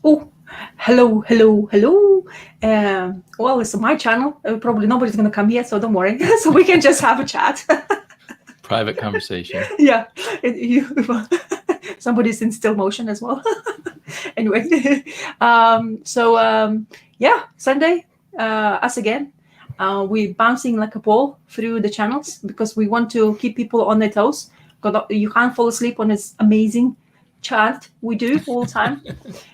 Oh, hello, hello, hello. Well, it's my channel. Probably nobody's going to come here, so don't worry. So we can just have a chat. Private conversation. Yeah, somebody's in still motion as well. Anyway, yeah, Sunday, us again. We're bouncing like a ball through the channels because we want to keep people on their toes. You can't fall asleep on this amazing chat we do all the time.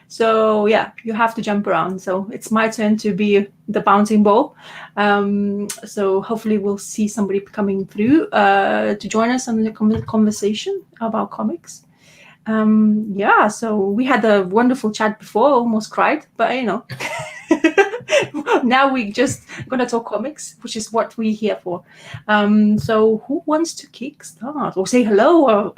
So yeah, you have to jump around. So it's my turn to be the bouncing ball. So hopefully we'll see somebody coming through to join us on the conversation about comics. Yeah, so we had a wonderful chat before, almost cried, but now we just gonna talk comics, which is what we're here for. So who wants to kick start or say hello? Or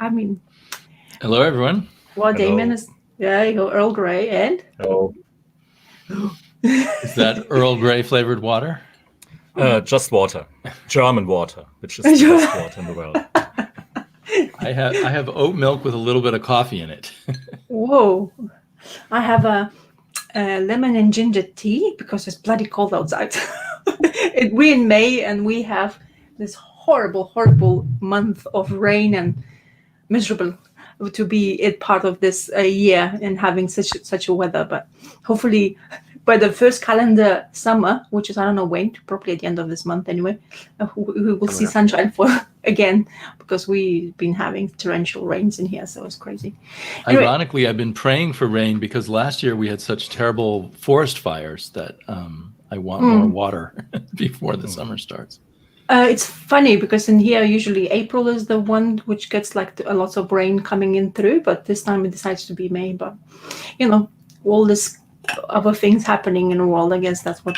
Hello, everyone. well, Hello. Damon is you go Earl Grey and Hello. Is that Earl Grey flavored water? Just water, German water, which is the best water in the world. I have oat milk with a little bit of coffee in it. whoa, I have a lemon and ginger tea because it's bloody cold outside. We're in May and we have this horrible month of rain and miserable to be it part of this year and having such a weather. But hopefully, by the first calendar summer, which is I don't know when, probably at the end of this month anyway, we will see sunshine for again because we've been having torrential rains in here, so it's crazy. Anyway, Ironically, I've been praying for rain because last year we had such terrible forest fires that I want more water before the summer starts. it's funny because in here usually April is the one which gets like a lot of rain coming in through, but this time it decides to be May. But all this other things happening in the world, I guess that's what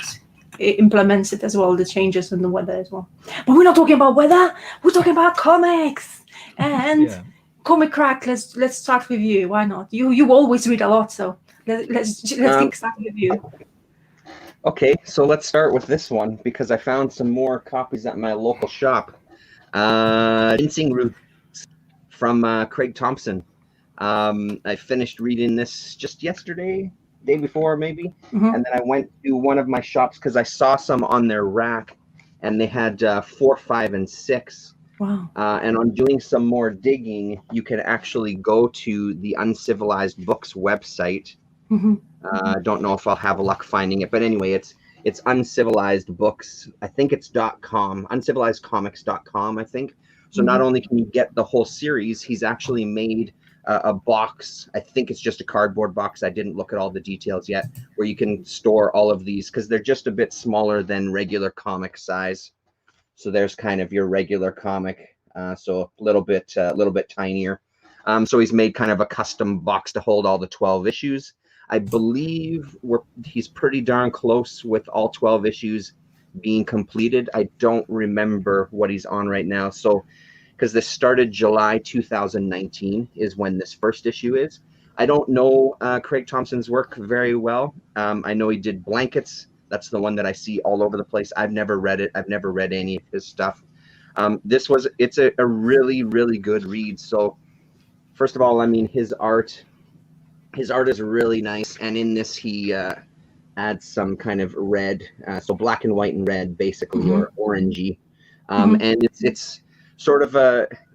implements it as well, the changes in the weather as well. But we're not talking about weather, we're talking about comics and Comic Crack. Let's start with you. Why not? You always read a lot, so let's kick start with you. Okay, so let's start with this one because I found some more copies at my local shop. Ginseng Roots from Craig Thompson. I finished reading this just yesterday, day before maybe, and then I went to one of my shops because I saw some on their rack, and they had 4, 5, and 6. Wow. And on doing some more digging, you can actually go to the Uncivilized Books website. I don't know if I'll have luck finding it, but anyway, it's Uncivilized Books. I think it's .com, uncivilizedcomics.com, I think. So not only can you get the whole series, he's actually made a box. I think it's just a cardboard box. I didn't look at all the details yet, where you can store all of these because they're just a bit smaller than regular comic size. So there's kind of your regular comic, so a little bit tinier. So he's made kind of a custom box to hold all the 12 issues. I believe he's pretty darn close with all 12 issues being completed. I don't remember what he's on right now. So, because this started July 2019 is when this first issue is. I don't know Craig Thompson's work very well. I know he did Blankets. That's the one that I see all over the place. I've never read it. I've never read any of his stuff. It's a really, really good read. So, first of all, I mean, his art is really nice, and in this he adds some kind of red, so black and white and red basically, or orangey, and it's sort of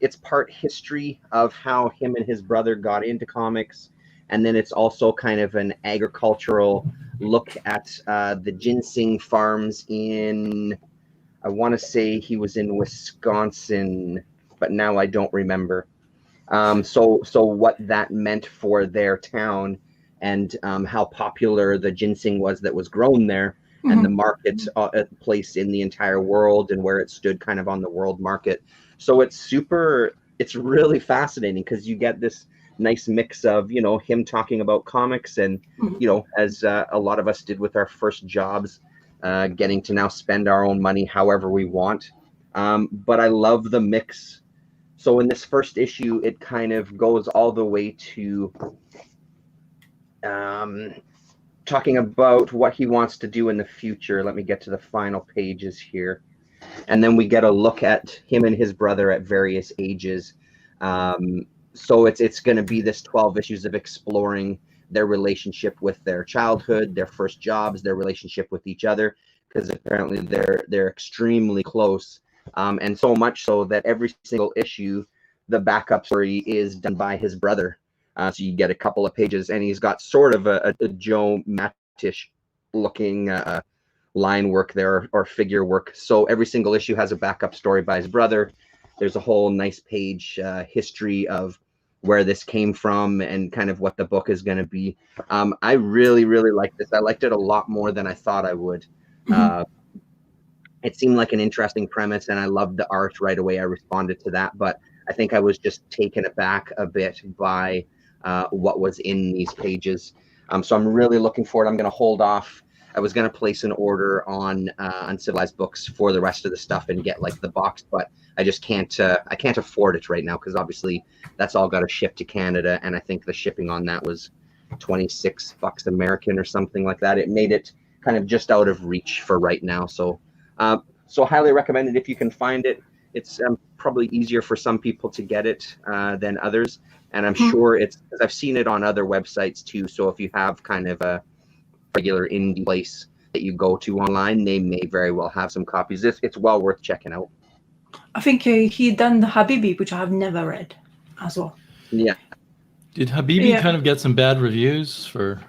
it's part history of how him and his brother got into comics, and then it's also kind of an agricultural look at the ginseng farms in, I want to say he was in Wisconsin, but now I don't remember. So what that meant for their town, and how popular the ginseng was that was grown there, and the market place in the entire world, and where it stood kind of on the world market. So it's really fascinating because you get this nice mix of, him talking about comics and, as a lot of us did with our first jobs, getting to now spend our own money however we want. But I love the mix. So in this first issue, it kind of goes all the way to talking about what he wants to do in the future. Let me get to the final pages here. And then we get a look at him and his brother at various ages. So it's going to be this 12 issues of exploring their relationship with their childhood, their first jobs, their relationship with each other, because apparently they're extremely close, and so much so that every single issue, the backup story is done by his brother. So you get a couple of pages, and he's got sort of a Joe Mattish looking line work there, or figure work. So every single issue has a backup story by his brother. There's a whole nice page history of where this came from and kind of what the book is going to be. I really, really liked this. I liked it a lot more than I thought I would. It seemed like an interesting premise, and I loved the art right away. I responded to that, but I think I was just taken aback a bit by what was in these pages. So I'm really looking forward. I'm going to hold off. I was going to place an order on Uncivilized Books for the rest of the stuff and get like the box, but I just can't. I can't afford it right now, because obviously that's all got to ship to Canada, and I think the shipping on that was $26 American or something like that. It made it kind of just out of reach for right now. So, so highly recommend it if you can find it. It's probably easier for some people to get it than others, and I'm sure it's, because I've seen it on other websites too. So if you have kind of a regular indie place that you go to online, they may very well have some copies. It's well worth checking out. I think he done the Habibi, which I have never read as well. Yeah. Did Habibi kind of get some bad reviews for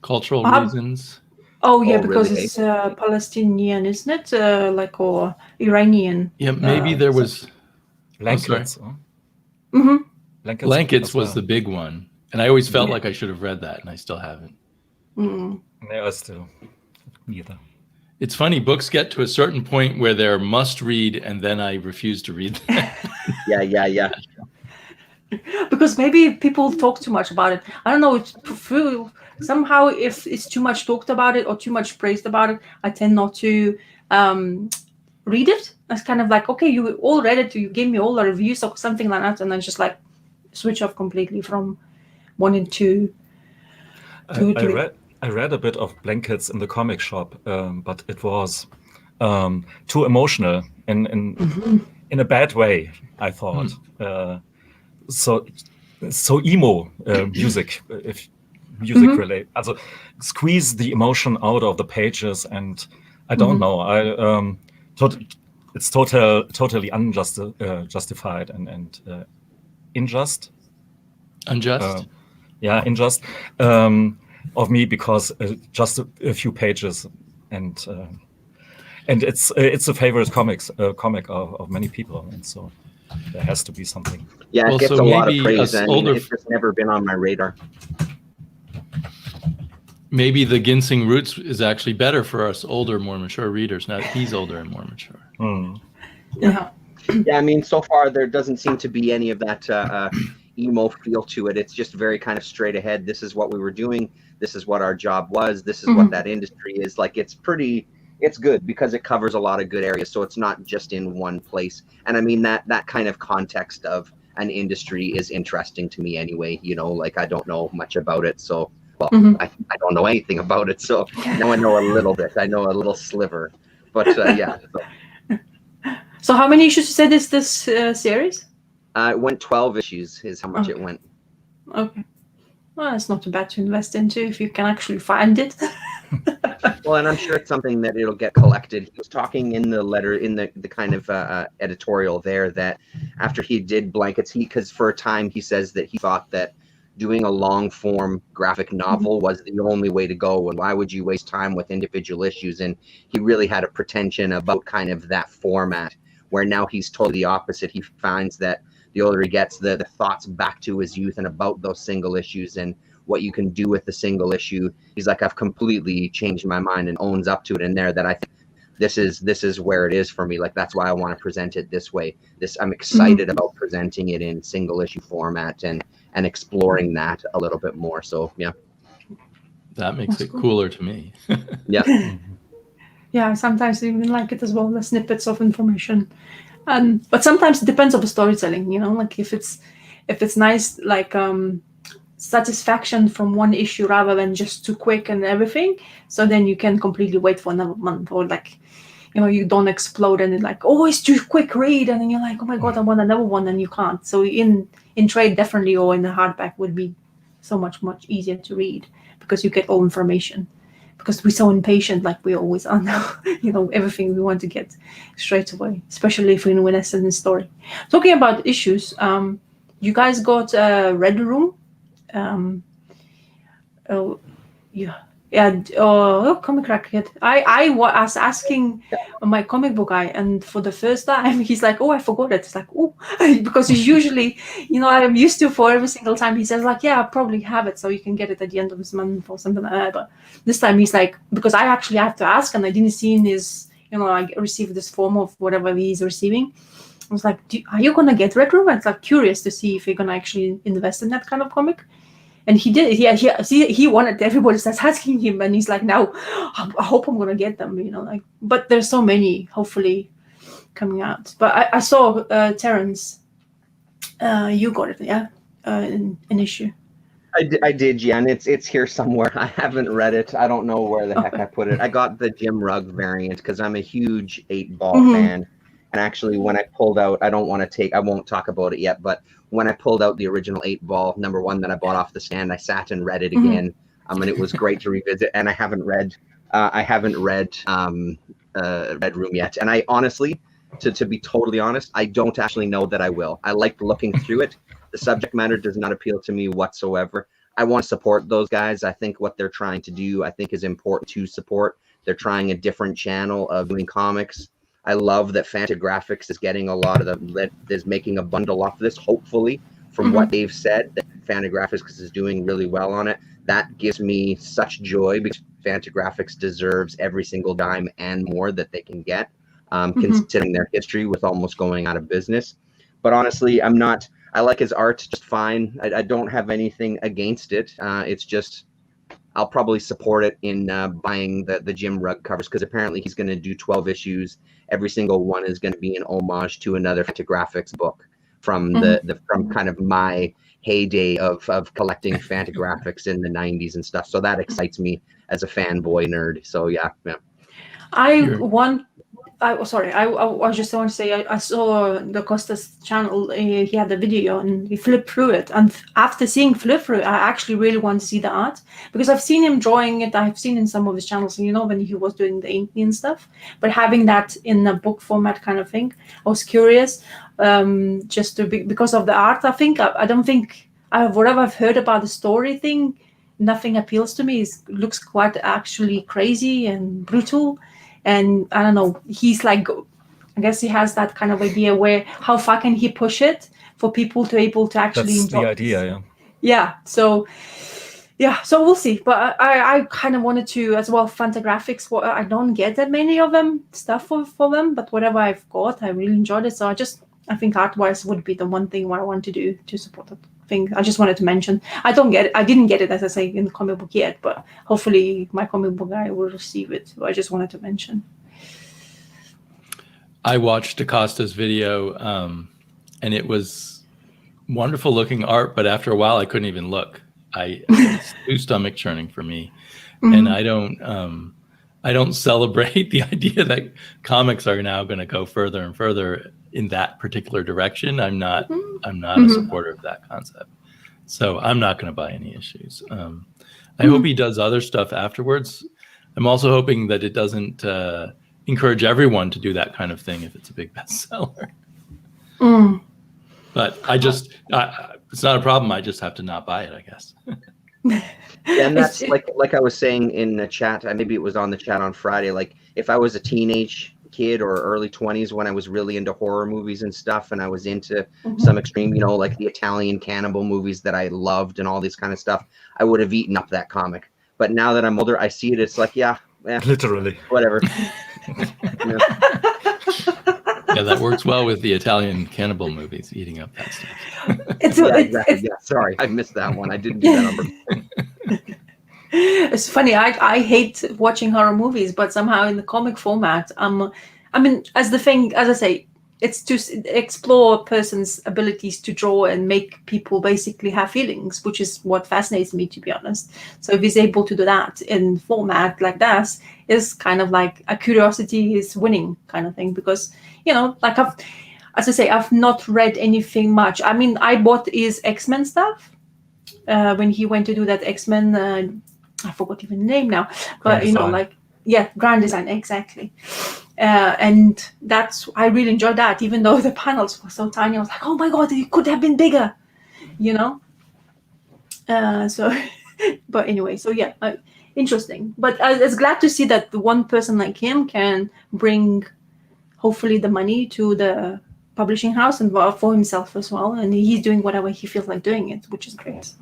cultural reasons? Oh yeah, Oh, because really? it's Palestinian, isn't it? Or Iranian. Yeah, maybe there was Blankets. Mm-hmm. Blankets was the big one, and I always felt like I should have read that, and I still haven't. Mm. Yeah, I still neither. It's funny, books get to a certain point where they're must read, and then I refuse to read them. Yeah. Because maybe people talk too much about it. I don't know. It's somehow if it's too much talked about it or too much praised about it, I tend not to read it. It's kind of like, okay, you all read it, you gave me all the reviews or something like that, and then just like switch off completely from wanting to I read a bit of Blankets in the comic shop, but it was too emotional in a bad way, I thought. So emo music, if music relate, also squeeze the emotion out of the pages, and I don't know. It's totally justified and unjust. Unjust? Unjust of me, because just a few pages, and it's a favorite comic of many people, and so there has to be something. Yeah, it Well, gets so a lot of maybe praise. us I mean, older- it's just never been on my radar. Maybe the Ginseng Roots is actually better for us older, more mature readers. Now that he's older and more mature. Yeah. Yeah, I mean, so far there doesn't seem to be any of that emo feel to it. It's just very kind of straight ahead. This is what we were doing. This is what our job was. This is what that industry is. Like, it's good because it covers a lot of good areas. So it's not just in one place. And I mean, that kind of context of an industry is interesting to me anyway. You know, like, I don't know much about it. So, well, I don't know anything about it. So now I know a little bit. I know a little sliver. But yeah. So how many issues you said is this series? It went 12 issues is how much it went. Okay. Well, it's not too bad to invest into if you can actually find it. Well, and I'm sure it's something that it'll get collected. He was talking in the letter, in the kind of editorial there, that after he did Blankets, because for a time he says that he thought that doing a long form graphic novel was the only way to go, and why would you waste time with individual issues? And he really had a pretension about kind of that format, where now he's totally the opposite. He finds that the older he gets, the thoughts back to his youth and about those single issues and what you can do with the single issue. He's like, I've completely changed my mind, and owns up to it in there, that I think this is where it is for me. Like, that's why I want to present it this way. I'm excited about presenting it in single issue format and exploring that a little bit more. So yeah. That makes it cooler to me. Yeah. Yeah, sometimes I even like it as well, the snippets of information. But sometimes it depends on the storytelling, you know, like if it's nice, like satisfaction from one issue rather than just too quick and everything. So then you can completely wait for another month, or like, you know, you don't explode and it's like, oh, it's too quick read, and then you're like, oh my god, I want another one, and you can't. So in trade definitely, or in the hardback would be so much easier to read because you get all information. Because we're so impatient, like we always are now. Everything we want to get straight away, especially if we're invested in a story. Talking about issues, you guys got Red Room. Comic Racket. I was asking my comic book guy, and for the first time, he's like, "Oh, I forgot it." It's like, "Oh," because he's usually, I'm used to for every single time he says like, "Yeah, I probably have it, so you can get it at the end of this month or something like that." But this time he's like, because I actually have to ask, and I didn't see in his, I received this form of whatever he's receiving. I was like, "Are you gonna get Red Room?" I was like curious to see if you're gonna actually invest in that kind of comic. And he did. He wanted. Everybody starts asking him, and he's like, "No, I hope I'm gonna get them." But there's so many, hopefully, coming out. But I saw Terrence. You got it, yeah? An issue. I did, yeah, and it's here somewhere. I haven't read it. I don't know where the heck I put it. I got the Jim Rugg variant because I'm a huge 8-ball fan. And actually, when I pulled out, I won't talk about it yet, but when I pulled out the original 8-ball #1 that I bought off the stand, I sat and read it again. And it was great to revisit. And I haven't read Red Room yet. And I honestly, to be totally honest, I don't actually know that I will. I liked looking through it. The subject matter does not appeal to me whatsoever. I want to support those guys. I think what they're trying to do, is important to support. They're trying a different channel of doing comics. I love that Fantagraphics is getting a lot of is making a bundle off of this, hopefully, from what they've said, that Fantagraphics is doing really well on it. That gives me such joy because Fantagraphics deserves every single dime and more that they can get, considering their history with almost going out of business. But honestly, I like his art just fine. I don't have anything against it. It's just, I'll probably support it in buying the Jim Rugg covers because apparently he's going to do 12 issues. Every single one is going to be an homage to another Fantagraphics book from from kind of my heyday of collecting Fantagraphics in the 90s and stuff. So that excites me as a fanboy nerd. So yeah. I was just want to say I saw the Costas channel. He had a video and he flipped through it. And after seeing flip through, I actually really want to see the art because I've seen him drawing it. I've seen in some of his channels, when he was doing the inking and stuff. But having that in a book format kind of thing, I was curious, just to be because of the art. I don't think whatever I've heard about the story thing, nothing appeals to me. It looks quite actually crazy and brutal. And I don't know, he's like, I guess he has that kind of idea where how far can he push it for people to able to actually That's enjoy the idea, yeah. Yeah, so we'll see. But I kind of wanted to as well, Fantagraphics, I don't get that many of them stuff for them, but whatever I've got, I really enjoyed it. So I think art-wise would be the one thing what I want to do to support that thing. I just wanted to mention. I didn't get it, as I say, in the comic book yet, but hopefully my comic book guy will receive it. So I just wanted to mention. I watched DaCosta's video, and it was wonderful looking art, but after a while I couldn't even look. It's too stomach churning for me. And I don't celebrate the idea that comics are now going to go further and further in that particular direction. I'm not a supporter of that concept. So I'm not going to buy any issues. I hope he does other stuff afterwards. I'm also hoping that it doesn't encourage everyone to do that kind of thing if it's a big bestseller. But it's not a problem. I just have to not buy it, I guess. And that's like I was saying in the chat, maybe it was on the chat on Friday, like if I was a teenage kid or early 20s when I was really into horror movies and stuff, and I was into some extreme, like the Italian cannibal movies that I loved and all this kind of stuff, I would have eaten up that comic. But now that I'm older, I see it, it's like, yeah literally, whatever. Yeah, that works well with the Italian cannibal movies, eating up that stuff. Exactly. Sorry, I missed that one. I didn't do that number. It's funny. I hate watching horror movies, but somehow in the comic format, as I say, it's to explore a person's abilities to draw and make people basically have feelings, which is what fascinates me, to be honest. So if he's able to do that in format like that, is kind of like a curiosity is winning kind of thing. Because, I've not read anything much. I bought his X-Men stuff. when he went to do that X-Men. I forgot even the name now, but Grand Design. Grand Design, exactly. And I really enjoyed that, even though the panels were so tiny. I was like, oh my god, it could have been bigger, you know. So, but anyway, so yeah, interesting. But I was glad to see that one person like him can bring, hopefully, the money to the publishing house and for himself as well. And he's doing whatever he feels like doing it, which is great. So,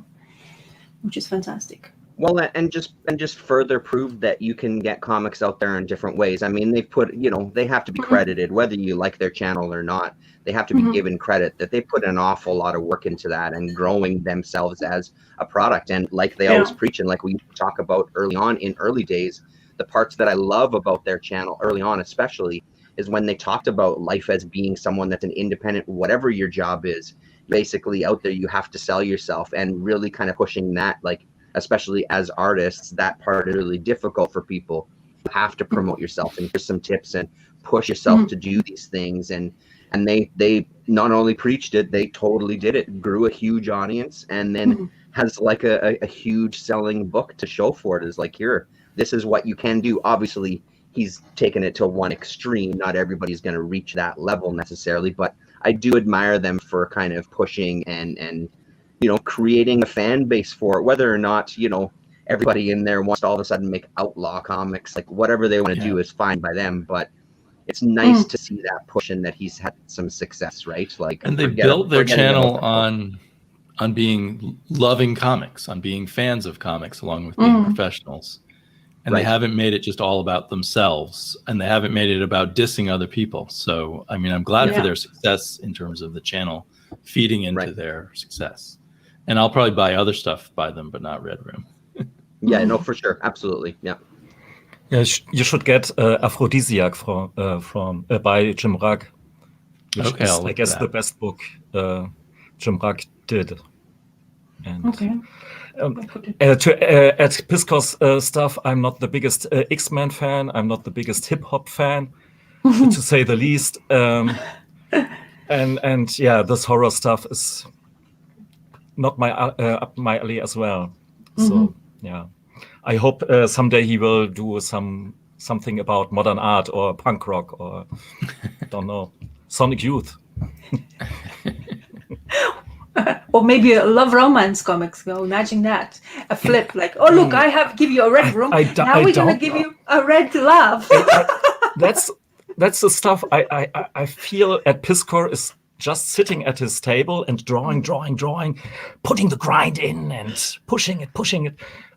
which is fantastic. Well, and just further proved that you can get comics out there in different ways. I mean, they've put, they have to be credited, whether you like their channel or not. They have to be given credit that they put an awful lot of work into that and growing themselves as a product. And like they always preach, and like we talk about early on in early days, the parts that I love about their channel early on, especially, is when they talked about life as being someone that's an independent, whatever your job is, basically out there, you have to sell yourself, and really kind of pushing that, like, especially as artists, that part is really difficult for people. You have to promote yourself, and here's some tips, and push yourself to do these things. And they not only preached it, they totally did it, grew a huge audience, and then has like a huge selling book to show for it. Is like, here, this is what you can do. Obviously, he's taken it to one extreme. Not everybody's going to reach that level necessarily, but I do admire them for kind of pushing and creating a fan base for it, whether or not, everybody in there wants to all of a sudden make outlaw comics, like whatever they want to do is fine by them. But it's nice to see that push and that he's had some success, right? Like, and they built their channel on being loving comics, on being fans of comics, along with being professionals. And they haven't made it just all about themselves, and they haven't made it about dissing other people. So, I mean, I'm glad for their success in terms of the channel feeding into their success. And I'll probably buy other stuff by them, but not Red Room. Yeah, no, for sure. Absolutely. Yeah. Yeah, you should get Aphrodisiac from by Jim Rugg, which is, I guess, the best book Jim Rugg did. And at Piskor's stuff, I'm not the biggest X-Men fan. I'm not the biggest hip hop fan, to say the least. And yeah, this horror stuff is not my up my alley as well. So yeah, I hope someday he will do something about modern art or punk rock or I don't know, Sonic Youth. Or maybe a love romance comics. Imagine that. A flip, like, oh look, I give you a red room. Now we're gonna give you a red love. That's the stuff I feel at Piskor is just sitting at his table and drawing, putting the grind in and pushing it.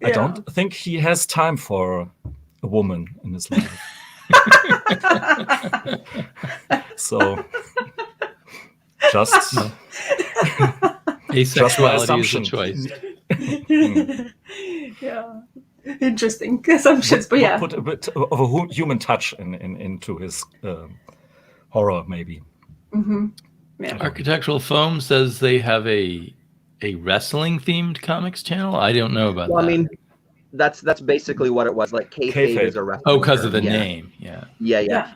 I don't think he has time for a woman in his life. So just asexuality is a choice. Yeah, interesting assumptions, but yeah, put a bit of a human touch into his horror, maybe. Yeah. Architectural Foam says they have a wrestling themed comics channel. I don't know about that. I mean, that's basically what it was. Like Kayfabe is a wrestling. Oh, because of the name. Yeah.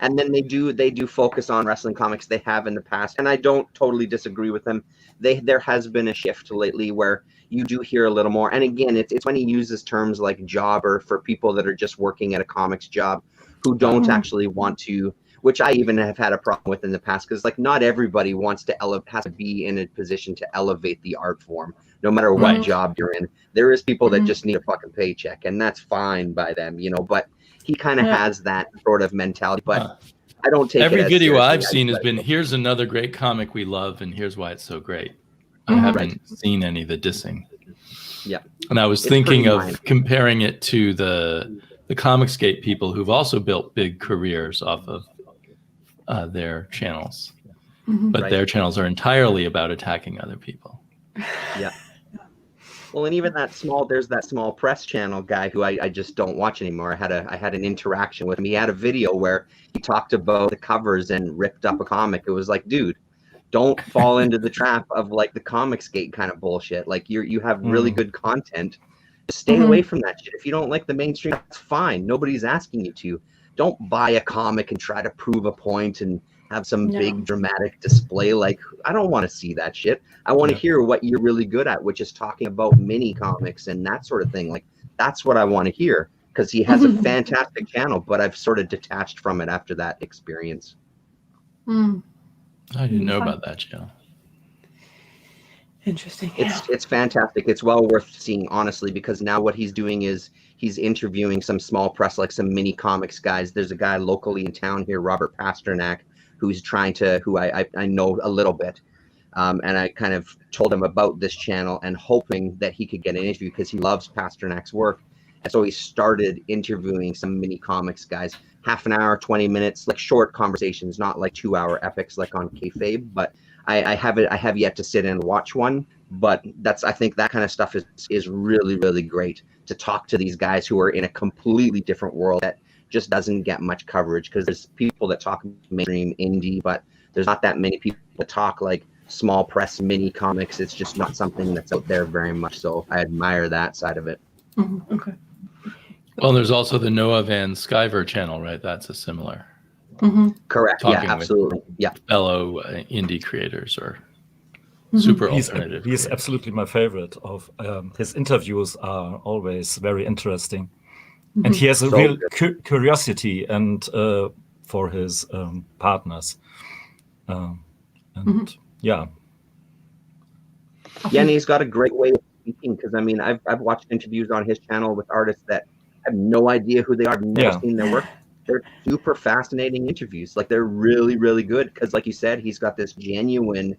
And then they do focus on wrestling comics. They have in the past, and I don't totally disagree with them. There has been a shift lately where you do hear a little more. And again, it's when he uses terms like jobber for people that are just working at a comics job who don't actually want to, which I even have had a problem with in the past, because like not everybody wants to has to be in a position to elevate the art form, no matter what job you're in. There is people that just need a fucking paycheck, and that's fine by them, but he kind of has that sort of mentality. But I don't take every it as video seriously. I've seen has been, here's another great comic we love, and here's why it's so great. I haven't seen any of the dissing. Yeah. And I was thinking of comparing it to the Comicsgate people who've also built big careers off of their channels. But their channels are entirely about attacking other people. Yeah. Well, and even there's that small press channel guy who I just don't watch anymore. I had an interaction with him. He had a video where he talked about the covers and ripped up a comic. It was like, dude, don't fall into the trap of like the Comicsgate kind of bullshit. Like you have really good content. Just stay away from that shit. If you don't like the mainstream, that's fine. Nobody's asking you to. Don't buy a comic and try to prove a point and have some No. big dramatic display. Like, I don't want to see that shit. I want to hear what you're really good at, which is talking about mini comics and that sort of thing. Like, that's what I want to hear, because he has a fantastic channel, but I've sort of detached from it after that experience. Mm. I didn't know about that channel. Interesting. It's fantastic. It's well worth seeing, honestly, because now what he's doing is he's interviewing some small press, like some mini comics guys. There's a guy locally in town here, Robert Pasternak, who's who I know a little bit. And I kind of told him about this channel and hoping that he could get an interview because he loves Pasternak's work. And so he started interviewing some mini comics guys, half an hour, 20 minutes, like short conversations, not like 2-hour epics like on Kayfabe. But I have yet to sit and watch one. But I think that kind of stuff is really, really great, to talk to these guys who are in a completely different world that just doesn't get much coverage, because there's people that talk mainstream indie, but there's not that many people that talk like small press mini comics. It's just not something that's out there very much. So I admire that side of it. Mm-hmm. Okay. Well, there's also the Noah Van Sciver channel, right? That's a similar. Mm-hmm. Correct. Talking Yeah, absolutely. Yeah. Fellow indie creators or super alternative. He's creators. absolutely my favorite. Of his interviews are always very interesting, and he has a So real good. curiosity and for his partners, and yeah. Yeah, and he's got a great way of speaking, because I mean, I've watched interviews on his channel with artists that I have no idea who they are. I've never seen their work. They're super fascinating interviews. Like, they're really, really good, because like you said, he's got this genuine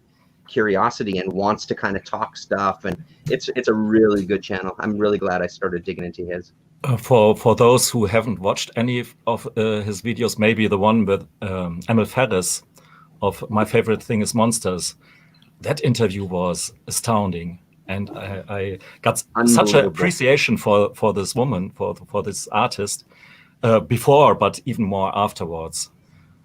curiosity and wants to kind of talk stuff, and it's a really good channel. I'm really glad I started digging into his. For those who haven't watched any of his videos, maybe the one with Emil Ferris of My Favorite Thing is Monsters. That interview was astounding, and I got such an appreciation for this woman, for this artist, before, but even more afterwards.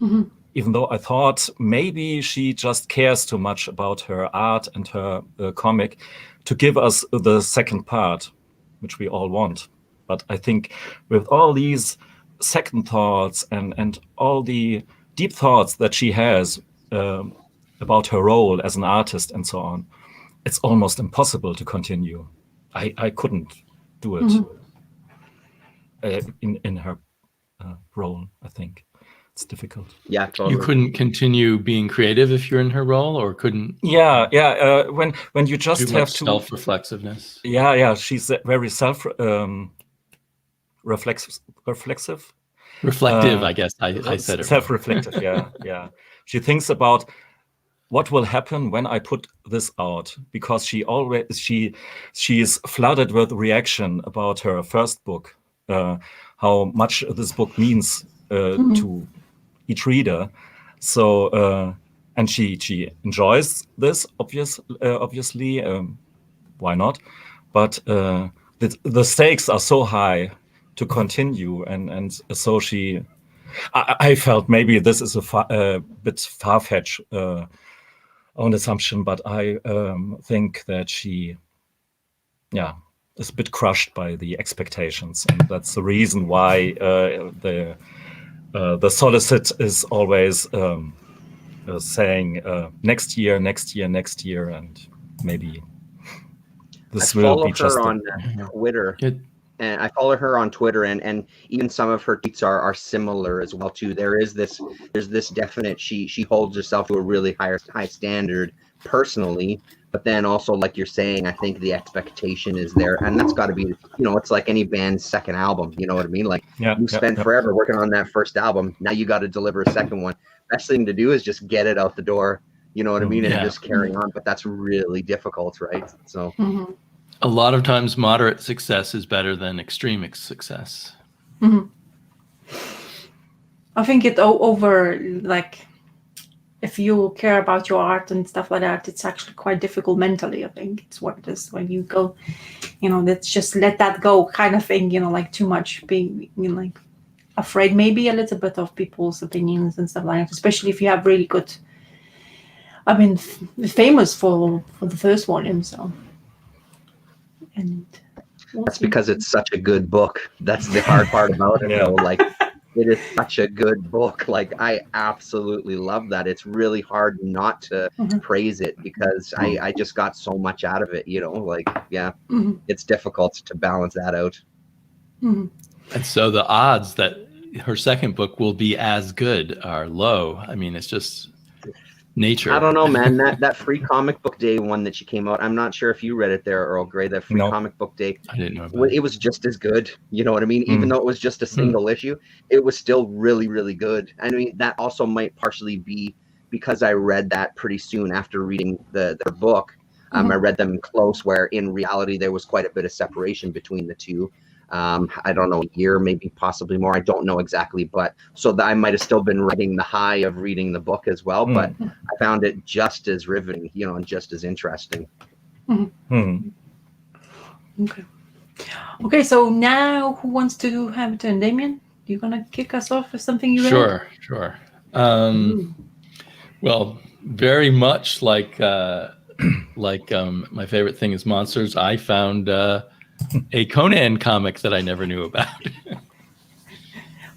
Mm-hmm. Even though I thought maybe she just cares too much about her art and her comic to give us the second part, which we all want. But I think with all these second thoughts and all the deep thoughts that she has about her role as an artist and so on, it's almost impossible to continue. I couldn't do it in her role. I think it's difficult. Yeah, totally. You couldn't continue being creative if you're in her role, or couldn't? Yeah. When you just too have much to self-reflexiveness. Yeah. She's very reflexive. Reflective, I guess. I said it. Self-reflective. Yeah. She thinks about what will happen when I put this out, because she is flooded with reaction about her first book, how much this book means to each reader. So and she enjoys this, obviously. Why not? But the stakes are so high to continue, and so I felt maybe this is a bit far-fetched own assumption, but I think that she is a bit crushed by the expectations, and that's the reason why the solicit is always saying next year, and maybe this will be just on Twitter. And I follow her on Twitter, and even some of her tweets are similar as well too. There's this definite, she holds herself to a really high standard personally, but then also, like you're saying, I think the expectation is there, and that's got to be, it's like any band's second album. You know what I mean? Like, you spent forever working on that first album. Now you got to deliver a second one. Best thing to do is just get it out the door. You know what I mean? And just carry on. But that's really difficult, right? So. Mm-hmm. A lot of times, moderate success is better than extreme success. Mm-hmm. I think it over, like, if you care about your art and stuff like that, it's actually quite difficult mentally. I think it's what it is when you go, let's just let that go kind of thing, like too much being, like afraid maybe a little bit of people's opinions and stuff like that, especially if you have really good, I mean, famous for the first volume, so. And that's because it's such a good book. That's the hard part about it. Yeah. Like, It is such a good book. Like, I absolutely love that. It's really hard not to Mhm. praise it because I just got so much out of it, you know, like, yeah, Mhm. it's difficult to balance that out. Mhm. And so the odds that her second book will be as good are low. I mean, it's just nature. I don't know, man. That Free Comic Book Day one that she came out, I'm not sure if you read it there, Earl Grey, that Free No. Comic Book Day. I didn't know about It was just as good. You know what I mean? Even though it was just a single issue, it was still really, really good. I mean, that also might partially be because I read that pretty soon after reading their book. I read them close, where in reality there was quite a bit of separation between the two. I don't know, a year, maybe possibly more. I don't know exactly, but so that I might have still been riding the high of reading the book as well. But I found it just as riveting, you know, and just as interesting. Okay. Okay, so now who wants to have a turn? Damien, you gonna kick us off with something you read? Sure. Well, very much like my favorite thing is monsters. I found a Conan comic that I never knew about.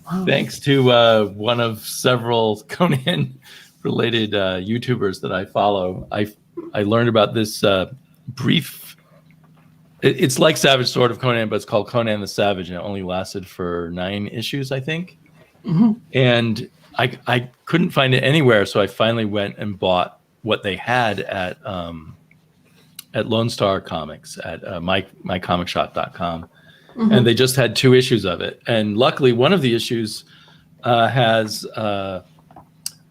Wow. Thanks to one of several Conan related YouTubers that I follow, I learned about this brief. It's like Savage Sword of Conan, but it's called Conan the Savage, and it only lasted for 9 issues, I think. And I couldn't find it anywhere, so I finally went and bought what they had at Lone Star Comics at mycomicshop.com. And they just had 2 issues of it. And luckily, one of the issues has one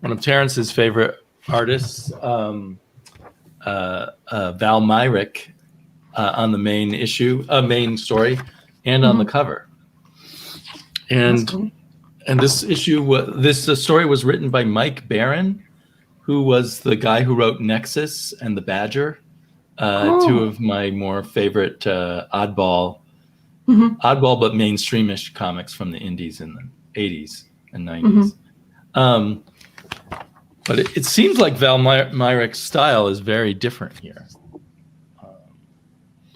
of Terrence's favorite artists, Val Myrick, on the main issue, main story, and on the cover. And Cool. and this issue, this story was written by Mike Barron, who was the guy who wrote Nexus and The Badger, 2 of my more favorite oddball but mainstreamish comics from the indies in the 80s and 90s. But it seems like Val Myrick's style is very different here.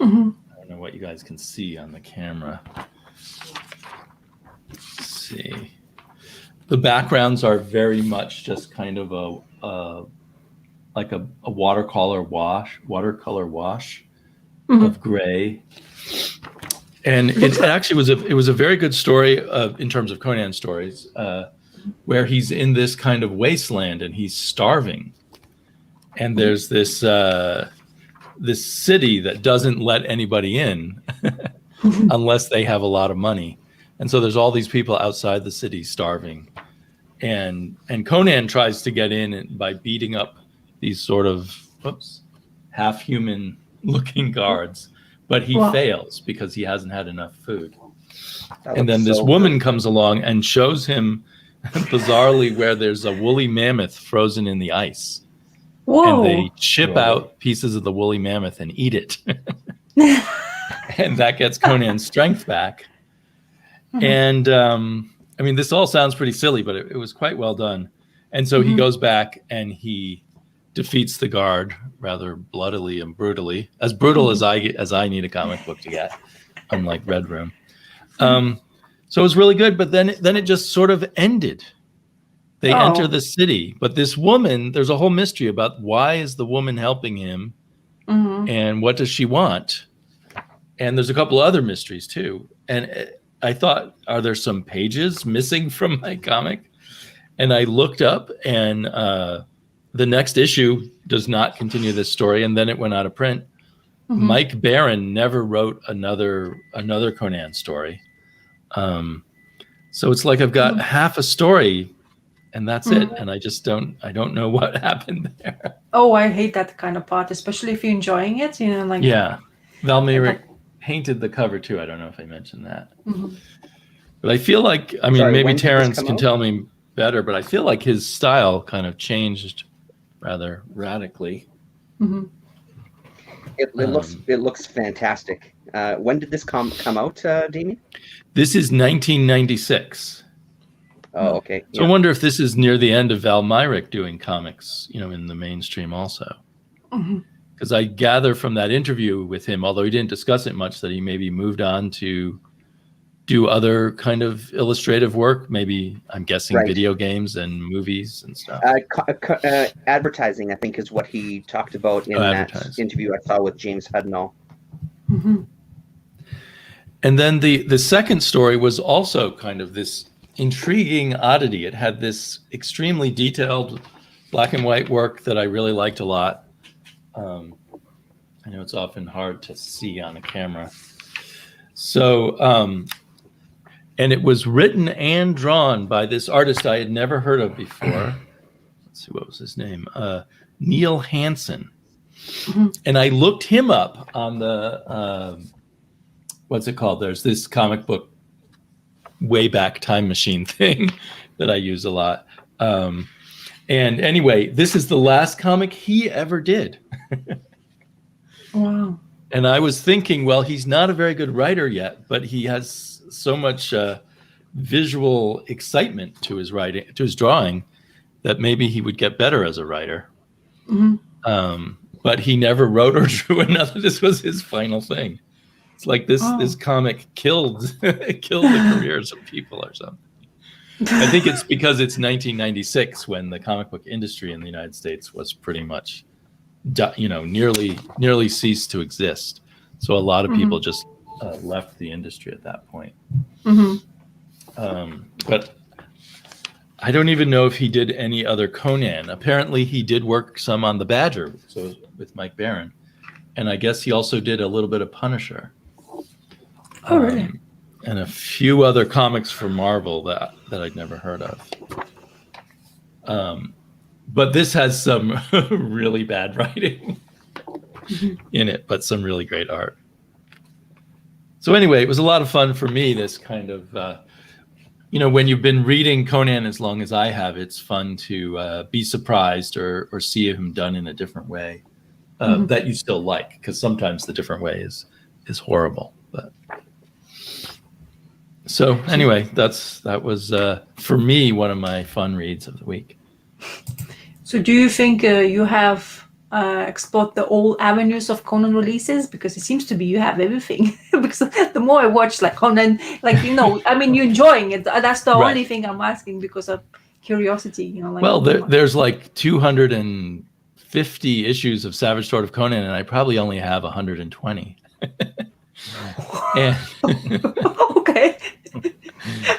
I don't know what you guys can see on the camera. Let's see. The backgrounds are very much just kind of a watercolor wash of gray. And it actually was a very good story in terms of Conan stories, where he's in this kind of wasteland and he's starving, and there's this this city that doesn't let anybody in unless they have a lot of money, and so there's all these people outside the city starving, and Conan tries to get in by beating up these sort of half human looking guards. But he fails because he hasn't had enough food. And then this woman comes along and shows him, bizarrely, where there's a woolly mammoth frozen in the ice. Whoa. And they chip out pieces of the woolly mammoth and eat it. And that gets Conan's strength back. And I mean, this all sounds pretty silly, but it was quite well done. And so he goes back and he defeats the guard rather bloodily and brutally, as brutal as I need a comic book to get, unlike Red Room. So it was really good, but then it just sort of ended. They enter the city, but this woman, there's a whole mystery about why is the woman helping him, and what does she want? And there's a couple other mysteries too. And I thought, are there some pages missing from my comic? And I looked up, and the next issue does not continue this story, and then it went out of print. Mike Barron never wrote another Conan story. So it's like I've got half a story, and that's it. And I don't know what happened there. Oh, I hate that kind of part, especially if you're enjoying it. You know, like Val Myrick painted the cover too. I don't know if I mentioned that, but I feel like maybe Terrence can tell me better, but I feel like his style kind of changed rather radically. It looks fantastic. When did this come out, Damien? This is 1996. Oh, okay. So I wonder if this is near the end of Val Myrick doing comics, in the mainstream also. Because I gather from that interview with him, although he didn't discuss it much, that he maybe moved on to do other kind of illustrative work? Maybe, I'm guessing, Right. video games and movies and stuff. Advertising, I think, is what he talked about in that advertising. interview I saw with James Hudnall. Mhm. And then the second story was also kind of this intriguing oddity. It had this extremely detailed black and white work that I really liked a lot. I know it's often hard to see on a camera. So, and it was written and drawn by this artist I had never heard of before. Let's see, what was his name? Neil Hansen. And I looked him up on the, what's it called? There's this comic book Wayback Time Machine thing that I use a lot. And anyway, this is the last comic he ever did. Wow. And I was thinking, well, he's not a very good writer yet, but he has so much visual excitement to his writing, to his drawing, that maybe he would get better as a writer. But he never wrote or drew another. This was his final thing. It's like this comic killed the careers of people or something. I think it's because it's 1996 when the comic book industry in the United States was pretty much, nearly ceased to exist. So a lot of people just left the industry at that point. But I don't even know if he did any other Conan. Apparently he did work some on The Badger, so with Mike Baron. And I guess he also did a little bit of Punisher. Oh, really? And a few other comics for Marvel that I'd never heard of. But this has some really bad writing in it, but some really great art. So anyway, it was a lot of fun for me, this kind of, when you've been reading Conan as long as I have, it's fun to be surprised or see him done in a different way that you still like, because sometimes the different way is horrible. But so anyway, that was for me one of my fun reads of the week. So do you think you have explored all avenues of Conan releases? Because it seems to be you have everything. Because the more I watch like Conan, you're enjoying it. That's the Right. only thing I'm asking because of curiosity. Well, there's like 250 issues of Savage Sword of Conan, and I probably only have 120. And Okay.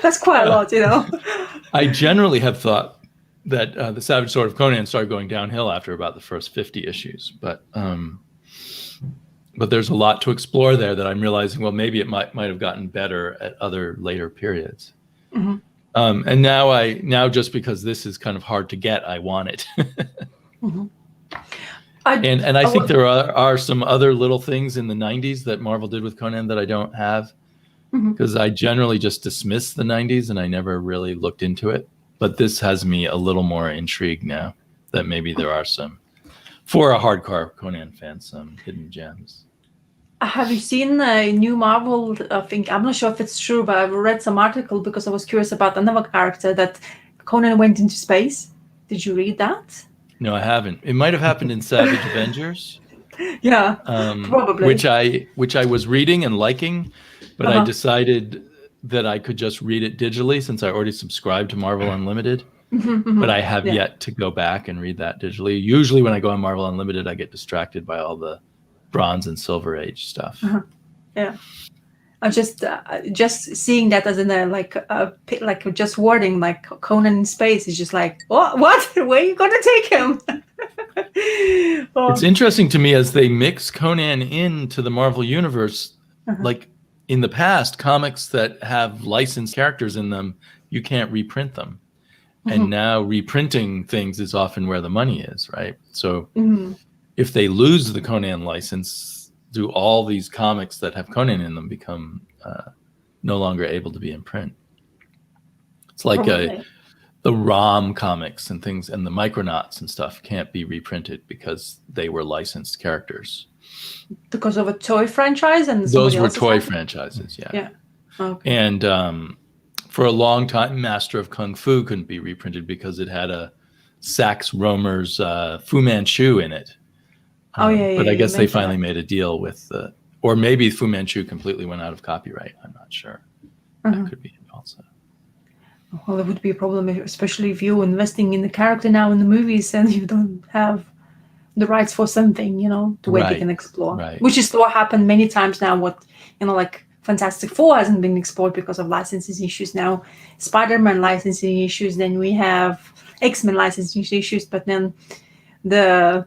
That's quite a lot, I generally have thought that the Savage Sword of Conan started going downhill after about the first 50 issues, but there's a lot to explore there that I'm realizing, well, maybe it might have gotten better at other later periods. And now just because this is kind of hard to get, I want it. And I think there are some other little things in the 90s that Marvel did with Conan that I don't have, because I generally just dismiss the 90s and I never really looked into it. But this has me a little more intrigued now that maybe there are some, for a hardcore Conan fan, some hidden gems. Have you seen a new Marvel thing? I'm not sure if it's true, but I've read some article because I was curious about another character that Conan went into space. Did you read that? No, I haven't. It might have happened in Savage Avengers. Yeah, probably. Which I was reading and liking, but I decided that I could just read it digitally since I already subscribed to Marvel Unlimited. But I have yet to go back and read that digitally. Usually when I go on Marvel Unlimited, I get distracted by all the Bronze and Silver Age stuff. Yeah, I'm just seeing that as in just wording like Conan in space is just like what? Where are you gonna take him? It's interesting to me as they mix Conan into the Marvel universe. Like in the past, comics that have licensed characters in them, you can't reprint them. And now reprinting things is often where the money is, right? So if they lose the Conan license, do all these comics that have Conan in them become no longer able to be in print? It's like the ROM comics and things and the Micronauts and stuff can't be reprinted because they were licensed characters. Because of a toy franchise and those were toy franchises, yeah. Okay. And for a long time, Master of Kung Fu couldn't be reprinted because it had a Sax Rohmer's Fu Manchu in it. But I guess they finally made a deal with or maybe Fu Manchu completely went out of copyright. I'm not sure. Uh-huh. That could be it also. Well, it would be a problem, especially if you're investing in the character now in the movies and you don't have the rights for something, to where they Right, can explore. right. Which is what happened many times now. What, like Fantastic Four hasn't been explored because of licensing issues. Now Spider-Man licensing issues. Then we have X-Men licensing issues. But then the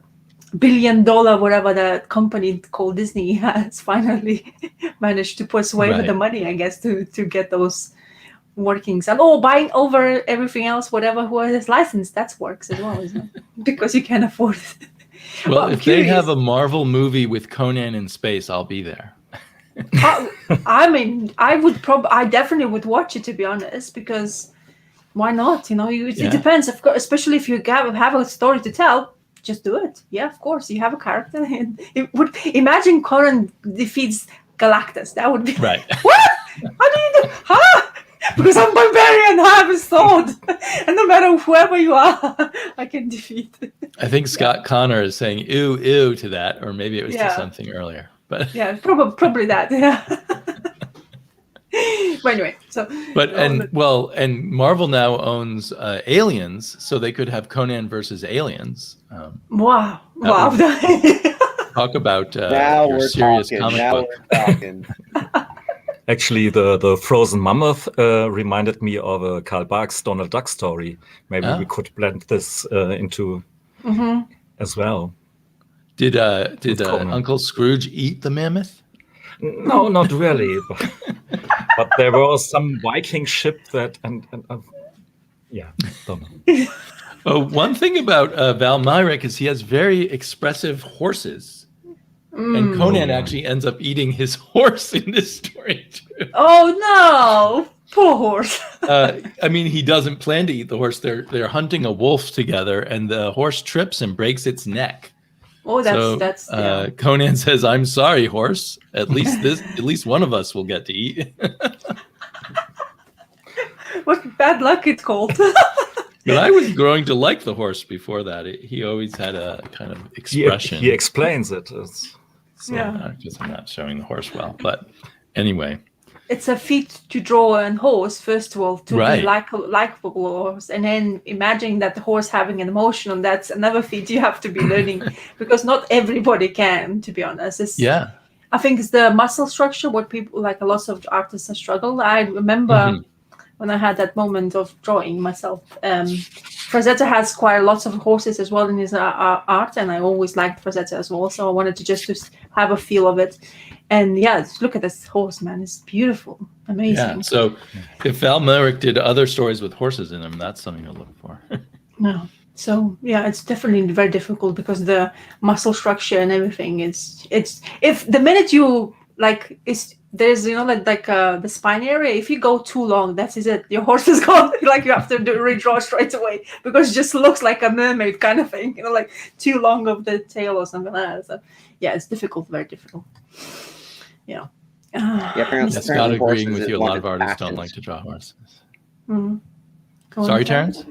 $1 billion whatever the company called Disney has finally managed to persuade with the money, I guess, to get those workings and buying over everything else, whatever who is licensed, that works as well, isn't it? Because you can afford it. Well, I'm if they have curious. a Marvel movie with Conan in space, I'll be there. I mean, I definitely would watch it, to be honest, because why not? It depends, of course, especially if you have a story to tell. Just do it. Yeah, of course, you have a character. And it would imagine Conan defeats Galactus. That would be Right. What? How do you do? Huh? Because I'm barbarian, I have a sword, and no matter whoever you are, I can defeat. I think Scott Connor is saying "ew, ew" to that, or maybe it was to something earlier. But Yeah, probably that. Yeah. But anyway, so. And Marvel now owns Aliens, so they could have Conan versus Aliens. Wow! Talk about Now your we're serious talking. comic Now book. we're talking. Actually, the frozen mammoth reminded me of a Karl Barks Donald Duck story. Maybe we could blend this into as well. Did Conan. Uncle Scrooge eat the mammoth? No, not really. But there was some Viking ship that and don't know. One thing about Val Myrick is he has very expressive horses. And Conan actually ends up eating his horse in this story too. Oh no, poor horse. I mean, he doesn't plan to eat the horse. They're hunting a wolf together, and the horse trips and breaks its neck. Oh, that's. Conan says, "I'm sorry, horse. At least one of us will get to eat." What bad luck it's called. But I was growing to like the horse before that. He always had a kind of expression. He explains it. Because I'm not showing the horse well. But anyway. It's a feat to draw a horse, first of all, to be likable horse. And then imagining that the horse having an emotion, that's another feat you have to be learning. Because not everybody can, to be honest. I think it's the muscle structure, what people, like a lot of artists have struggled. I remember when I had that moment of drawing myself. Frazetta has quite a lot of horses as well in his art, and I always liked Frazetta as well, so I wanted to just have a feel of it. And look at this horse, man. It's beautiful. Amazing. Yeah, so if Val Myrick did other stories with horses in them, that's something to look for. No. So it's definitely very difficult because the muscle structure and everything it's if the minute you there's the spine area, if you go too long, that is it, your horse is gone. Like you have to redraw straight away because it just looks like a mermaid kind of thing, like too long of the tail or something like that. So it's difficult, very difficult. Apparently Scott agreeing horses with is you, a one lot of artists don't passions. like to draw horses. Sorry, Terrence?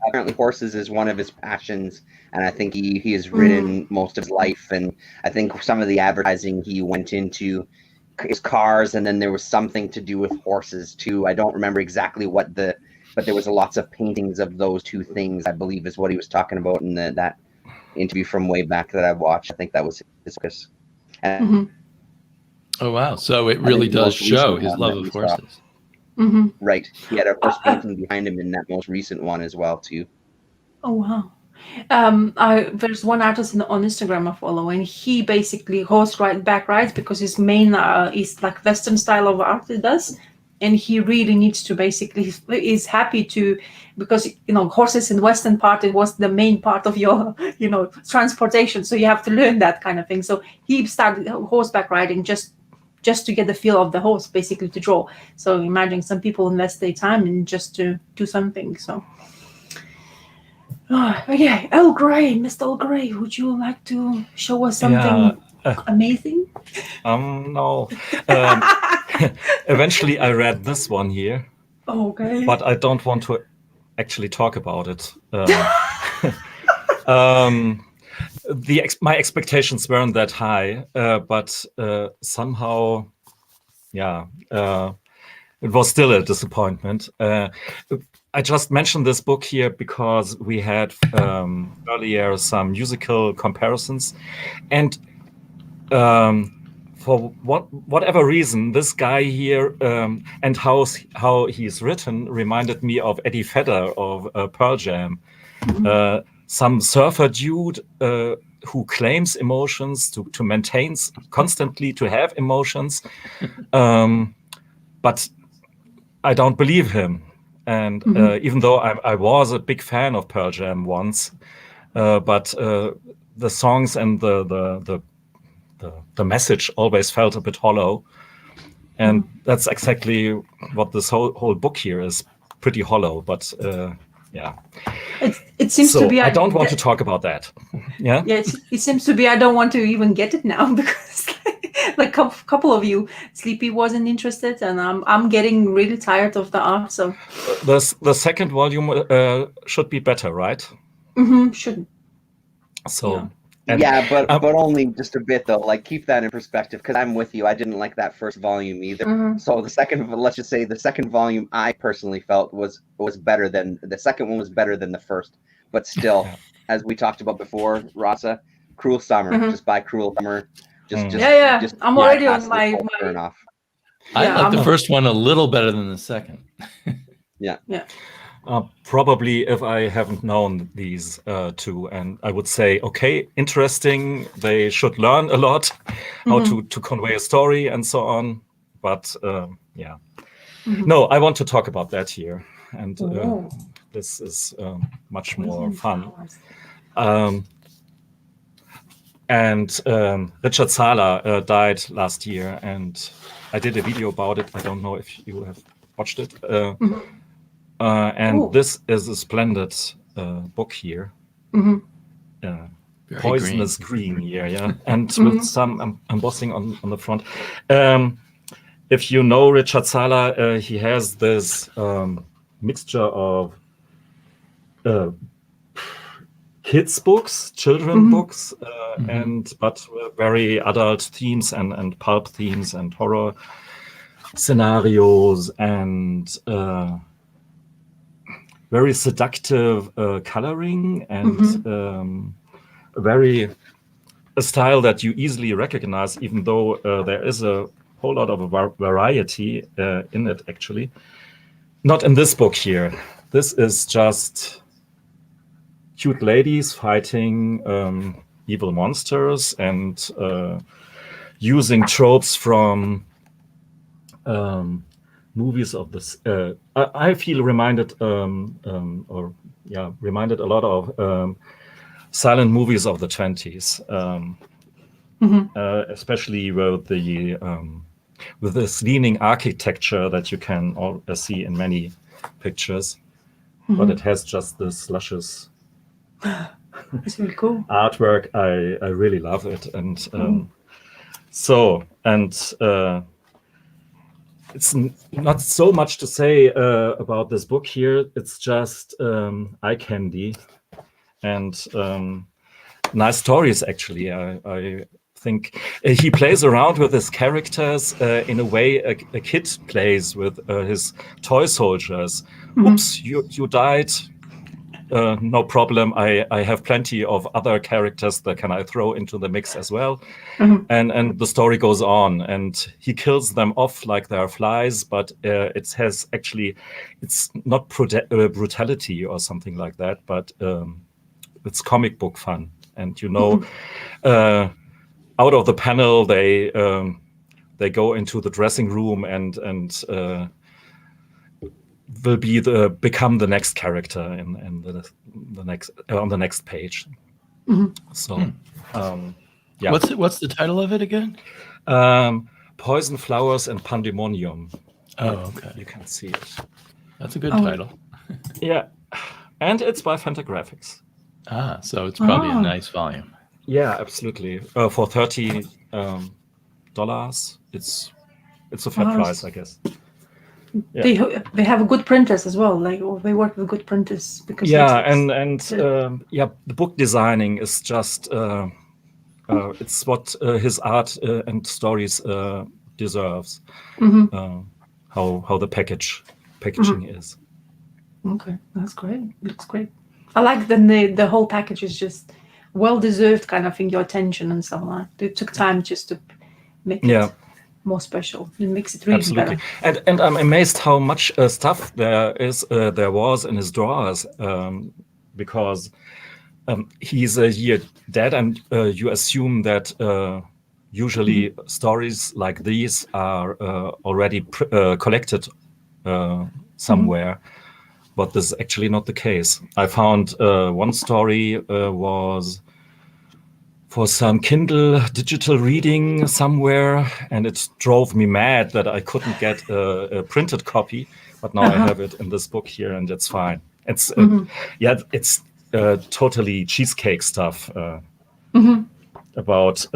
Apparently horses is one of his passions, and I think he has ridden most of his life, and I think some of the advertising he went into his cars, and then there was something to do with horses too. I don't remember exactly but there was lots of paintings of those two things, I believe is what he was talking about in that interview from way back that I watched. I think that was his focus. Oh wow, so it really does show his love of horses. Right, he had a horse painting behind him in that most recent one as well too. Oh wow. There's one artist on Instagram I follow, and he basically horseback rides because his main is like Western style of art he does, and he really needs to basically is happy to, because horses in the Western part, it was the main part of your transportation, so you have to learn that kind of thing. So he started horseback riding just to get the feel of the horse, basically to draw. So imagine some people invest their time in just to do something. So. Earl Grey, Mr. Earl Grey, would you like to show us something amazing? No. Eventually, I read this one here. Okay. But I don't want to actually talk about it. My expectations weren't that high, but somehow, it was still a disappointment. I just mentioned this book here because we had earlier some musical comparisons, and for whatever reason, this guy here and how he's written reminded me of Eddie Vedder of Pearl Jam, some surfer dude who claims emotions to maintain constantly to have emotions, but I don't believe him. And even though I was a big fan of Pearl Jam once, but the songs and the message always felt a bit hollow, and that's exactly what this whole book here is, pretty hollow. But yeah, it seems so to be. I don't want to talk about that. Yeah, Yeah, it seems to be. I don't want to even get it now because, like, a couple of you, Sleepy wasn't interested, and I'm getting really tired of the art. So the second volume should be better, right? Shouldn't. So. Yeah. And, yeah, but only just a bit though. Like, keep that in perspective, because I'm with you. I didn't like that first volume either. So the second, let's just say, the second volume, I personally felt was better than the second one. Was better than the first, but still, as we talked about before, Rasa, Cruel Summer, just buy Cruel Summer. Just I'm already on past my turn off. I like the first one a little better than the second. Yeah. Probably if I haven't known these two, and I would say, okay, interesting. They should learn a lot how to convey a story and so on. But yeah, no, I want to talk about that here, and this is much more fun. And Richard Sala died last year, and I did a video about it. I don't know if you have watched it. And this is a splendid book here. Poisonous green here, yeah. And with some embossing on the front. If you know Richard Sala, he has this mixture of kids books, children books, but very adult themes and pulp themes and horror scenarios and very seductive coloring and a style that you easily recognize, even though there is a whole lot of variety in it, actually. Not in this book here. This is just cute ladies fighting evil monsters and using tropes from movies of this. I feel reminded reminded a lot of silent movies of the 20s, especially with this leaning architecture that you can see in many pictures. But it has just this luscious It's really cool artwork. I really love it, and it's not so much to say about this book here. It's just eye candy and nice stories, actually. I think he plays around with his characters in a way a kid plays with his toy soldiers. Oops, you died. No problem. I have plenty of other characters that can I throw into the mix as well. And the story goes on, and he kills them off like they're flies, but it's not brutality or something like that, but it's comic book fun. And out of the panel they go into the dressing room and will become the next character in the next on the next page. So yeah. What's the title of it again? Poison Flowers and Pandemonium. Oh, okay. You can see it. That's a good title. Yeah, and it's by Fantagraphics. So it's probably a nice volume. Yeah, absolutely. For $30, it's a fair price, I guess. Yeah. They have good printers as well. Like they work with good printers because the book designing is just it's what his art and stories deserves. how the packaging is. Okay, that's great. Looks great. I like the whole package is just well deserved kind of thing, your attention and so on. They took time just to make it more special. It makes it really Absolutely. better. And I'm amazed how much stuff there was in his drawers, because he's a year dead, and you assume that usually stories like these are already collected somewhere, but this is actually not the case. I found one story was for some Kindle digital reading somewhere, and it drove me mad that I couldn't get a printed copy, but now I have it in this book here, and it's fine. It's it's totally cheesecake stuff about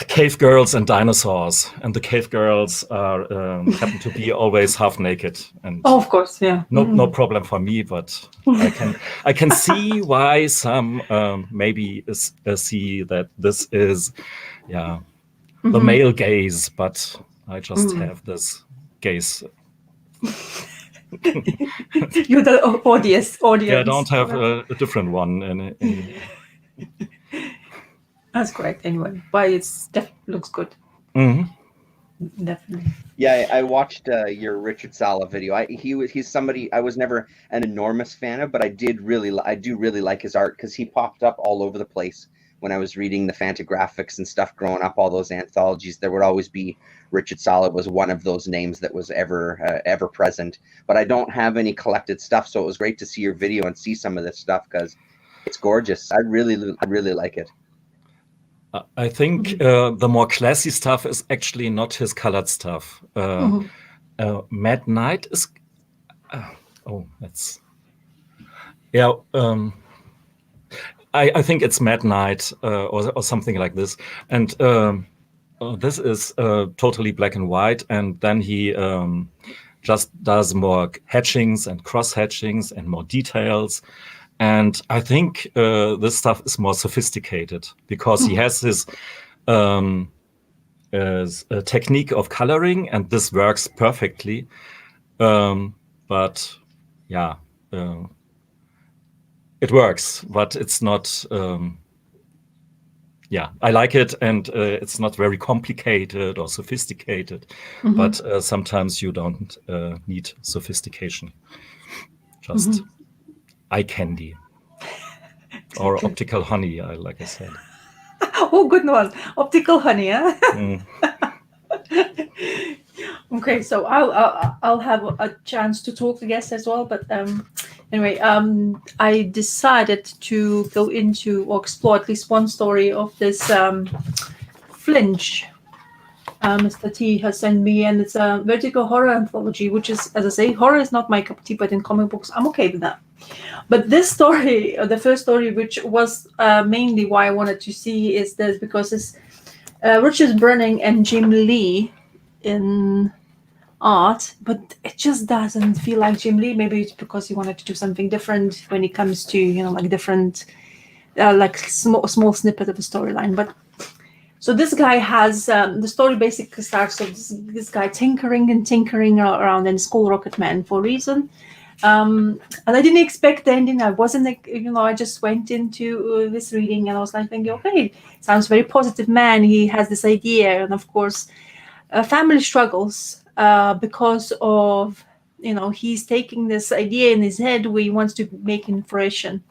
cave girls and dinosaurs, and the cave girls are happen to be always half naked, and of course, yeah, no problem for me, but I can see why some maybe see that this is the male gaze, but I just have this gaze. You're the audience. Yeah, I don't have a different one. That's great. Anyway, but it's definitely looks good. Definitely. Yeah, I watched your Richard Sala video. He's somebody I was never an enormous fan of, but I do really like his art, because he popped up all over the place when I was reading the Fantagraphics and stuff growing up. All those anthologies, there would always be Richard Sala was one of those names that was ever present. But I don't have any collected stuff, so it was great to see your video and see some of this stuff, because it's gorgeous. I really like it. I think the more classy stuff is actually not his colored stuff. Mad Night is... I think it's Mad Night or something like this. And this is totally black and white. And then he just does more hatchings and cross-hatchings and more details. And I think this stuff is more sophisticated, because he has his technique of coloring, and this works perfectly. But yeah, it works, but it's not. I like it, and it's not very complicated or sophisticated. But sometimes you don't need sophistication. Just eye candy or optical honey, like I said. Oh, good one. Optical honey, huh? Okay, so I'll have a chance to talk to guests as well. But anyway, I decided to go into or explore at least one story of this Flinch. Mr. T has sent me, and it's a Vertigo horror anthology, which is, as I say, horror is not my cup of tea, but in comic books, I'm okay with that. But this story, the first story, which was mainly why I wanted to see, is this because it's Richard Brunning and Jim Lee in art, but it just doesn't feel like Jim Lee. Maybe it's because he wanted to do something different when it comes to, like different, like small snippet of the storyline. But so this guy has the story basically starts of this guy tinkering around in Skull Rocket Man for a reason. And I didn't expect the ending. I wasn't, I just went into this reading and I was like thinking, okay, sounds very positive man. He has this idea, and of course, family struggles because of, he's taking this idea in his head where he wants to make it fruition.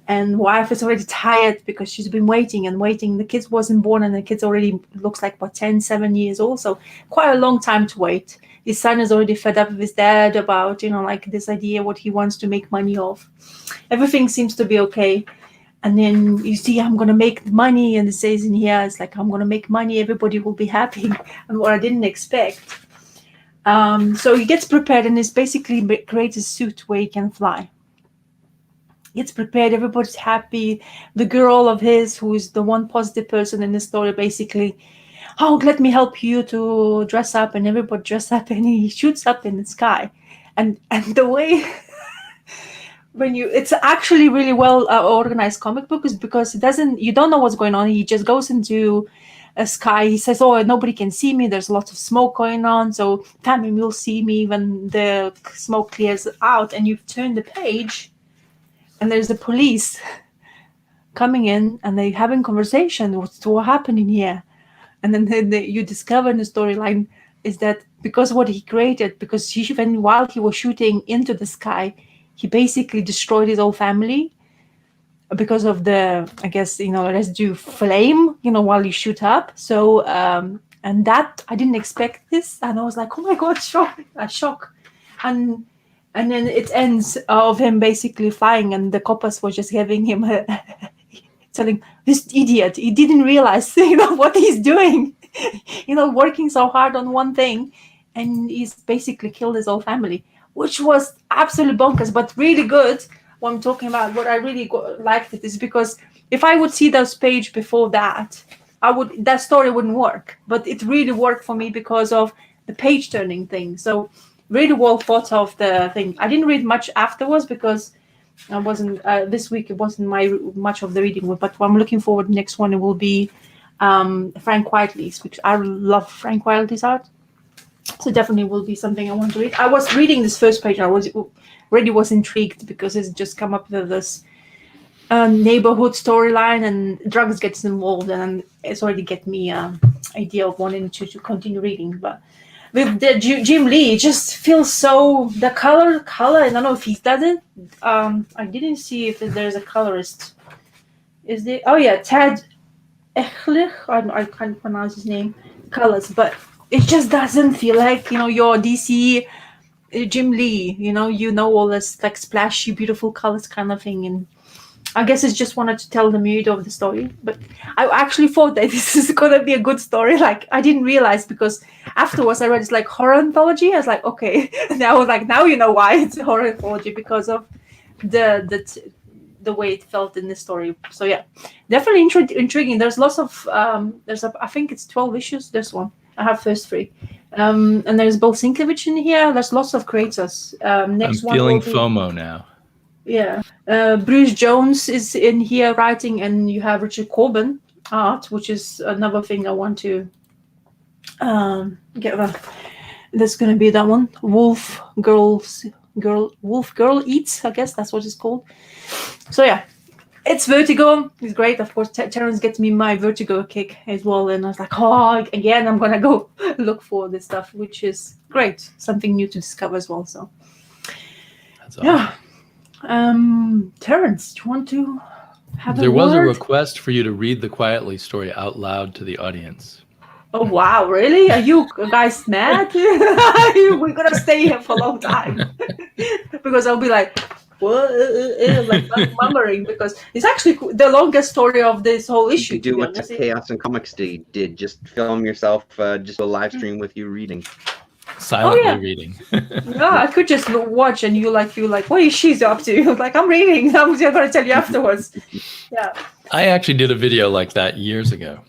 And wife is already tired because she's been waiting. The kids wasn't born, and the kids already looks like 7 years old. So quite a long time to wait. His son is already fed up with his dad about, like this idea, what he wants to make money of. Everything seems to be okay. And then you see, I'm going to make money. And it says in here, it's like, I'm going to make money. Everybody will be happy. And what I didn't expect. So he gets prepared, and it's basically creates a suit where he can fly. Gets prepared, everybody's happy. The girl of his, who is the one positive person in the story, basically, let me help you to dress up, and everybody dress up, and he shoots up in the sky. And the way it's actually really well organized comic book, is because you don't know what's going on. He just goes into sky. He says, "Oh, nobody can see me. There's lots of smoke going on, so family will see me when the smoke clears out." And you turn the page, and there's the police coming in, and they having conversation. What's happening here? And then you discover in the storyline is that because what he created, because even while he was shooting into the sky, he basically destroyed his whole family because of the, I guess, residue flame, while you shoot up. So, and that, I didn't expect this. And I was like, oh my God, shock. And then it ends of him basically flying, and the coppers were just giving him telling this idiot, he didn't realize, what he's doing, working so hard on one thing, and he's basically killed his whole family, which was absolutely bonkers, but really good. What I'm talking about, what I really liked it is because if I would see those page before that, that story wouldn't work. But it really worked for me because of the page turning thing. So really well thought of the thing. I didn't read much afterwards because I wasn't this week. It wasn't much of the reading, but what I'm looking forward. Next one it will be Frank Whiteley's, which I love Frank Whiteley's art. So definitely will be something I want to read. I was reading this first page. I was intrigued because it's just come up with this neighborhood storyline and drugs gets involved, and it's already get me idea of wanting to continue reading. But with the Jim Lee, it just feels so the color. I don't know if he does it. I didn't see if there's a colorist. Is there? Oh yeah, Ted Echlich. I can't pronounce his name. Colors, but it just doesn't feel like your DC Jim Lee. All this like splashy, beautiful colors kind of thing, and I guess it's just wanted to tell the mood of the story. But I actually thought that this is gonna be a good story. Like I didn't realize because afterwards I read it's like horror anthology. I was like, okay, and I was like, now you know why it's a horror anthology because of the way it felt in the story. So yeah, definitely intriguing. There's lots of I think it's 12 issues. This one I have first 3. And there's Bill Sienkiewicz in here. There's lots of creators. Next I'm feeling FOMO now. Yeah, Bruce Jones is in here writing, and you have Richard Corbin art, which is another thing I want to get. There's going to be that one. Wolf Girl Eats, I guess that's what it's called. So yeah, it's Vertigo. It's great. Of course, Terrence gets me my Vertigo kick as well, and I was like, oh, again, I'm gonna go look for this stuff, which is great. Something new to discover as well. So that's awesome. Yeah. Terrence, do you want to have There a was a word? request for you to read the Quietly story out loud to the audience. Oh wow, really? Are you guys mad? We're gonna stay here for a long time because I'll be like, what? Like murmuring because it's actually the longest story of this whole issue. You could do what Chaos and Comics did. Just film yourself, just a live stream with you reading. Silently reading. Yeah, I could just watch and you like, what is she up to? Like, I'm reading. I'm just gonna tell you afterwards. Yeah. I actually did a video like that years ago,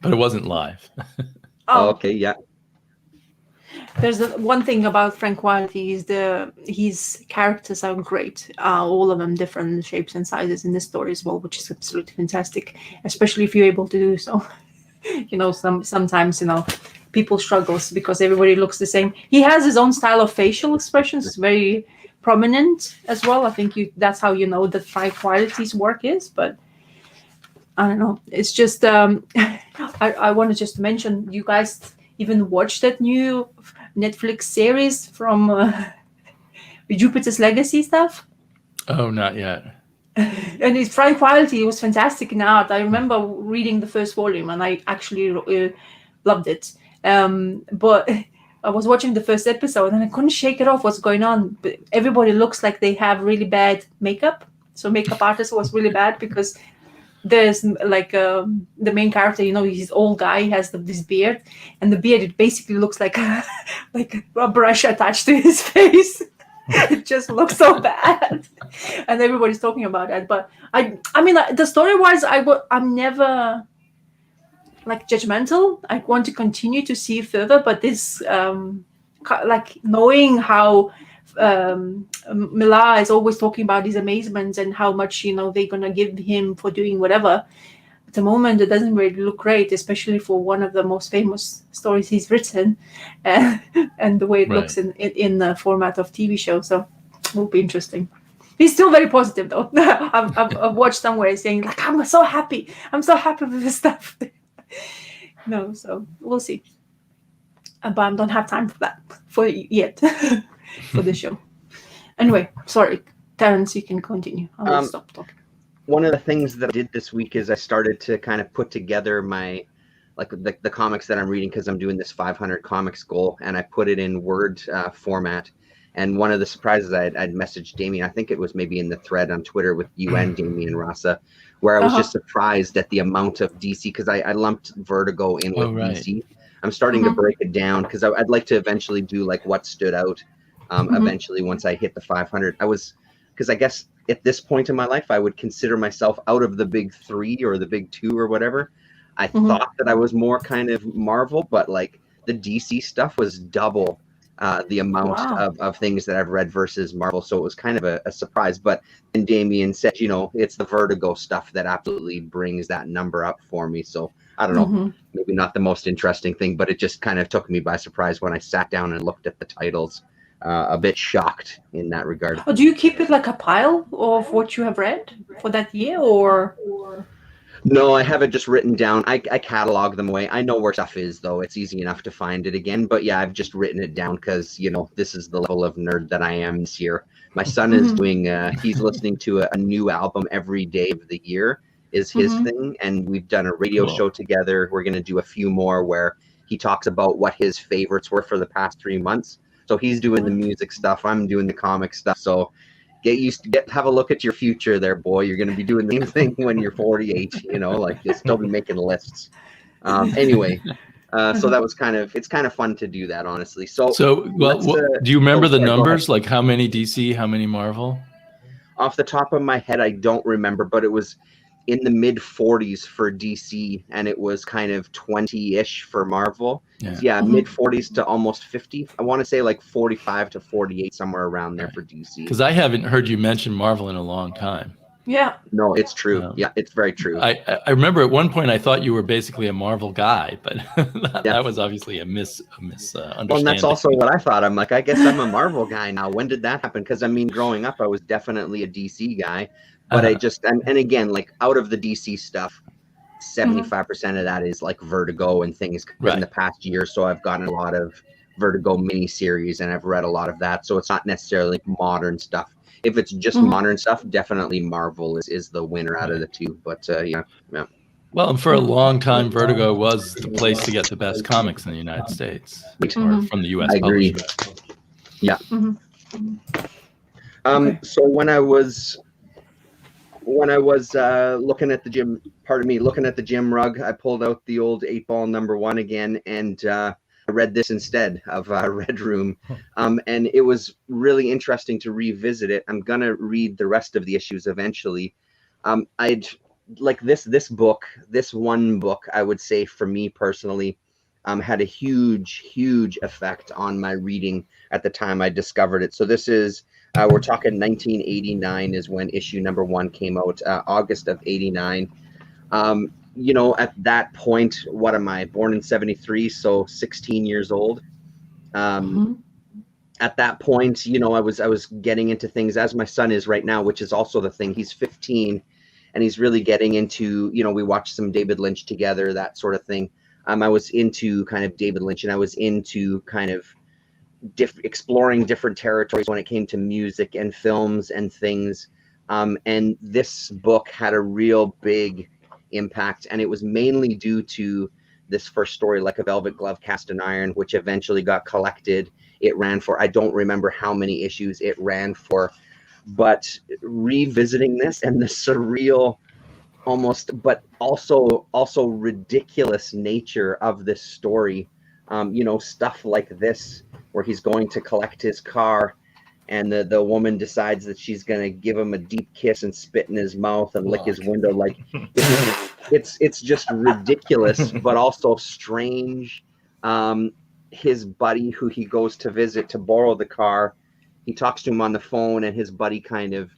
but it wasn't live. Oh, okay, yeah. There's one thing about Frank Whiteley is his characters are great. All of them different shapes and sizes in this story as well, which is absolutely fantastic, especially if you're able to do so. Sometimes people struggles because everybody looks the same. He has his own style of facial expressions. It's very prominent as well. I think that's how you know that Frank Whiteley's work is, but I don't know. It's just I want to just mention, you guys even watched that new Netflix series from Jupiter's Legacy stuff? Oh, not yet. And it's Frank Whiteley. It was fantastic in art. I remember reading the first volume and I actually loved it. But I was watching the first episode and I couldn't shake it off what's going on. But everybody looks like they have really bad makeup. So makeup artist was really bad because there's like the main character, he's old guy, he has this beard, and the beard, it basically looks like like a brush attached to his face. It just looks so bad, and everybody's talking about that. But I mean, the story wise, I'm never like judgmental. I want to continue to see further, but this like knowing how Millar is always talking about his amazements and how much they're gonna give him for doing whatever. the moment it doesn't really look great, especially for one of the most famous stories he's written, and the way it Right. looks in the format of TV show. So it will be interesting. He's still very positive though. I've watched somewhere saying like, I'm so happy with this stuff. No, so we'll see. But I don't have time for that yet for the show. Anyway, sorry, Terrence, you can continue. I'll stop talking. One of the things that I did this week is I started to kind of put together my, like the comics that I'm reading, because I'm doing this 500 comics goal, and I put it in Word format. And one of the surprises I'd messaged Damien, I think it was maybe in the thread on Twitter with you and Damien Rasa, where I was just surprised at the amount of DC, because I lumped Vertigo in with DC. I'm starting to break it down, because I'd like to eventually do like what stood out eventually once I hit the 500. Because I guess at this point in my life, I would consider myself out of the big three or the big two or whatever. I thought that I was more kind of Marvel, but like the DC stuff was double the amount of things that I've read versus Marvel. So it was kind of a surprise. But then Damien said, you know, it's the Vertigo stuff that absolutely brings that number up for me. So I don't know, maybe not the most interesting thing, but it just kind of took me by surprise when I sat down and looked at the titles. A bit shocked in that regard. Do you keep it like a pile of what you have read for that year, or? No, I have it just written down. I catalog them away. I know where stuff is, though. It's easy enough to find it again. But yeah, I've just written it down because, you know, this is the level of nerd that I am this year. My son is doing, he's listening to a new album every day of the year is his thing. And we've done a radio show together. We're going to do a few more where he talks about what his favorites were for the past 3 months. So he's doing the music stuff. I'm doing the comic stuff. So get used to have a look at your future there, boy. You're going to be doing the same thing when you're 48, you know, like you'll still be making lists. Anyway, so that was it's kind of fun to do that, honestly. So well, do you remember the numbers? Like how many DC, how many Marvel? Off the top of my head, I don't remember, but it was in the mid 40s for DC, and it was kind of 20-ish for Marvel. Yeah, mid 40s to almost 50. I want to say like 45 to 48, somewhere around there for DC. Because I haven't heard you mention Marvel in a long time. Yeah. No, it's true. Yeah, it's very true. I remember at one point I thought you were basically a Marvel guy, but that was obviously a misunderstanding. Well, and that's also what I thought. I'm like, I guess I'm a Marvel guy now. When did that happen? Because I mean, growing up, I was definitely a DC guy. But I just, and again, like out of the DC stuff, 75% of that is like Vertigo and things in the past year. So I've gotten a lot of Vertigo miniseries and I've read a lot of that. So it's not necessarily modern stuff. If it's just modern stuff, definitely Marvel is the winner out of the two. But yeah. Well, and for a long time, Vertigo was the place to get the best comics in the United States, or from the U.S. I agree. Yeah. So when I was looking at the gym, looking at the gym rug, I pulled out the old 8-Ball #1 again, and I read this instead of Red Room. And it was really interesting to revisit it. I'm going to read the rest of the issues eventually. I'd like this book, this one book, I would say for me personally, had a huge effect on my reading at the time I discovered it. So this is, we're talking 1989 is when issue #1 came out, August of 89. You know, at that point, what am I? Born in 73, so 16 years old. At that point, you know, I was getting into things as my son is right now, which is also the thing. He's 15, and he's really getting into, you know, we watched some David Lynch together, that sort of thing. I was into kind of David Lynch, and I was into kind of exploring different territories when it came to music and films and things. And this book had a real big impact, and it was mainly due to this first story, Like a Velvet Glove Cast in Iron, which eventually got collected. It ran for, I don't remember how many issues it ran for, but revisiting this and the surreal almost, but also ridiculous nature of this story, you know, stuff like this where he's going to collect his car and the woman decides that she's going to give him a deep kiss and spit in his mouth and lick his window. Like it's just ridiculous, but also strange. His buddy who he goes to visit to borrow the car, he talks to him on the phone, and his buddy kind of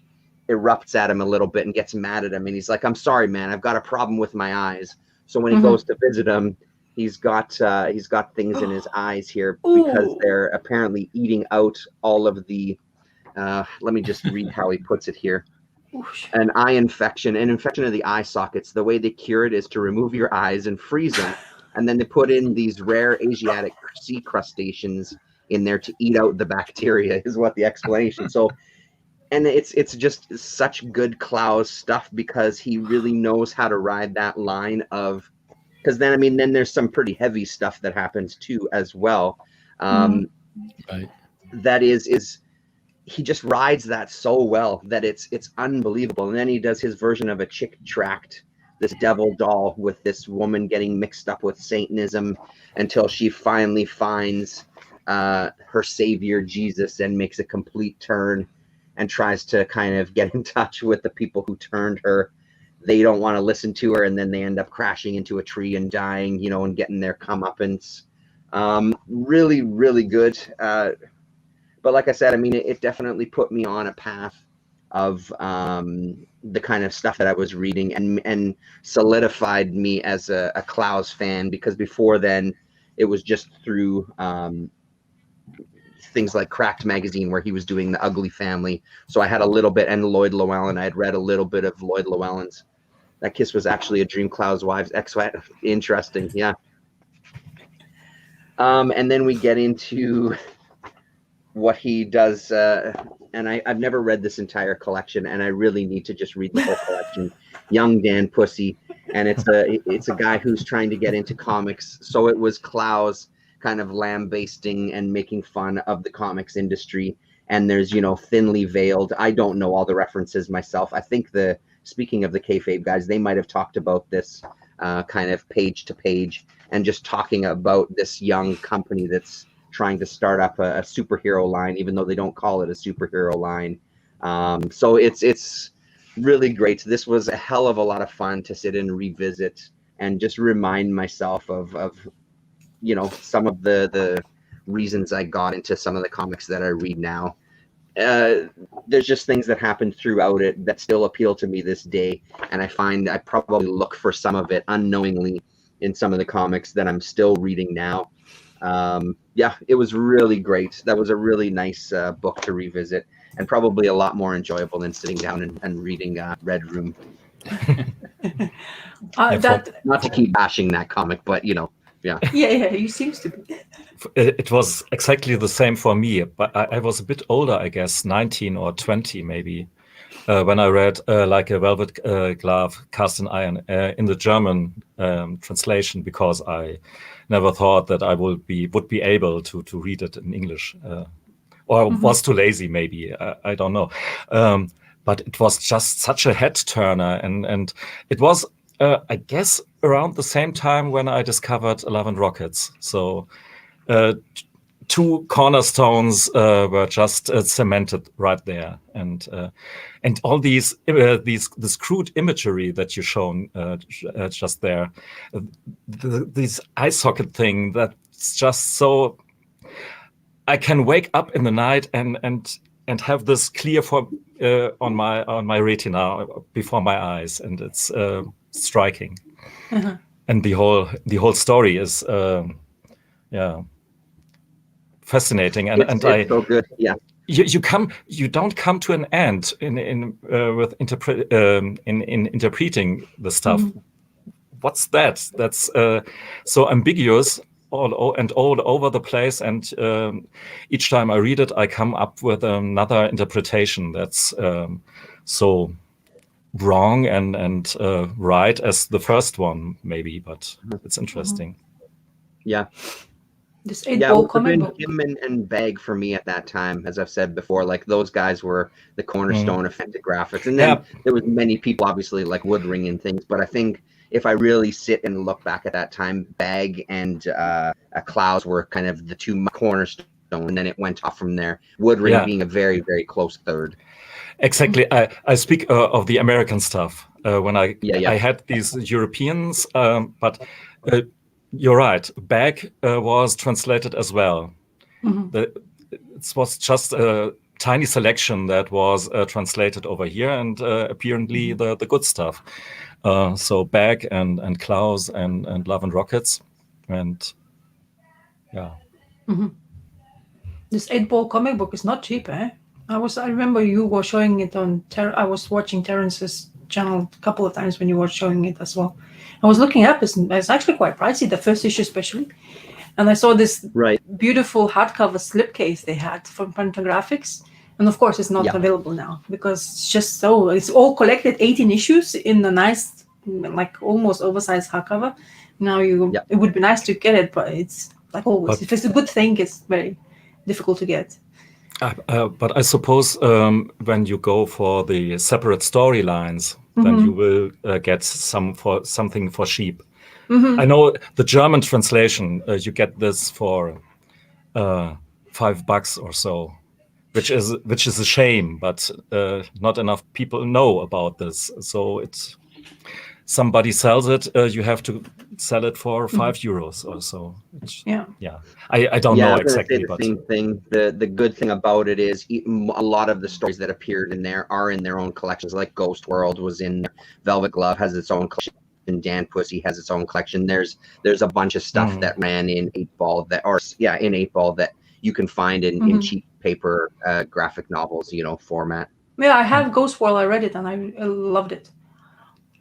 erupts at him a little bit and gets mad at him, and he's like, "I'm sorry, man. I've got a problem with my eyes." So when he goes to visit him, he's got things in his eyes here because they're apparently eating out all of the. Let me just read how he puts it here. An eye infection, an infection of the eye sockets. The way they cure it is to remove your eyes and freeze them, and then they put in these rare Asiatic sea crustaceans in there to eat out the bacteria. Is what the explanation. So. And it's just such good Clowes stuff because he really knows how to ride that line of, because then then there's some pretty heavy stuff that happens too as well. Right. That is he just rides that so well that it's unbelievable. And then he does his version of a chick tract, this devil doll with this woman getting mixed up with Satanism until she finally finds her savior Jesus and makes a complete turn. And tries to kind of get in touch with the people who turned her. They don't want to listen to her, and then they end up crashing into a tree and dying, and getting their comeuppance. Really, really good. But like I said, it definitely put me on a path of the kind of stuff that I was reading and solidified me as a Clowes fan, because before then it was just through things like Cracked Magazine, where he was doing the Ugly Family. So I had a little bit, and Lloyd Llewellyn. I had read a little bit of Lloyd Llewellyn's. That Kiss was actually a Dream Clowes Wives ex-wife. Interesting, yeah. And then we get into what he does, and I've never read this entire collection, and I really need to just read the whole collection. Young Dan Pussy, and it's a guy who's trying to get into comics. So it was Clowes kind of lambasting and making fun of the comics industry, and there's Thinly Veiled. I don't know all the references myself. I think speaking of the kayfabe guys, they might have talked about this kind of page to page, and just talking about this young company that's trying to start up a superhero line, even though they don't call it a superhero line. So it's really great. This was a hell of a lot of fun to sit and revisit and just remind myself of some of the reasons I got into some of the comics that I read now. There's just things that happened throughout it that still appeal to me this day, and I find I probably look for some of it unknowingly in some of the comics that I'm still reading now. Yeah, it was really great. That was a really nice book to revisit, and probably a lot more enjoyable than sitting down and reading Red Room. Not to keep bashing that comic, but yeah. Yeah, he seems to be. It was exactly the same for me, but I was a bit older, I guess, 19 or 20 maybe, when I read Like a Velvet Glove, Cast in Iron in the German translation, because I never thought that I would be able to read it in English, or was too lazy maybe, I don't know. But it was just such a head turner, and it was, I guess, around the same time when I discovered Love and Rockets. So two cornerstones were just cemented right there, and all these crude imagery that you shown just there, this eye socket thing, that's just so. I can wake up in the night and have this clear on my retina before my eyes, and it's striking. And the whole story is fascinating, and it's so good. Yeah, you don't come to an end in interpreting the stuff. What's that? That's so ambiguous all over the place, and each time I read it, I come up with another interpretation that's so wrong and right as the first one, maybe, but it's interesting. Yeah. This 8-ball comic book. Him and Bag for me at that time, as I've said before, like those guys were the cornerstone of Fantagraphics. And then there was many people, obviously, like Woodring and things, but I think if I really sit and look back at that time, Bag and Clowes were kind of the two cornerstone, and then it went off from there. Woodring being a very, very close third. Exactly. I speak of the American stuff when I had these Europeans, but you're right. Bag was translated as well. It was just tiny selection that was translated over here, and apparently the good stuff. So Bag and Klaus and Love and Rockets, and yeah. This 8-ball comic book is not cheap, eh? I remember you were showing it on. I was watching Terrence's channel a couple of times when you were showing it as well. I was looking up; it's actually quite pricey. The first issue, especially, and I saw this beautiful hardcover slipcase they had from Fantagraphics, and of course, it's not available now because it's all collected 18 issues in a nice, like almost oversized hardcover. Now it would be nice to get it, but it's like always, if it's a good thing, it's very difficult to get. But I suppose when you go for the separate storylines, then you will get something for cheap. I know the German translation, you get this for $5 or so, which is a shame, but not enough people know about this. So somebody sells it, you have to sell it for €5 or so. I don't know exactly, but same thing. The good thing about it is a lot of the stories that appeared in there are in their own collections. Like Ghost World was in there. Velvet Glove has its own collection. And Dan Pussy has its own collection. There's a bunch of stuff that ran in 8-ball that you can find in cheap paper graphic novels, format. Yeah, I have Ghost World. I read it and I loved it.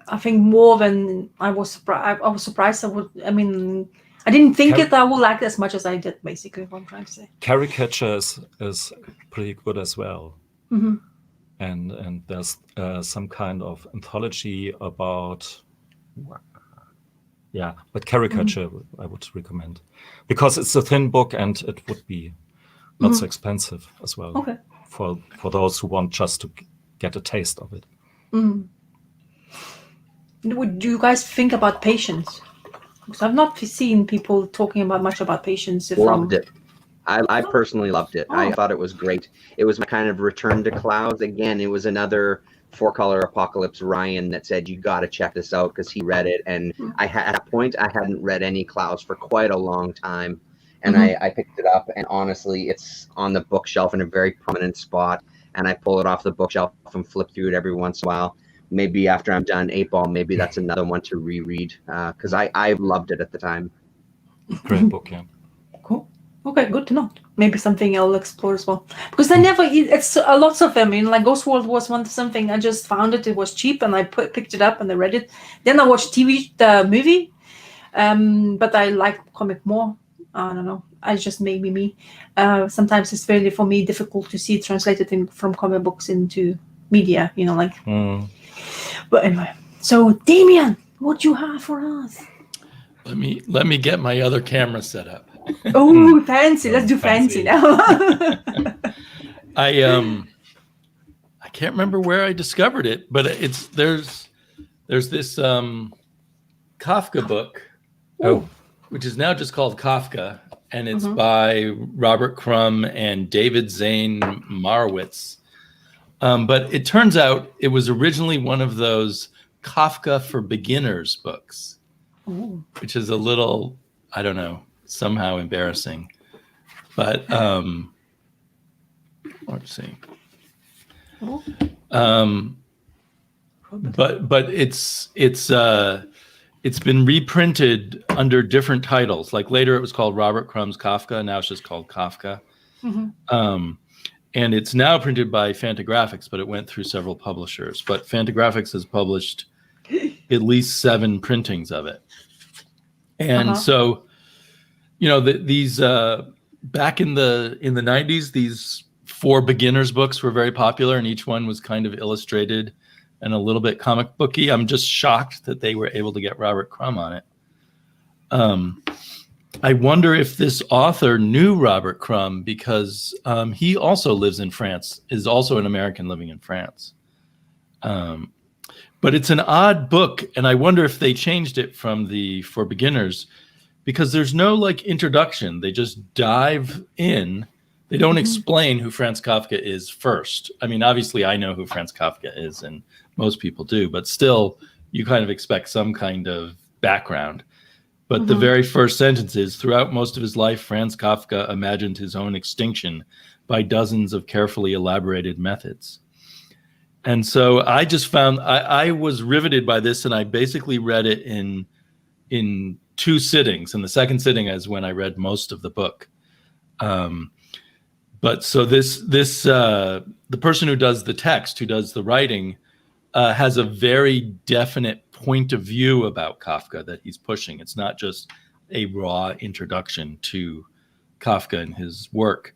I think more than I was surprised. I was surprised. I didn't think I would like it as much as I did. Basically, what I'm trying to say. Caricature is pretty good as well, and there's some kind of anthology about. Yeah, but caricature I would recommend because it's a thin book and it would be not so expensive as well. Okay. For those who want just to get a taste of it. What do you guys think about Patience? Because I've not seen people talking much about Patience. Loved it. I personally loved it. I thought it was great. It was my kind of return to Klaus. Again, it was another 4-Color Apocalypse Ryan that said, you got to check this out because he read it. And at that point, I hadn't read any Klaus for quite a long time. And I picked it up. And honestly, it's on the bookshelf in a very prominent spot. And I pull it off the bookshelf and flip through it every once in a while. Maybe after I'm done 8-ball, maybe that's another one to reread because I loved it at the time. Great book, yeah. Cool. Okay, good to know. Maybe something I'll explore as well. Because it's a lots of them. Like Ghost World was something I just found it. It was cheap and I picked it up and I read it. Then I watched the movie. But I like comic more. I don't know. It's just maybe me. Sometimes it's really, for me, difficult to see it translated from comic books into media, But anyway, so Damien, what do you have for us? Let me get my other camera set up. Oh, fancy! Let's do fancy now. I can't remember where I discovered it, but there's this Kafka book, which is now just called Kafka, and it's by Robert Crumb and David Zane Marwitz. But it turns out it was originally one of those Kafka for beginners books, which is a little, I don't know, somehow embarrassing. But let's see. But it's been reprinted under different titles. Like later it was called Robert Crumb's Kafka. Now it's just called Kafka. And it's now printed by Fantagraphics, but it went through several publishers. But Fantagraphics has published at least 7 printings of it. And so, these back in the 90s, these 4 beginners books were very popular, and each one was kind of illustrated and a little bit comic booky. I'm just shocked that they were able to get Robert Crumb on it. I wonder if this author knew Robert Crumb because he also lives in France, is also an American living in France. But it's an odd book, and I wonder if they changed it from the For Beginners because there's no introduction. They just dive in. They don't explain who Franz Kafka is first. I mean, obviously I know who Franz Kafka is, and most people do, but still you kind of expect some kind of background. But the very first sentence is, throughout most of his life, Franz Kafka imagined his own extinction by dozens of carefully elaborated methods. And so I just found, I was riveted by this, and I basically read it in 2 sittings. And the second sitting is when I read most of the book. But so the person who does the text, who does the writing, has a very definite point of view about Kafka that he's pushing. It's not just a raw introduction to Kafka and his work.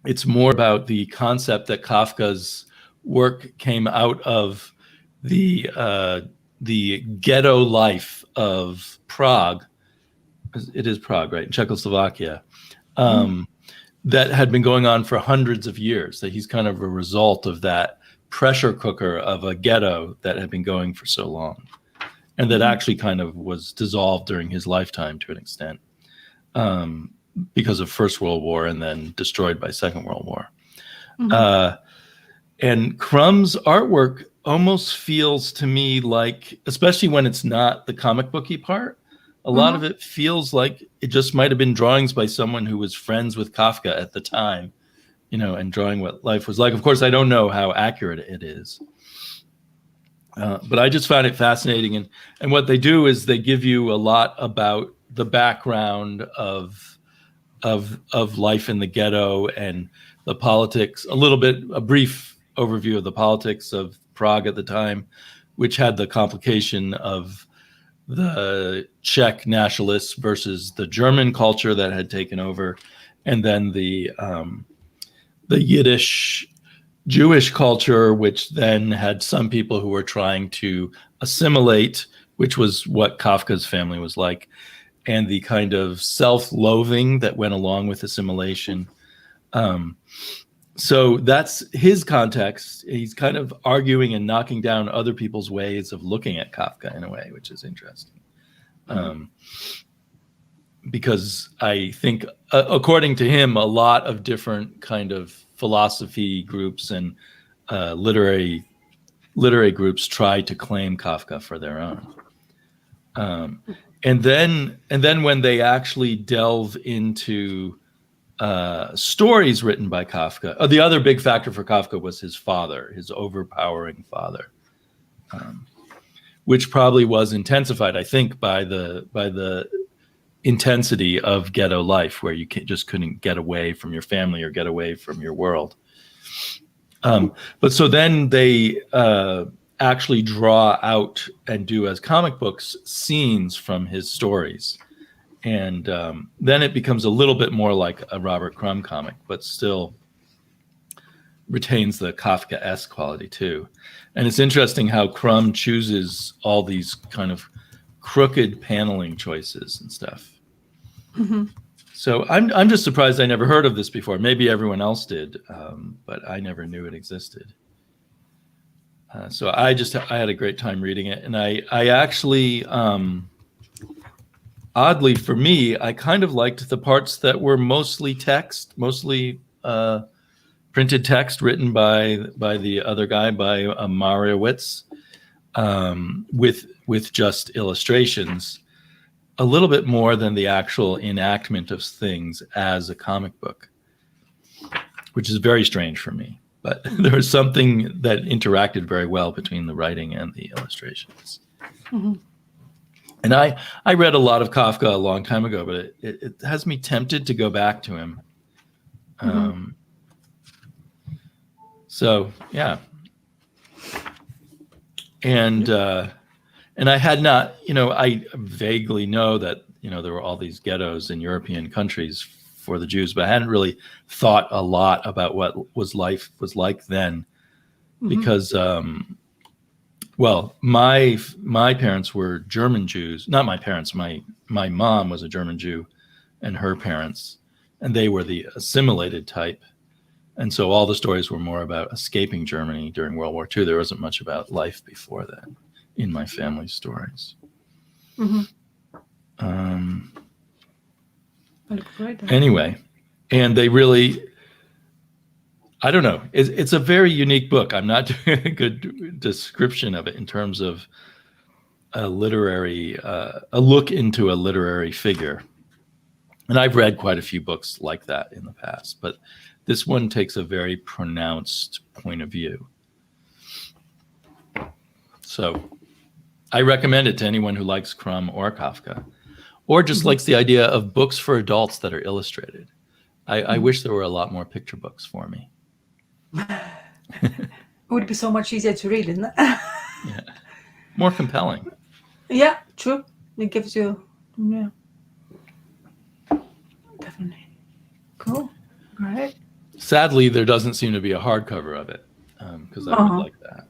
It's more about the concept that Kafka's work came out of the ghetto life of Prague. It is Prague, right? Czechoslovakia. That had been going on for hundreds of years, that he's kind of a result of that pressure cooker of a ghetto that had been going for so long, and that actually kind of was dissolved during his lifetime to an extent, because of First World War and then destroyed by Second World War. And Crumb's artwork almost feels to me like, especially when it's not the comic booky part, a lot of it feels like it just might have been drawings by someone who was friends with Kafka at the time, you know, and drawing what life was like. Of course, I don't know how accurate it is, but I just found it fascinating. And what they do is they give you a lot about the background of life in the ghetto and the politics, a brief overview of the politics of Prague at the time, which had the complication of the Czech nationalists versus the German culture that had taken over, and then the Yiddish Jewish culture, which then had some people who were trying to assimilate, which was what Kafka's family was like, and the kind of self-loathing that went along with assimilation. So that's his context. He's kind of arguing and knocking down other people's ways of looking at Kafka in a way, which is interesting. Because I think, according to him, a lot of different kind of philosophy groups and literary groups try to claim Kafka for their own. And then when they actually delve into stories written by Kafka. The other big factor for Kafka was his father, his overpowering father, which probably was intensified, I think, by the intensity of ghetto life, where you just couldn't get away from your family or get away from your world. But so then they actually draw out and do as comic books scenes from his stories. And then it becomes a little bit more like a Robert Crumb comic, but still retains the Kafka-esque quality too. And it's interesting how Crumb chooses all these kind of crooked paneling choices and stuff. So I'm just surprised I never heard of this before. Maybe everyone else did, but I never knew it existed. So I had a great time reading it. And I actually... oddly for me, I kind of liked the parts that were mostly text, mostly printed text written by the other guy, by Mariowitz, with just illustrations, a little bit more than the actual enactment of things as a comic book, which is very strange for me. But there was something that interacted very well between the writing and the illustrations. And I read a lot of Kafka a long time ago, but it has me tempted to go back to him. So yeah, and I had not, I vaguely know that there were all these ghettos in European countries for the Jews, but I hadn't really thought a lot about what life was like then, because. Well, my parents were German Jews. Not my parents. My mom was a German Jew, and her parents, and they were the assimilated type. And so all the stories were more about escaping Germany during World War II. There wasn't much about life before that in my family's stories. Anyway, and they really... I don't know. It's a very unique book. I'm not doing a good description of it in terms of a literary, a look into a literary figure. And I've read quite a few books like that in the past, but this one takes a very pronounced point of view. So I recommend it to anyone who likes Crumb or Kafka, or just likes the idea of books for adults that are illustrated. I wish there were a lot more picture books for me. It would be so much easier to read, isn't it? Yeah. More compelling. Yeah, true. It gives you, yeah. Definitely. Cool. Great. Sadly, there doesn't seem to be a hardcover of it, because I would like that.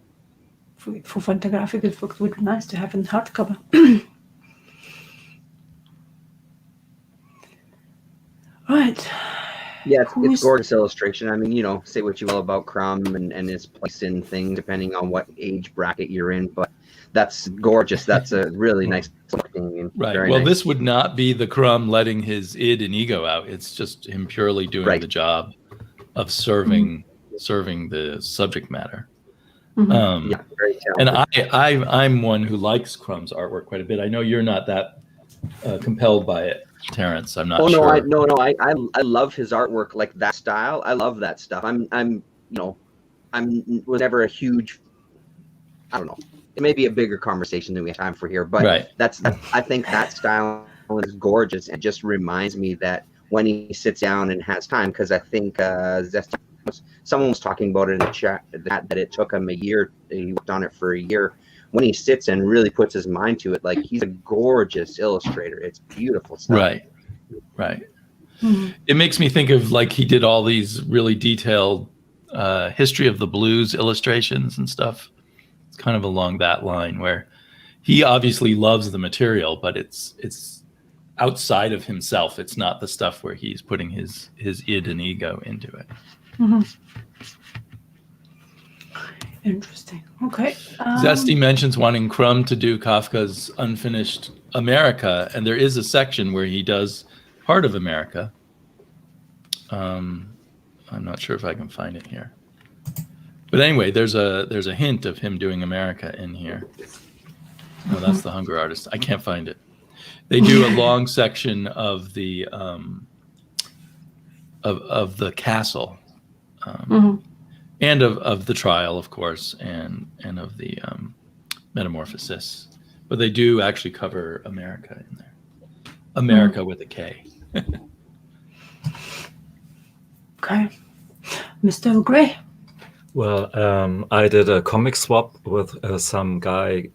For Fantagraphic, it would be nice to have in hardcover. Right. Yeah, Who it's is- gorgeous illustration. I mean, you know, say what you will about Crumb and his place in thing, depending on what age bracket you're in, but that's gorgeous. That's a really nice looking and Right. very Well, nice. this would not be the Crumb letting his id and ego out. It's just him purely doing Right. the job of serving the subject matter. Mhm. Yeah, very And talented. I'm one who likes Crumb's artwork quite a bit. I know you're not that compelled by it, Terrence. I'm not Oh no, sure. I love his artwork, like that style. I love that stuff. Was never a huge, I don't know. It may be a bigger conversation than we have time for here, but Right. I think that style is gorgeous and just reminds me that when he sits down and has time, because I think someone was talking about it in the chat that it took him a year. He worked on it for a year. When he sits and really puts his mind to it, like, he's a gorgeous illustrator. It's beautiful stuff. Right. Mhm. It makes me think of, like, he did all these really detailed history of the blues illustrations and stuff. It's kind of along that line where he obviously loves the material, but it's outside of himself. It's not the stuff where he's putting his id and ego into it. Mhm. Interesting. Okay. Zesty mentions wanting Crumb to do Kafka's unfinished America, and there is a section where he does part of America. I'm not sure if I can find it here, but anyway, there's a hint of him doing America in here. No, that's the Hunger Artist. I can't find it. They do a long section of the of the castle, and of the trial, of course, and of the metamorphosis. But they do actually cover America in there. America with a K. Okay. Mr. Gray. Well, I did a comic swap with some guy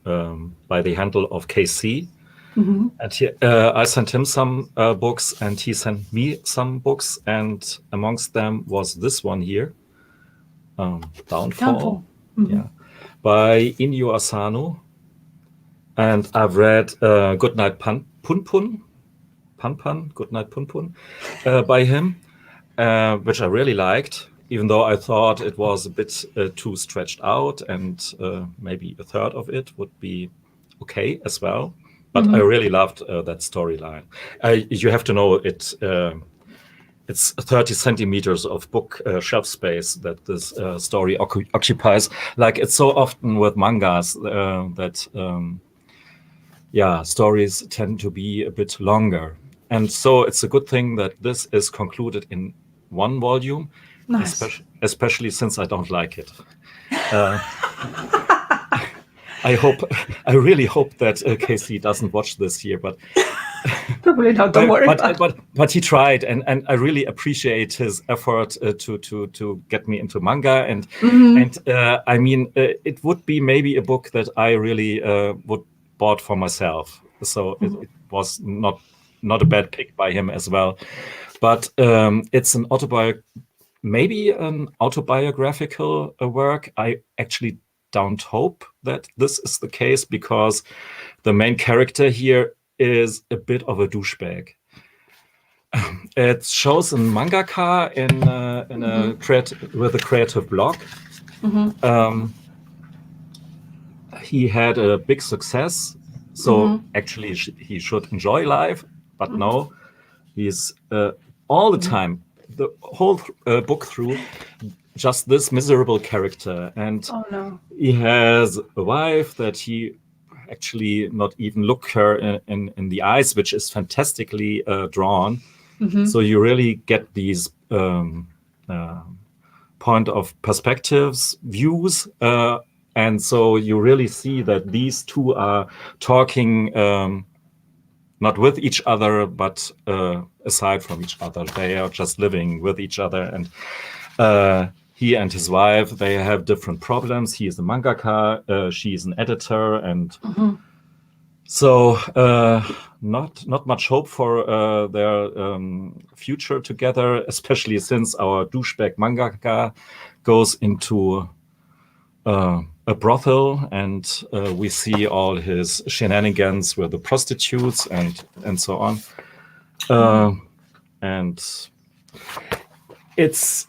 by the handle of KC. Mhm. And I sent him some books, and he sent me some books, and amongst them was this one here, Downfall. Mhm. Yeah, by Inyo Asano. And I've read Goodnight Pun Pun, Goodnight Pun Pun, by him, which I really liked, even though I thought it was a bit too stretched out, and maybe a third of it would be okay as well. But I really loved that storyline. You have to know it. It's 30 centimeters of book shelf space that this story occupies. Like, it's so often with mangas that stories tend to be a bit longer. And so it's a good thing that this is concluded in one volume, Nice. especially since I don't like it. I really hope that Casey doesn't watch this here, but Probably not. Don't worry. but he tried, and I really appreciate his effort to get me into manga, and I mean, it would be maybe a book that I really would bought for myself. So it was not a bad pick by him as well, but it's an maybe an autobiographical work. I actually don't hope that this is the case, because the main character here is a bit of a douchebag. It shows a mangaka with a creative block. He had a big success, so actually he should enjoy life, but no, he's all the time, the whole book through, just this miserable character. And Oh no. he has a wife that he actually not even look her in the eyes, which is fantastically drawn. So you really get these point of perspectives, views, and so you really see that these two are talking not with each other, but aside from each other. They are just living with each other, and he and his wife, they have different problems. He is a mangaka, she is an editor, and so not much hope for their future together, especially since our douchebag mangaka goes into a brothel, and we see all his shenanigans with the prostitutes and so on. And it's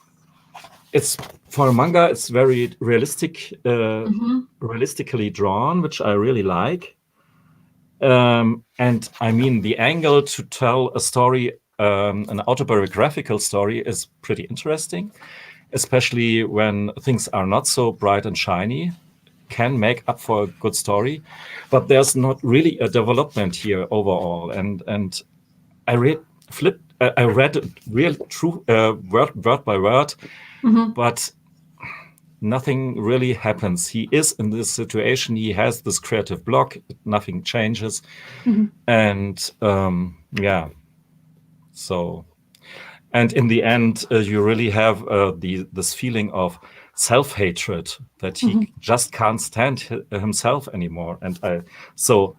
for a manga, it's very realistic, realistically drawn, which I really like. And I mean, the angle to tell a story, an autobiographical story, is pretty interesting, especially when things are not so bright and shiny, can make up for a good story. But there's not really a development here overall. And I read real true word by word, but nothing really happens. He is in this situation. He has this creative block. Nothing changes, and yeah. So, and in the end, you really have this feeling of self-hatred that he just can't stand himself anymore. And so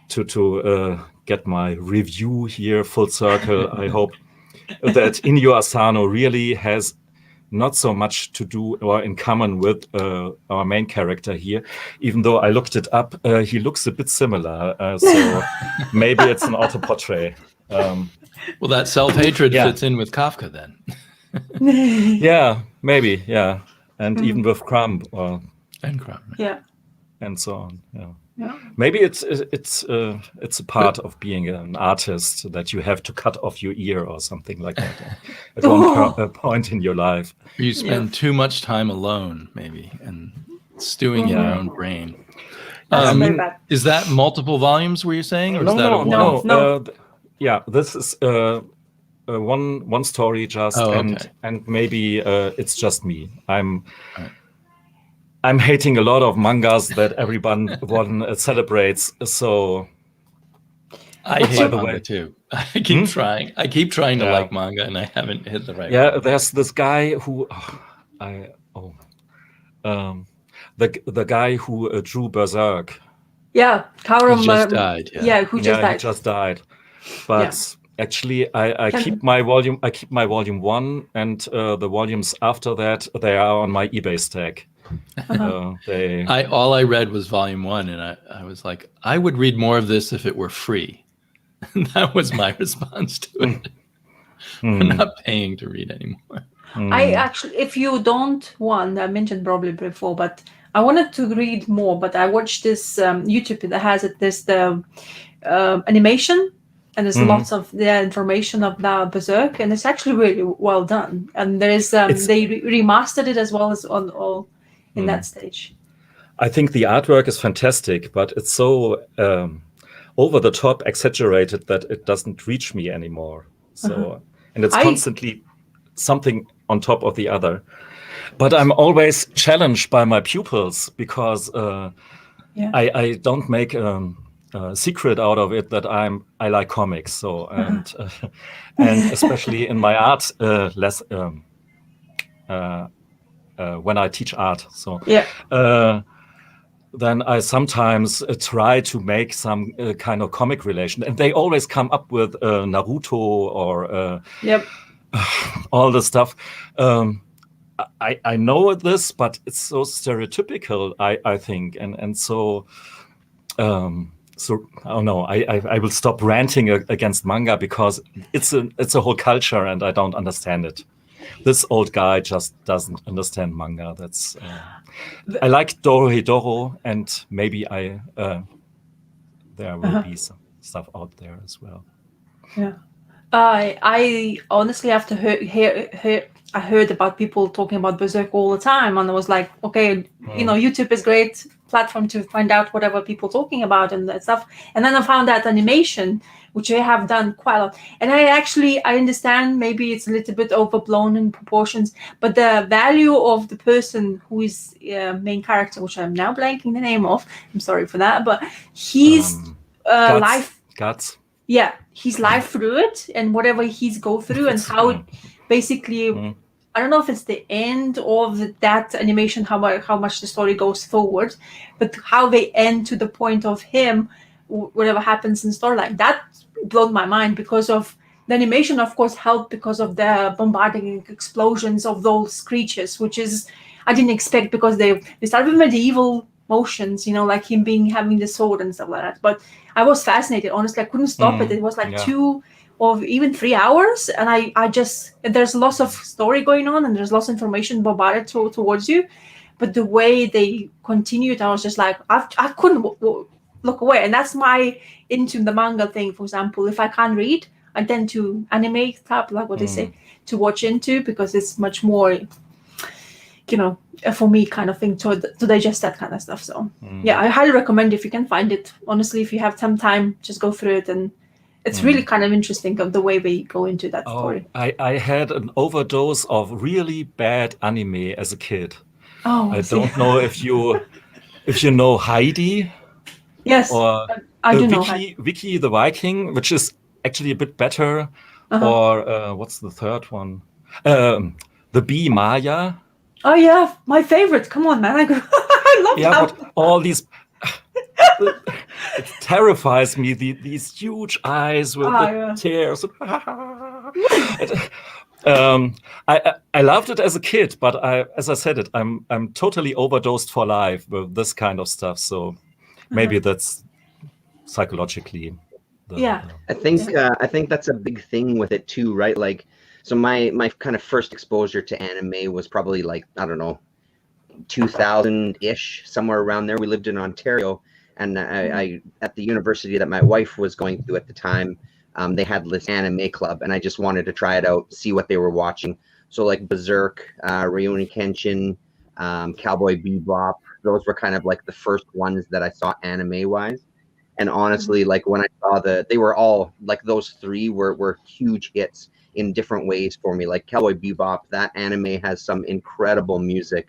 to get my review here full circle, I hope that Inyo Asano really has not so much to do or in common with our main character here, even though I looked it up. He looks a bit similar, so maybe it's an auto-portrait. Well, that self-hatred fits in with Kafka then. Yeah, maybe, yeah. And even with Crumb. And Crumb. Yeah. And so on, yeah. Yeah. Maybe it's a part of being an artist that you have to cut off your ear or something like that at one point in your life. You spend too much time alone, maybe, and stewing in your own brain. That's very bad. Is that multiple volumes, were you saying? Or is that a one? No. Yeah, this is one story just, and maybe it's just me. I'm hating a lot of mangas that everyone celebrates. So I hate manga too. I keep trying. I keep trying to like manga, and I haven't hit the right. Yeah, one. there's this guy who the guy who drew Berserk. Yeah, Kaoru He just died. Yeah, who just died. He just died. But actually, I keep my volume. I keep my volume 1, and the volumes after that, they are on my eBay stack. All I read was volume 1, and I was like, I would read more of this if it were free. That was my response to it. I'm not paying to read anymore. I actually, if you don't want, I mentioned probably before, but I wanted to read more, but I watched this YouTube that has it. There's the animation, and there's lots of the information of the Berserk, and it's actually really well done. And there is they remastered it as well as on all in that stage. I think the artwork is fantastic, but it's so over the top, exaggerated that it doesn't reach me anymore. So, and it's constantly something on top of the other. But I'm always challenged by my pupils because I don't make a secret out of it that I like comics. So and especially in my art when I teach art. So then I sometimes try to make some kind of comic relation, and they always come up with Naruto or all the stuff. I know this, but it's so stereotypical, I think, and so I don't know. I will stop ranting against manga because it's a whole culture, and I don't understand it. This old guy just doesn't understand manga. That's I like Dorohedoro, and maybe there will be some stuff out there as well. Yeah, I honestly, after I heard about people talking about Berserk all the time, and I was like, okay, YouTube is great. platform to find out whatever people talking about and that stuff. And then I found that animation, which I have done quite a lot. And I understand maybe it's a little bit overblown in proportions, but the value of the person who is main character, which I'm now blanking the name of, I'm sorry for that, but he's life. Guts. Yeah, his life through it and whatever he's go through and how it basically, I don't know if it's the end of that animation, how much the story goes forward, but how they end to the point of him, whatever happens in the story, like that blew my mind because of the animation, of course, helped because of the bombarding explosions of those creatures, which is, I didn't expect because they started with medieval motions, like him having the sword and stuff like that. But I was fascinated. Honestly, I couldn't stop it. It was like 2 or even 3 hours, and I just, there's lots of story going on and there's lots of information bombarded towards you, but the way they continued, I was just like, I couldn't look away. And that's my into the manga thing. For example, if I can't read, I tend to animate type, like what they say, to watch into, because it's much more, for me kind of thing to digest that kind of stuff. So yeah, I highly recommend if you can find it. Honestly, if you have some time, just go through it, and it's really kind of interesting of the way they go into that story. I had an overdose of really bad anime as a kid. I don't know if you know Heidi. Yes, or I do know Vicky the Viking, which is actually a bit better. Or what's the third one? The Bee Maya. Oh yeah, my favorite. Come on, man. I love that. But all these it terrifies me. These huge eyes with the tears. I loved it as a kid, but as I said I'm totally overdosed for life with this kind of stuff. So maybe that's psychologically. I think that's a big thing with it too, right? Like, so my kind of first exposure to anime was probably like, I don't know, 2000-ish, somewhere around there. We lived in Ontario, and I at the university that my wife was going to at the time, they had this anime club, and I just wanted to try it out, see what they were watching. So like Berserk, Rurouni Kenshin, Cowboy Bebop, those were kind of like the first ones that I saw anime-wise. And honestly, like when I saw they were all like, those three were huge hits in different ways for me. Like Cowboy Bebop, that anime has some incredible music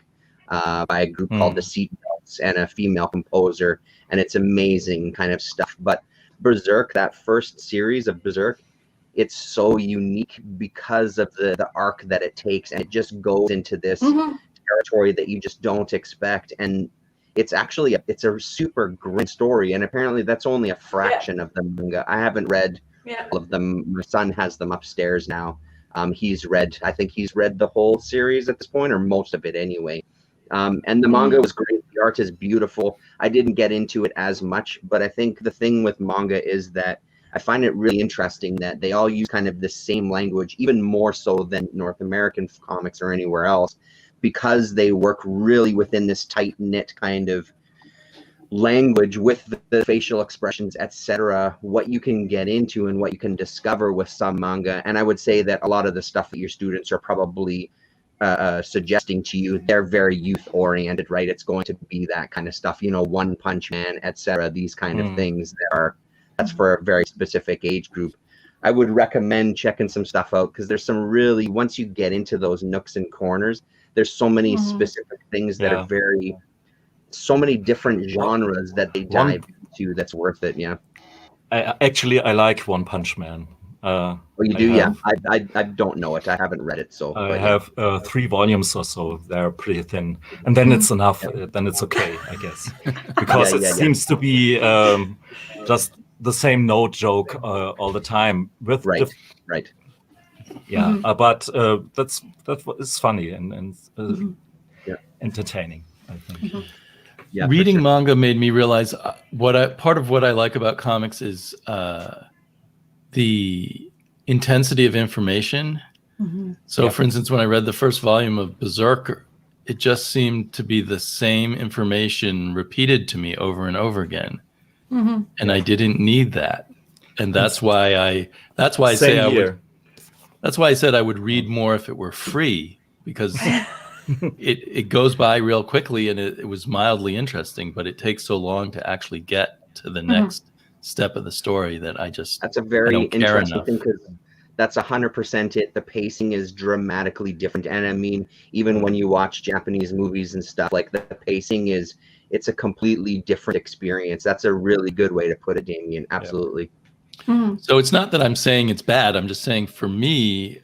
by a group called the Seatbelts and a female composer, and it's amazing kind of stuff. But Berserk, that first series of Berserk, it's so unique because of the arc that it takes, and it just goes into this territory that you just don't expect. And it's actually it's a super grim story, and apparently that's only a fraction of the manga. I haven't read all of them. My son has them upstairs now. I think he's read the whole series at this point, or most of it anyway. And the manga was great. The art is beautiful. I didn't get into it as much, but I think the thing with manga is that I find it really interesting that they all use kind of the same language, even more so than North American comics or anywhere else, because they work really within this tight-knit kind of language with the facial expressions, etc., what you can get into and what you can discover with some manga. And I would say that a lot of the stuff that your students are probably suggesting to you, they're very youth-oriented, right? It's going to be that kind of stuff, One Punch Man, etc., these kind of things that's for a very specific age group. I would recommend checking some stuff out, because there's some really, once you get into those nooks and corners, there's so many specific things that are so many different genres that they dive into that's worth it. Yeah. I like One Punch Man. You do? I don't know it. I haven't read it. So I have 3 volumes or so. They're pretty thin. And then it's enough. Then it's okay, I guess. Because it seems to be just the same note joke all the time. With right. Yeah, but that is funny and entertaining, I think. Yeah, reading manga made me realize part of what I like about comics is the intensity of information. So, for instance, when I read the first volume of Berserk, it just seemed to be the same information repeated to me over and over again, and I didn't need that, and that's why I said I would read more if it were free, because it goes by real quickly, and it was mildly interesting, but it takes so long to actually get to the next step of the story that that's a I very don't care interesting enough. thing, because that's 100% it. The pacing is dramatically different, and I mean, even when you watch Japanese movies and stuff, like the pacing it's a completely different experience. That's a really good way to put it, Damien. Absolutely. So it's not that I'm saying it's bad. I'm just saying for me,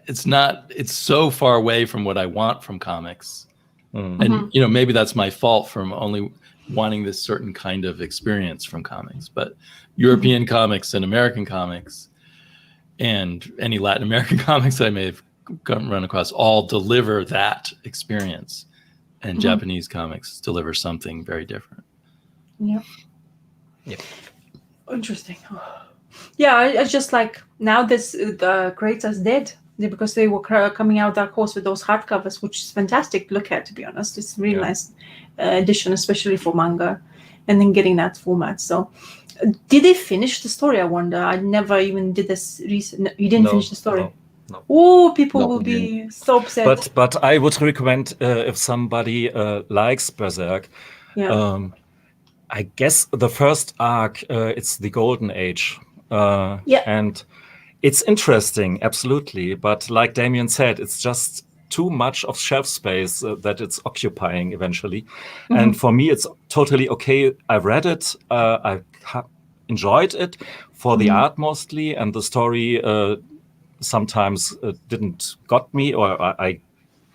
it's not. It's so far away from what I want from comics, and maybe that's my fault from only wanting this certain kind of experience from comics. But European comics and American comics, and any Latin American comics I may have run across, all deliver that experience, and Japanese comics deliver something very different. Yeah. Yeah. Interesting. Yeah, I just like now the creators did because they were coming out, of course, with those hardcovers, which is fantastic to look at. To be honest, it's a really nice edition, especially for manga, and then getting that format. So, did they finish the story? I wonder. I never even did this recent. You didn't finish the story. No. Oh, people No, will we be so upset. But I would recommend if somebody likes Berserk. Yeah. I guess the first arc, it's the Golden Age. And it's interesting, absolutely. But like Damien said, it's just too much of shelf space that it's occupying eventually. And for me, it's totally okay. I read it. I enjoyed it for the art mostly. And the story sometimes didn't got me, or I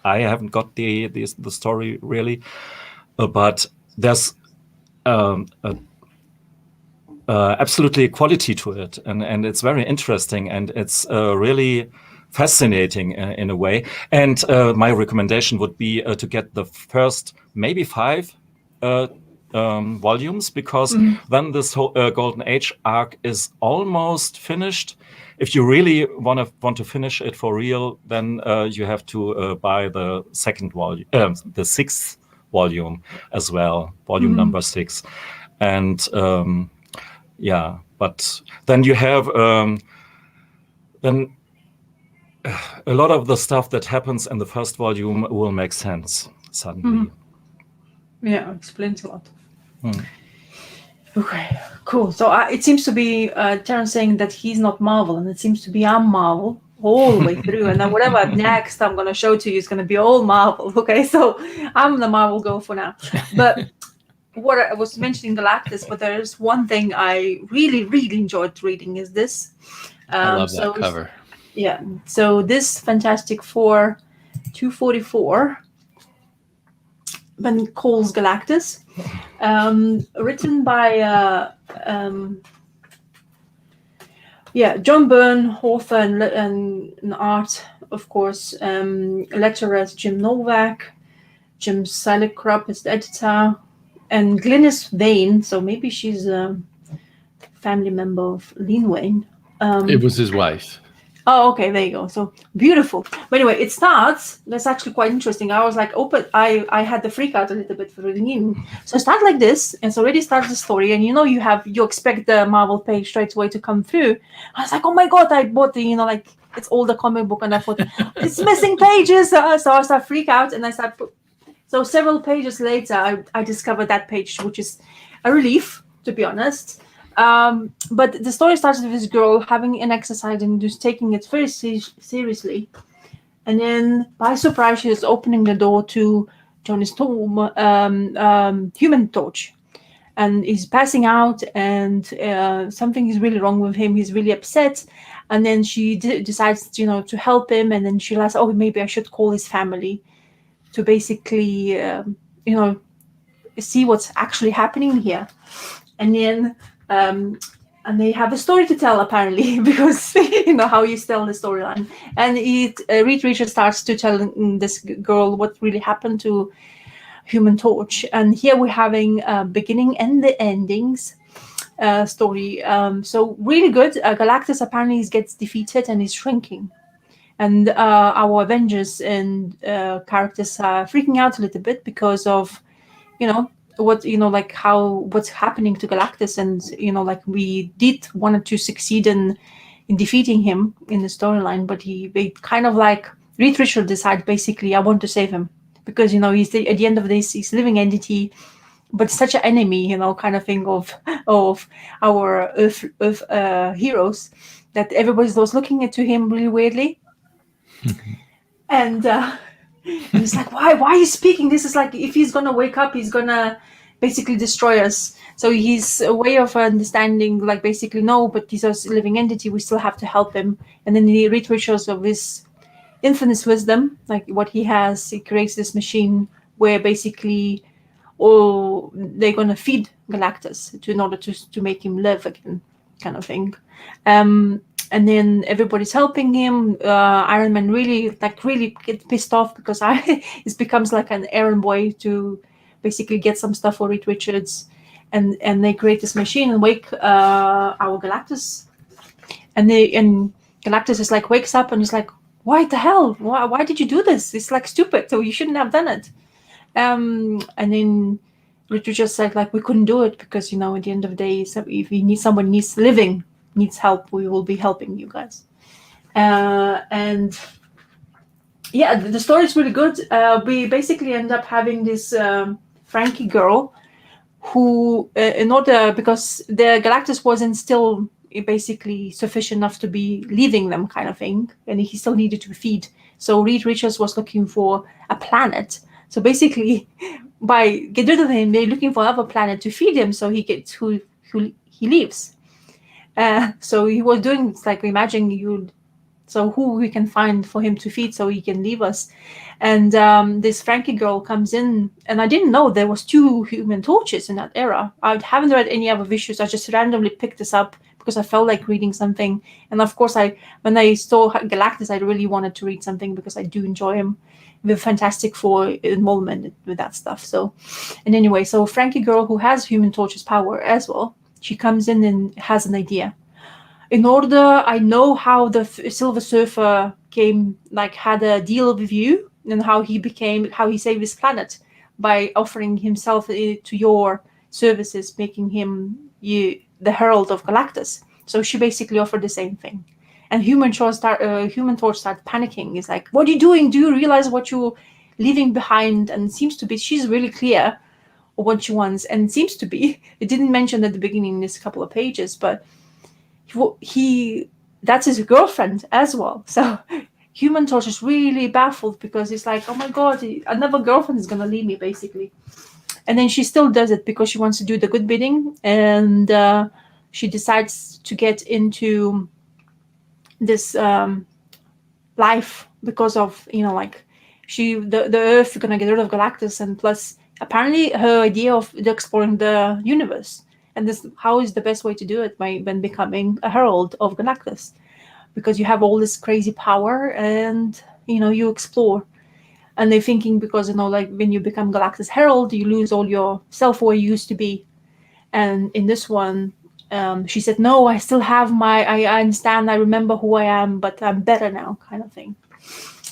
haven't got the story really. But there's absolutely a quality to it, and it's very interesting, and it's really fascinating in a way. And my recommendation would be to get the first maybe 5 volumes, because then this whole Golden Age arc is almost finished. If you really want to finish it for real, then you have to buy the second volume, the 6th volume as well, volume number 6. And but then you have then a lot of the stuff that happens in the first volume will make sense suddenly. Yeah, explains a lot. Okay, cool. So it seems to be Terrence saying that he's not Marvel, and it seems to be I'm Marvel all the way through. And then whatever next I'm going to show to you is going to be all Marvel. Okay, so I'm the Marvel girl for now. But what I was mentioning Galactus, but there's one thing I really, really enjoyed reading is this. I love that cover. Yeah. So this Fantastic Four 244 Ben calls Galactus, written by John Byrne, author and art, of course. Letterer Jim Novak, Jim Salicrup is the editor, and Glynis Vane. So maybe she's a family member of Lin Wayne. It was his wife. Oh, okay, there you go. So beautiful. But anyway, it starts. That's actually quite interesting. I was like, I had the freak out a little bit for reading in. So I start like this, and so already starts the story, and you expect the Marvel page straight away to come through. I was like, oh my god, I bought the it's all the comic book, and I thought it's missing pages. So I start freak out, and I start. So several pages later, I discovered that page, which is a relief, to be honest. But the story starts with this girl having an exercise and just taking it very seriously. And then, by surprise, she is opening the door to Johnny Storm, Human Torch. And he's passing out, and something is really wrong with him. He's really upset. And then she decides, to help him. And then she realizes, oh, maybe I should call his family to basically, see what's actually happening here. And then... and they have a story to tell, apparently, because how you tell the storyline. And Reed Richards starts to tell this girl what really happened to Human Torch. And here we're having a beginning and the endings story. So really good. Galactus apparently gets defeated and is shrinking. And our Avengers and characters are freaking out a little bit because of, what's happening to Galactus, and we wanted to succeed in defeating him in the storyline, but they kind of Reed Richards decide basically, I want to save him. because he's at the end of this, he's living entity, but such an enemy, kind of thing of our Earth heroes, that everybody's was looking into him really weirdly. And it's like, why are you speaking? This is like, if he's gonna wake up, he's gonna basically destroy us. So he's a way of understanding, like, basically, no, but he's a living entity, we still have to help him. And then he read rituals of his infinite wisdom, like what he has. He creates this machine where basically they're gonna feed Galactus in order to make him live again, kind of thing. And then everybody's helping him. Iron Man really gets pissed off because it becomes like an errand boy to basically get some stuff for Reed Richards, and they create this machine and wake our Galactus, and Galactus is like, wakes up and is like, why the hell? Why did you do this? It's like stupid. So you shouldn't have done it. And then Reed Richards said, like, we couldn't do it because at the end of the day, if someone needs help, we will be helping you guys. And yeah, the story is really good. We basically end up having this Frankie girl who, because the Galactus wasn't still basically sufficient enough to be leaving them, kind of thing, and he still needed to feed. So Reed Richards was looking for a planet. So basically, by get rid of him, they're looking for another planet to feed him, so he gets who he leaves. So he was doing, it's like, imagine so who we can find for him to feed so he can leave us. And this Frankie girl comes in, and I didn't know there was 2 Human Torches in that era. I haven't read any other issues. I just randomly picked this up because I felt like reading something. And of course, when I saw Galactus, I really wanted to read something because I do enjoy him. With Fantastic Four involvement with that stuff. So, and anyway, so Frankie girl, who has Human Torch's power as well, she comes in and has an idea. I know how the Silver Surfer had a deal with you, and how he saved his planet by offering himself to your services, making him the Herald of Galactus. So she basically offered the same thing. And Human Torch starts panicking. It's like, what are you doing? Do you realize what you're leaving behind? And it seems to be, she's really clear of what she wants. And it seems to be, it didn't mention at the beginning in this couple of pages, but that's his girlfriend as well. So Human Torch is really baffled because it's like, oh my God, another girlfriend is going to leave me, basically. And then she still does it because she wants to do the good bidding. And she decides to get into this life because of the Earth is gonna get rid of Galactus, and plus apparently her idea of exploring the universe, and how is the best way to do it when becoming a herald of Galactus, because you have all this crazy power and you explore. And they're thinking, because when you become Galactus herald, you lose all your self where you used to be. And in this one, she said, no, I still have I understand, I remember who I am, but I'm better now, kind of thing.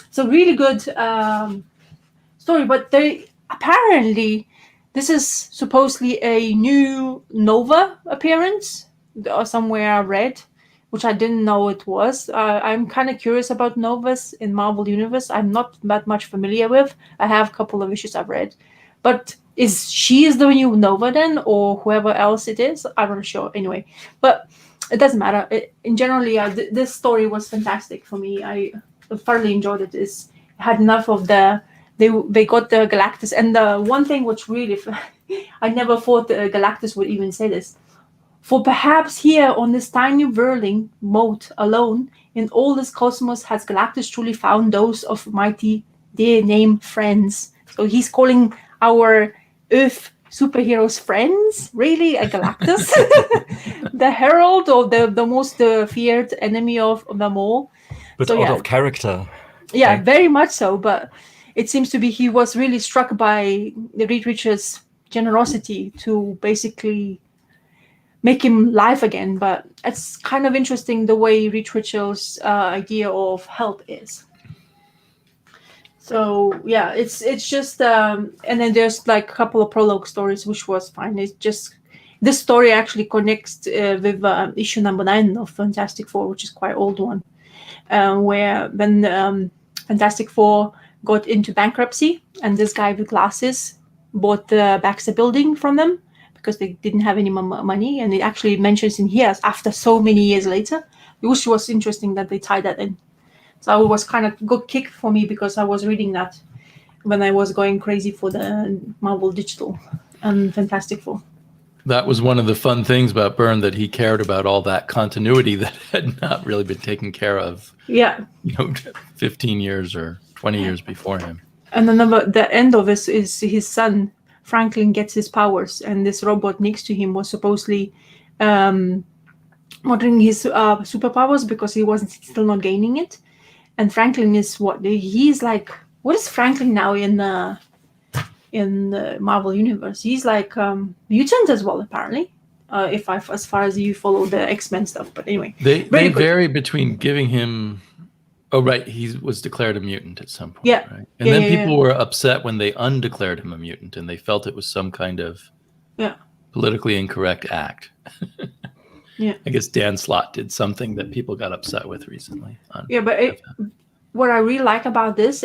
So really good story. But apparently this is supposedly a new Nova appearance, or somewhere I read, which I didn't know it was. I'm kind of curious about Novas in Marvel Universe. I'm not that much familiar with. I have a couple of issues I've read. But she the new Nova then, or whoever else it is? I'm not sure. Anyway, but it doesn't matter. Generally, this story was fantastic for me. I thoroughly enjoyed it. It had enough of they got the Galactus, and the one thing which really I never thought Galactus would even say this. For perhaps here on this tiny whirling mote alone in all this cosmos has Galactus truly found those of mighty dear name friends. So he's calling our Earth superheroes friends, really, a Galactus, the herald or the most feared enemy of them all. But so, out of character. Yeah, very much so. But it seems to be he was really struck by Reed Richards' generosity to basically make him live again. But it's kind of interesting the way Reed Richards' idea of help is. So yeah, it's just and then there's like a couple of prologue stories, which was fine. It's just this story actually connects with issue number 9 of Fantastic Four, which is quite old one, where when Fantastic Four got into bankruptcy, and this guy with glasses bought the Baxter building from them because they didn't have any money. And it actually mentions in here after so many years later, which was interesting that they tied that in. So it was kind of good kick for me because I was reading that when I was going crazy for the Marvel Digital and Fantastic Four. That was one of the fun things about Byrne, that he cared about all that continuity that had not really been taken care of, Yeah. 15 years or 20 years before him. And the end of this is his son, Franklin, gets his powers, and this robot next to him was supposedly monitoring his superpowers because he wasn't still not gaining it. And Franklin is what is Franklin now in the Marvel universe? He's like mutant as well, apparently. As far as you follow the X-Men stuff, but anyway, They good. vary between giving him. Oh, right, he was declared a mutant at some point. Yeah. Right? And then people were upset when they undeclared him a mutant, and they felt it was some kind of politically incorrect act. Yeah. I guess Dan Slott did something that people got upset with recently. But what I really like about this,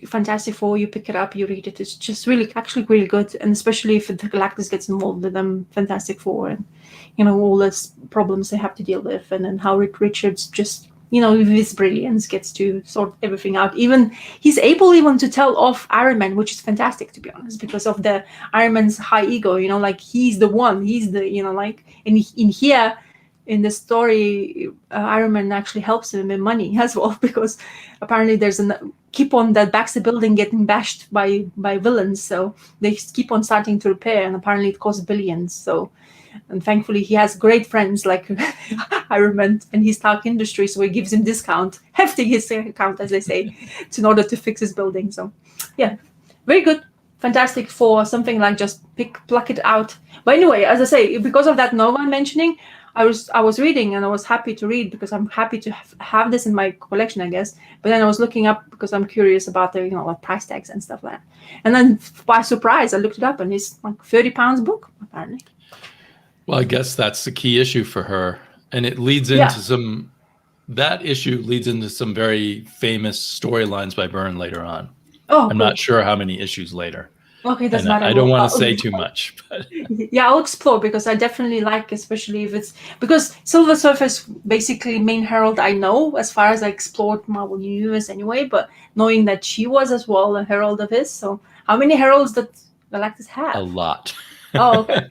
Fantastic Four, you pick it up, you read it, it's just actually really good. And especially if the Galactus gets involved with them, Fantastic Four, and, all those problems they have to deal with. And then how Rick Richards just, with his brilliance gets to sort everything out. Even he's able even to tell off Iron Man, which is fantastic, to be honest, because of the Iron Man's high ego, like he's the one, he's the, and in here, in the story, Iron Man actually helps him in money as well, because apparently there's keep on that Baxter building getting bashed by villains, so they keep on starting to repair, and apparently it costs billions. So, and thankfully he has great friends like Iron Man and his Stark Industries, so he gives him discount, hefty discount, as they say, in order to fix his building. So, yeah, very good. Fantastic for something like just pluck it out. But anyway, as I say, because of that Nova I'm mentioning, I was reading, and I was happy to read because I'm happy to have this in my collection, I guess. But then I was looking up because I'm curious about the like price tags and stuff like that. And then by surprise, I looked it up, and it's like £30 book apparently. Well, I guess that's the key issue for her, and it leads into that issue leads into some very famous storylines by Byrne later on. Oh, I'm not sure how many issues later. Okay, that's not. I don't want to say too much. But. Yeah, I'll explore because I definitely like, especially if it's because Silver Surfer is basically main herald I know as far as I explored Marvel Universe anyway. But knowing that she was as well a herald of his, so how many heralds did Galactus have? A lot. Oh, okay.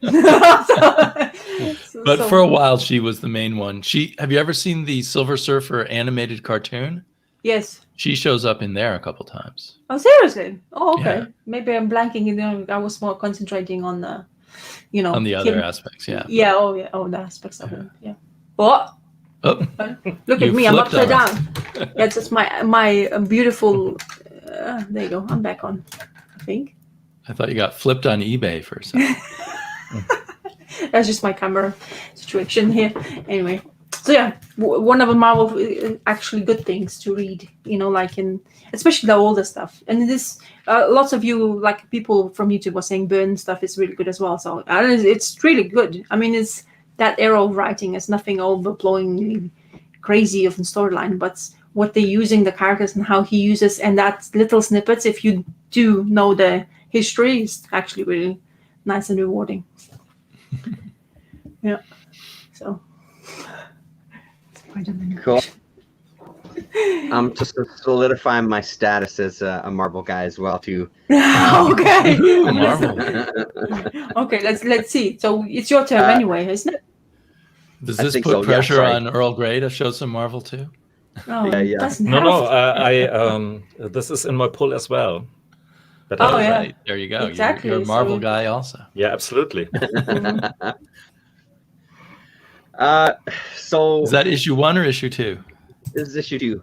But for a while, she was the main one. Have you ever seen the Silver Surfer animated cartoon? Yes. She shows up in there a couple times. Oh, seriously? Oh, okay. Yeah. Maybe I'm blanking. I was more concentrating on the, on the other aspects. Yeah. Yeah. Oh, yeah. Oh, the aspects of it. Yeah. What? Oh, look at me! I'm flipped upside on down. That's just my beautiful. There you go. I'm back on. I think. I thought you got flipped on eBay for a second. That's just my camera situation here. Anyway, so yeah, one of the Marvel actually good things to read. Especially the older stuff. And this, lots of you, like people from YouTube, were saying Byrne stuff is really good as well. So it's really good. I mean, it's that era of writing. It's nothing overblowingly crazy of the storyline, but what they're using the characters and how he uses, and that little snippets. If you do know the history, is actually really nice and rewarding. Yeah. So. Cool. Just to solidify my status as a Marvel guy as well too. Okay. Marvel. Okay. Let's see. So it's your turn anyway, isn't it? Does I this think put so, yeah, pressure sorry. on Earl Grey to show some Marvel too? Oh, Yeah. it doesn't No, have to. this is in my pull as well. But Oh, yeah. Right. There you go. Exactly, You're a Marvel so- guy also. yeah, absolutely. So Is that issue 1 or issue 2? this is issue 2.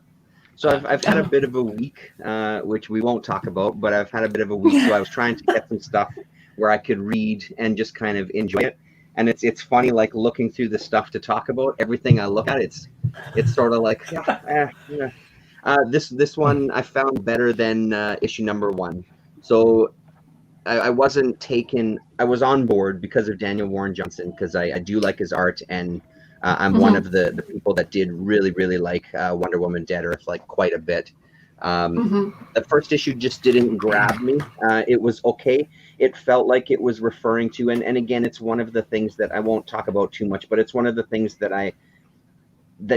So I've had a bit of a week, which we won't talk about, but I've had a bit of a week. So I was trying to get some stuff where I could read and just kind of enjoy it. And it's funny, like looking through the stuff to talk about. Everything I look at, it's sort of like this one I found better than issue number 1. So I wasn't taken. I was on board because of Daniel Warren Johnson, because I do like his art, and I'm one of the people that did really like Wonder Woman Dead Earth like quite a bit. The first issue just didn't grab me. It was okay. It felt like it was referring to, and again, it's one of the things that I won't talk about too much, but it's one of the things that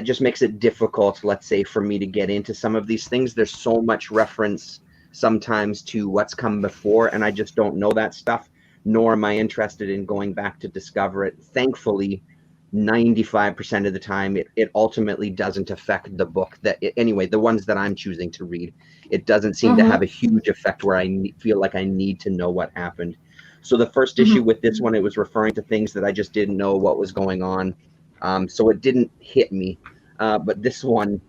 just makes it difficult, let's say, for me to get into some of these things. There's so much reference sometimes to what's come before, and I just don't know that stuff, nor am I interested in going back to discover it. Thankfully, 95% of the time, it ultimately doesn't affect the book. Anyway, the ones that I'm choosing to read, it doesn't seem to have a huge effect where I feel like I need to know what happened. So the first issue with this one, it was referring to things that I just didn't know what was going on. So it didn't hit me. But this one,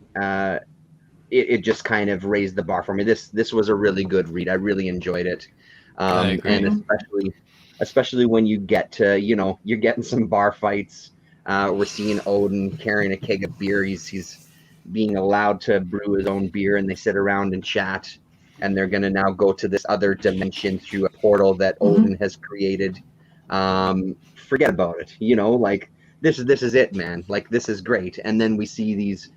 it just kind of raised the bar for me. This was a really good read. I really enjoyed it. And especially when you get to, you're getting some bar fights. We're seeing Odin carrying a keg of beer. He's being allowed to brew his own beer, and they sit around and chat. And they're going to now go to this other dimension through a portal that Odin has created. Forget about it. Like this is it, man. Like, this is great. And then we see these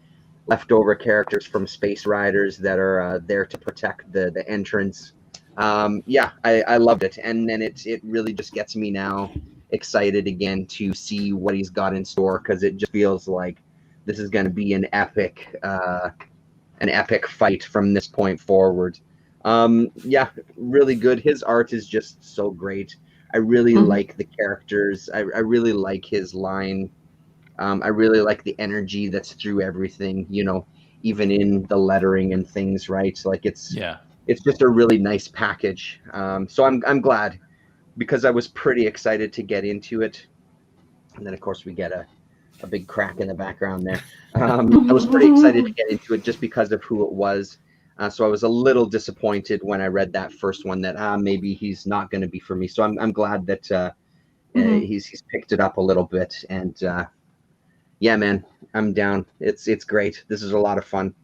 leftover characters from Space Riders that are there to protect the entrance. I loved it. And then it really just gets me now excited again to see what he's got in store, because it just feels like this is going to be an epic fight from this point forward. Really good. His art is just so great. I really like the characters. I really like his line. I really like the energy that's through everything, even in the lettering and things, right? Like it's just a really nice package. So I'm glad, because I was pretty excited to get into it. And then, of course, we get a big crack in the background there. I was pretty excited to get into it just because of who it was. So I was a little disappointed when I read that first one that maybe he's not going to be for me. So I'm glad that he's picked it up a little bit. And man, I'm down. It's great. This is a lot of fun.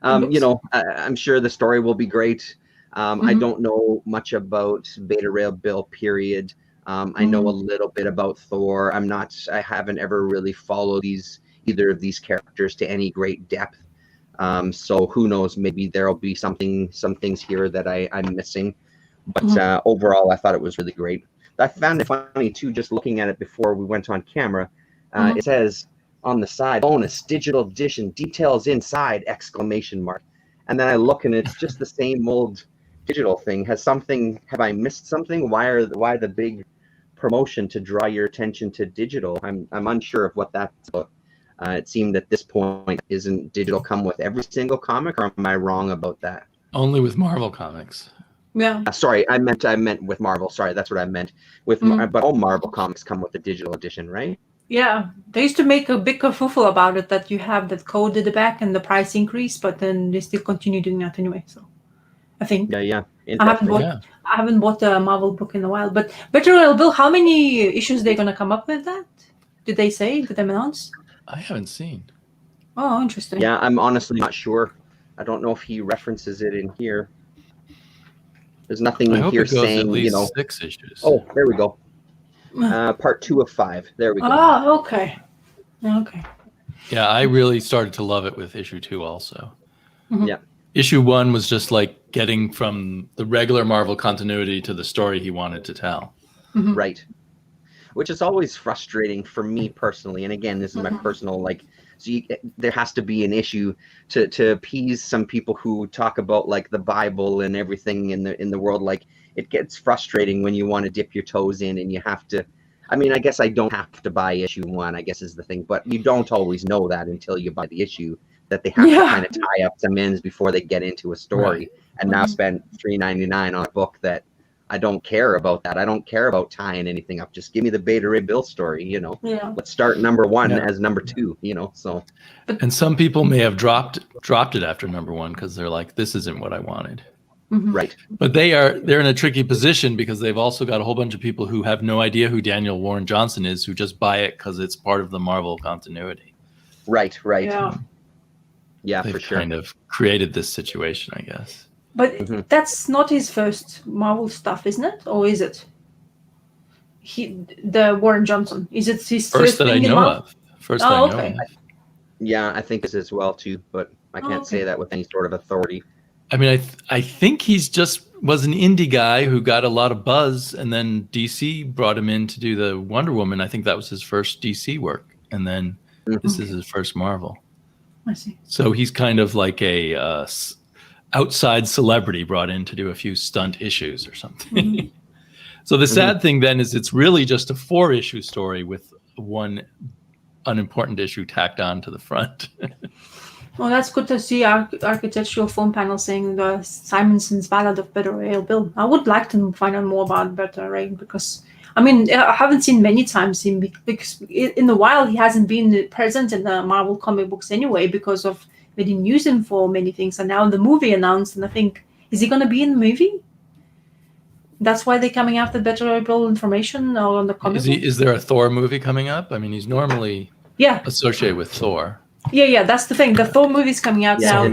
I'm sure the story will be great. I don't know much about Beta Ray Bill, period. I know a little bit about Thor. I haven't ever really followed either of these characters to any great depth. So who knows, maybe there'll be some things here that I'm missing. But overall, I thought it was really great. I found it funny too, just looking at it before we went on camera. It says on the side, bonus digital edition, details inside, ! And then I look and it's just the same old digital thing. Have I missed something? Why the big promotion to draw your attention to digital? I'm unsure of what that's about. It seemed at this point, isn't digital come with every single comic, or am I wrong about that? Only with Marvel Comics. Yeah. Sorry, I meant with Marvel. Sorry, that's what I meant. But all Marvel comics come with the digital edition, right? Yeah, they used to make a big kerfuffle about it, that you have that code at the back and the price increase, but then they still continue doing that anyway. So I think Yeah. I haven't bought a Marvel book in a while. But Beta Ray Bill, how many issues they're gonna come up with that? Did they say? Did they announce? I haven't seen. Oh, interesting. Yeah, I'm honestly not sure. I don't know if he references it in here. There's nothing in here saying, at least 6 issues. Oh, there we go. Part 2 of 5. There we go. Oh, okay. Yeah, I really started to love it with issue 2 also. Yeah. Issue 1 was just like getting from the regular Marvel continuity to the story he wanted to tell. Right. Which is always frustrating for me personally. And again, this is my personal, there has to be an issue to appease some people who talk about like the Bible and everything in the world. Like, it gets frustrating when you want to dip your toes in and you have to. I mean, I guess I don't have to buy issue 1, I guess is the thing, but you don't always know that until you buy the issue, that they have to kind of tie up some ends before they get into a story. Right. And now spend $3.99 on a book that I don't care about that. I don't care about tying anything up. Just give me the Beta Ray Bill story, Yeah. Let's start number 1 as number 2, so. And some people may have dropped it after number 1 because they're like, this isn't what I wanted. Right. But they're in a tricky position because they've also got a whole bunch of people who have no idea who Daniel Warren Johnson is, who just buy it because it's part of the Marvel continuity. Right. Yeah, they've for sure. Kind of created this situation, I guess. But that's not his first Marvel stuff, isn't it? Or is it? The Warren Johnson. Is it his first that I know of? First that I know of. Yeah, I think it's as well too. But I can't okay. say that with any sort of authority. I mean, I think he's just was an indie guy who got a lot of buzz, and then DC brought him in to do the Wonder Woman. I think that was his first DC work, and then this is his first Marvel. I see. So he's kind of like a outside celebrity brought in to do a few stunt issues or something. So the sad thing then is it's really just a 4-issue story with one unimportant issue tacked on to the front. Well, that's good to see architectural foam panel saying the Simonson's Ballad of Better Rail Bill. I would like to find out more about Better Rail because, I mean, I haven't seen many times him because in the wild he hasn't been present in the Marvel comic books anyway because of they didn't use him for many things. And now the movie announced, and I think, is he going to be in the movie? That's why they're coming after Better Rail Bill information or on the comic book? Is there a Thor movie coming up? I mean, he's normally associated with Thor. Yeah, that's the thing. The Thor movie's coming out now,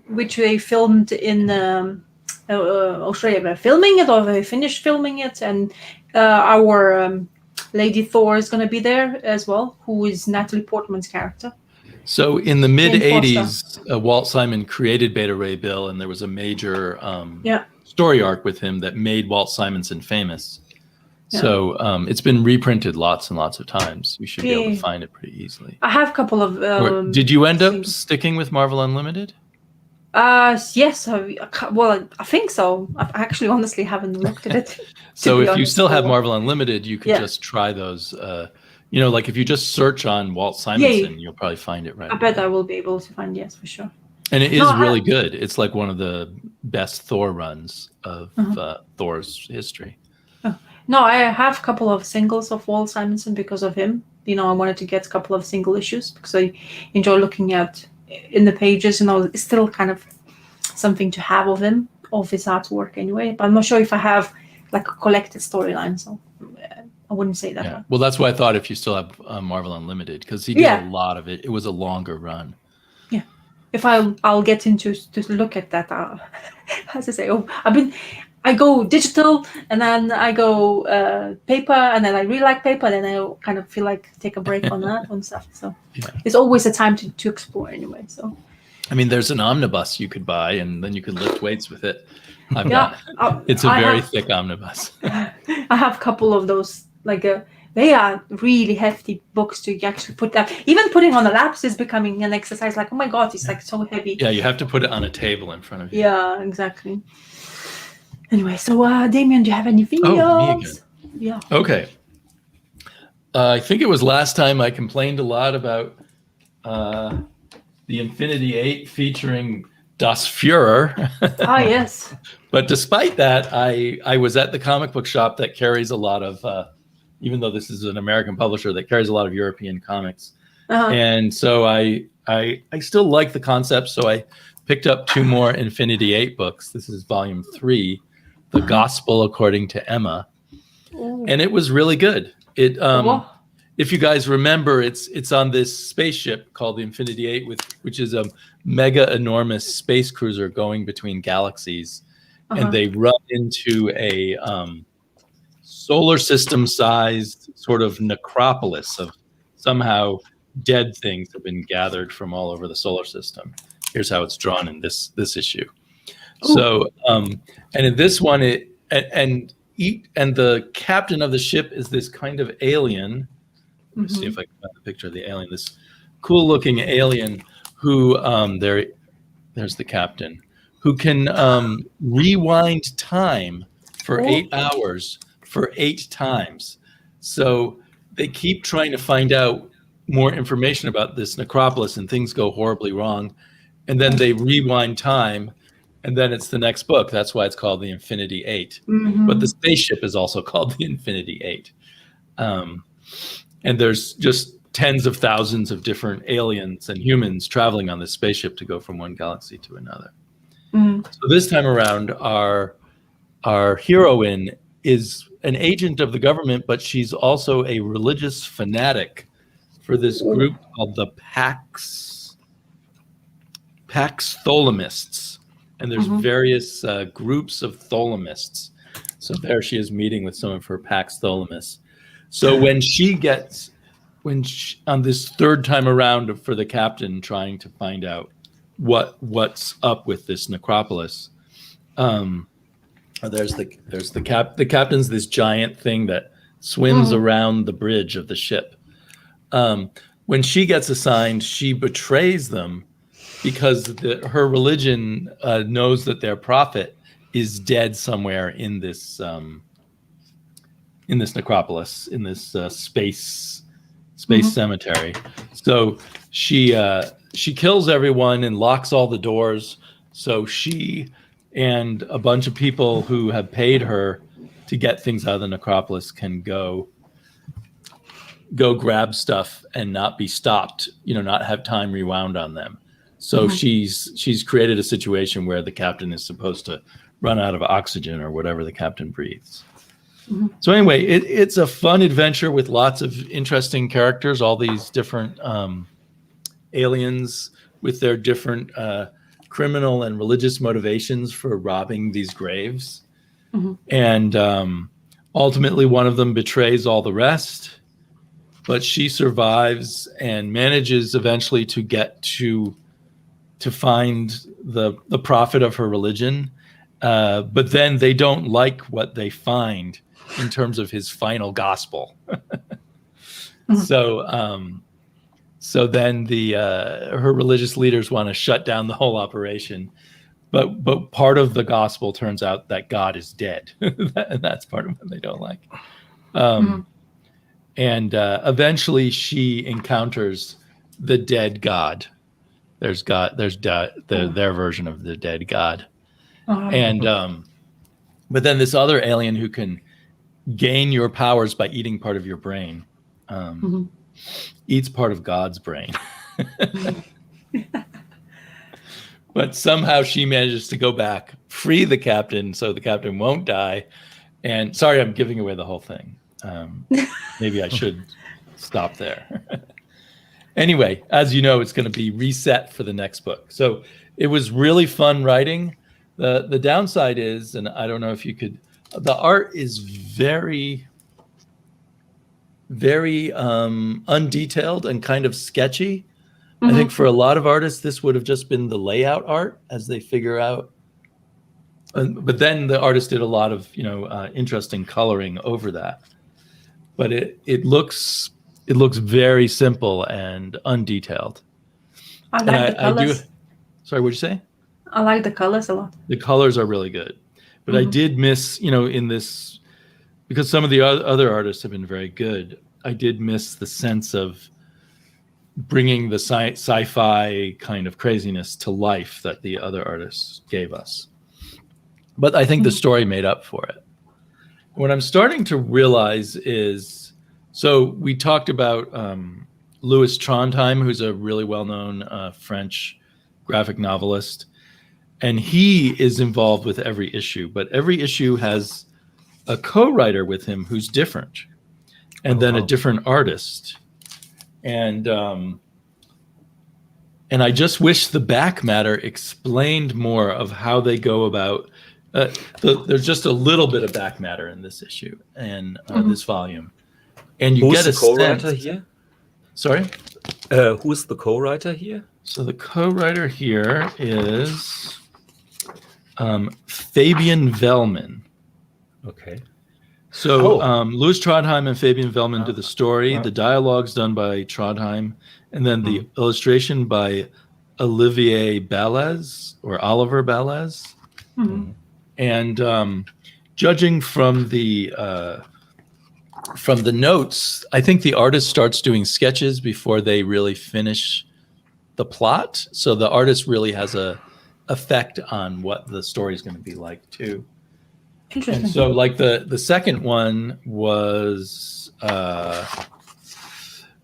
which they filmed in Australia. They're filming it, or they finished filming it, and our Lady Thor is going to be there as well, who is Natalie Portman's character. So in the mid-'80s, Walt Simon created Beta Ray Bill, and there was a major story arc with him that made Walt Simonson famous. Yeah. So it's been reprinted lots and lots of times. You should be able to find it pretty easily. I have a couple of... did you end up sticking with Marvel Unlimited? Yes. I think so. I actually honestly haven't looked at it. So if you still have Marvel Unlimited, you could just try those. Like if you just search on Walt Simonson, you'll probably find it right. I bet I will be able to find, yes, for sure. And it is really good. It's like one of the best Thor runs of Thor's history. No, I have a couple of singles of Walt Simonson because of him. I wanted to get a couple of single issues because I enjoy looking at in the pages. It's still kind of something to have of him, of his artwork anyway. But I'm not sure if I have like a collected storyline, so I wouldn't say that. Yeah. Well, that's why I thought if you still have Marvel Unlimited, because he did a lot of it. It was a longer run. Yeah. If I'll get into to look at that, as I say, I go digital, and then I go paper, and then I really like paper, and then I kind of feel like take a break on that and stuff. So it's always a time to explore anyway. So, I mean, there's an omnibus you could buy, and then you could lift weights with it. It's a very thick omnibus. I have a couple of those. They are really hefty books to actually put down. Even putting on the laps is becoming an exercise. Like, oh my God, it's like so heavy. Yeah, you have to put it on a table in front of you. Yeah, exactly. Anyway, so Damien, do you have anything else? Yeah. Okay. I think it was last time I complained a lot about the Infinity 8 featuring Das Fuhrer. Yes. But despite that, I was at the comic book shop that carries a lot of, even though this is an American publisher that carries a lot of European comics. And so I still like the concept. So I picked up 2 more Infinity 8 books. This is volume 3. The Gospel According to Emma. Ooh. And it was really good. It if you guys remember, it's on this spaceship called the Infinity 8, which is a mega enormous space cruiser going between galaxies. And they run into a solar system sized sort of necropolis of somehow dead things have been gathered from all over the solar system. Here's how it's drawn in this issue. Ooh. So, and in this one, and the captain of the ship is this kind of alien. Let's see if I can find the picture of the alien. This cool-looking alien who there's the captain, who can rewind time for 8 hours for 8 times. So they keep trying to find out more information about this necropolis, and things go horribly wrong, and then they rewind time. And then it's the next book. That's why it's called the Infinity 8. But the spaceship is also called the Infinity 8. And there's just tens of thousands of different aliens and humans traveling on this spaceship to go from one galaxy to another. So this time around, our heroine is an agent of the government, but she's also a religious fanatic for this group called the Pax Tholemists. And there's various groups of Tholemists. So there she is meeting with some of her Pax Tholemists. So when she on this third time around for the captain trying to find out what's up with this necropolis. There's the captain's this giant thing that swims around the bridge of the ship. When she gets assigned, she betrays them because her religion knows that their prophet is dead somewhere in this necropolis, in this space cemetery. So she kills everyone and locks all the doors. So she and a bunch of people who have paid her to get things out of the necropolis can go grab stuff and not be stopped, not have time rewound on them. So she's created a situation where the captain is supposed to run out of oxygen or whatever the captain breathes. So anyway, it's a fun adventure with lots of interesting characters, all these different aliens with their different criminal and religious motivations for robbing these graves. And ultimately one of them betrays all the rest, but she survives and manages eventually to get to find the prophet of her religion. But then they don't like what they find in terms of his final gospel. So then her religious leaders want to shut down the whole operation, but part of the gospel turns out that God is dead, and that's part of what they don't like. And eventually she encounters the dead God. There's their version of the dead God, and but then this other alien who can gain your powers by eating part of your brain. Eats part of God's brain. But somehow she manages to go back, free the captain so the captain won't die. And sorry, I'm giving away the whole thing. Maybe I should stop there. Anyway, as you know, it's going to be reset for the next book. So it was really fun writing. The downside is, and I don't know if you could, the art is very undetailed and kind of sketchy. I think for a lot of artists, this would have just been the layout art as they figure out. But then the artist did a lot of, interesting coloring over that. But it looks very simple and undetailed. I like the colors. Sorry, what'd you say? I like the colors a lot. The colors are really good. But I did miss, in this, because some of the other artists have been very good, I did miss the sense of bringing the sci-fi kind of craziness to life that the other artists gave us. But I think the story made up for it. What I'm starting to realize is, so we talked about Louis Trondheim, who's a really well-known French graphic novelist, and he is involved with every issue, but every issue has a co-writer with him who's different, and then a different artist. And I just wish the back matter explained more of how they go about. There's just a little bit of back matter in this issue and this volume, and you Who's get a the co-writer sense. here? Sorry. Who's the co-writer here? So the co-writer here is Fabian Vellman. Okay. So Louis Trondheim and Fabian Vellman do the story. The dialogue's done by Trondheim, and then the illustration by Olivier Balez or Oliver Balez. And judging from the notes, I think the artist starts doing sketches before they really finish the plot. So the artist really has a effect on what the story is going to be like too. Interesting. And so like the second one was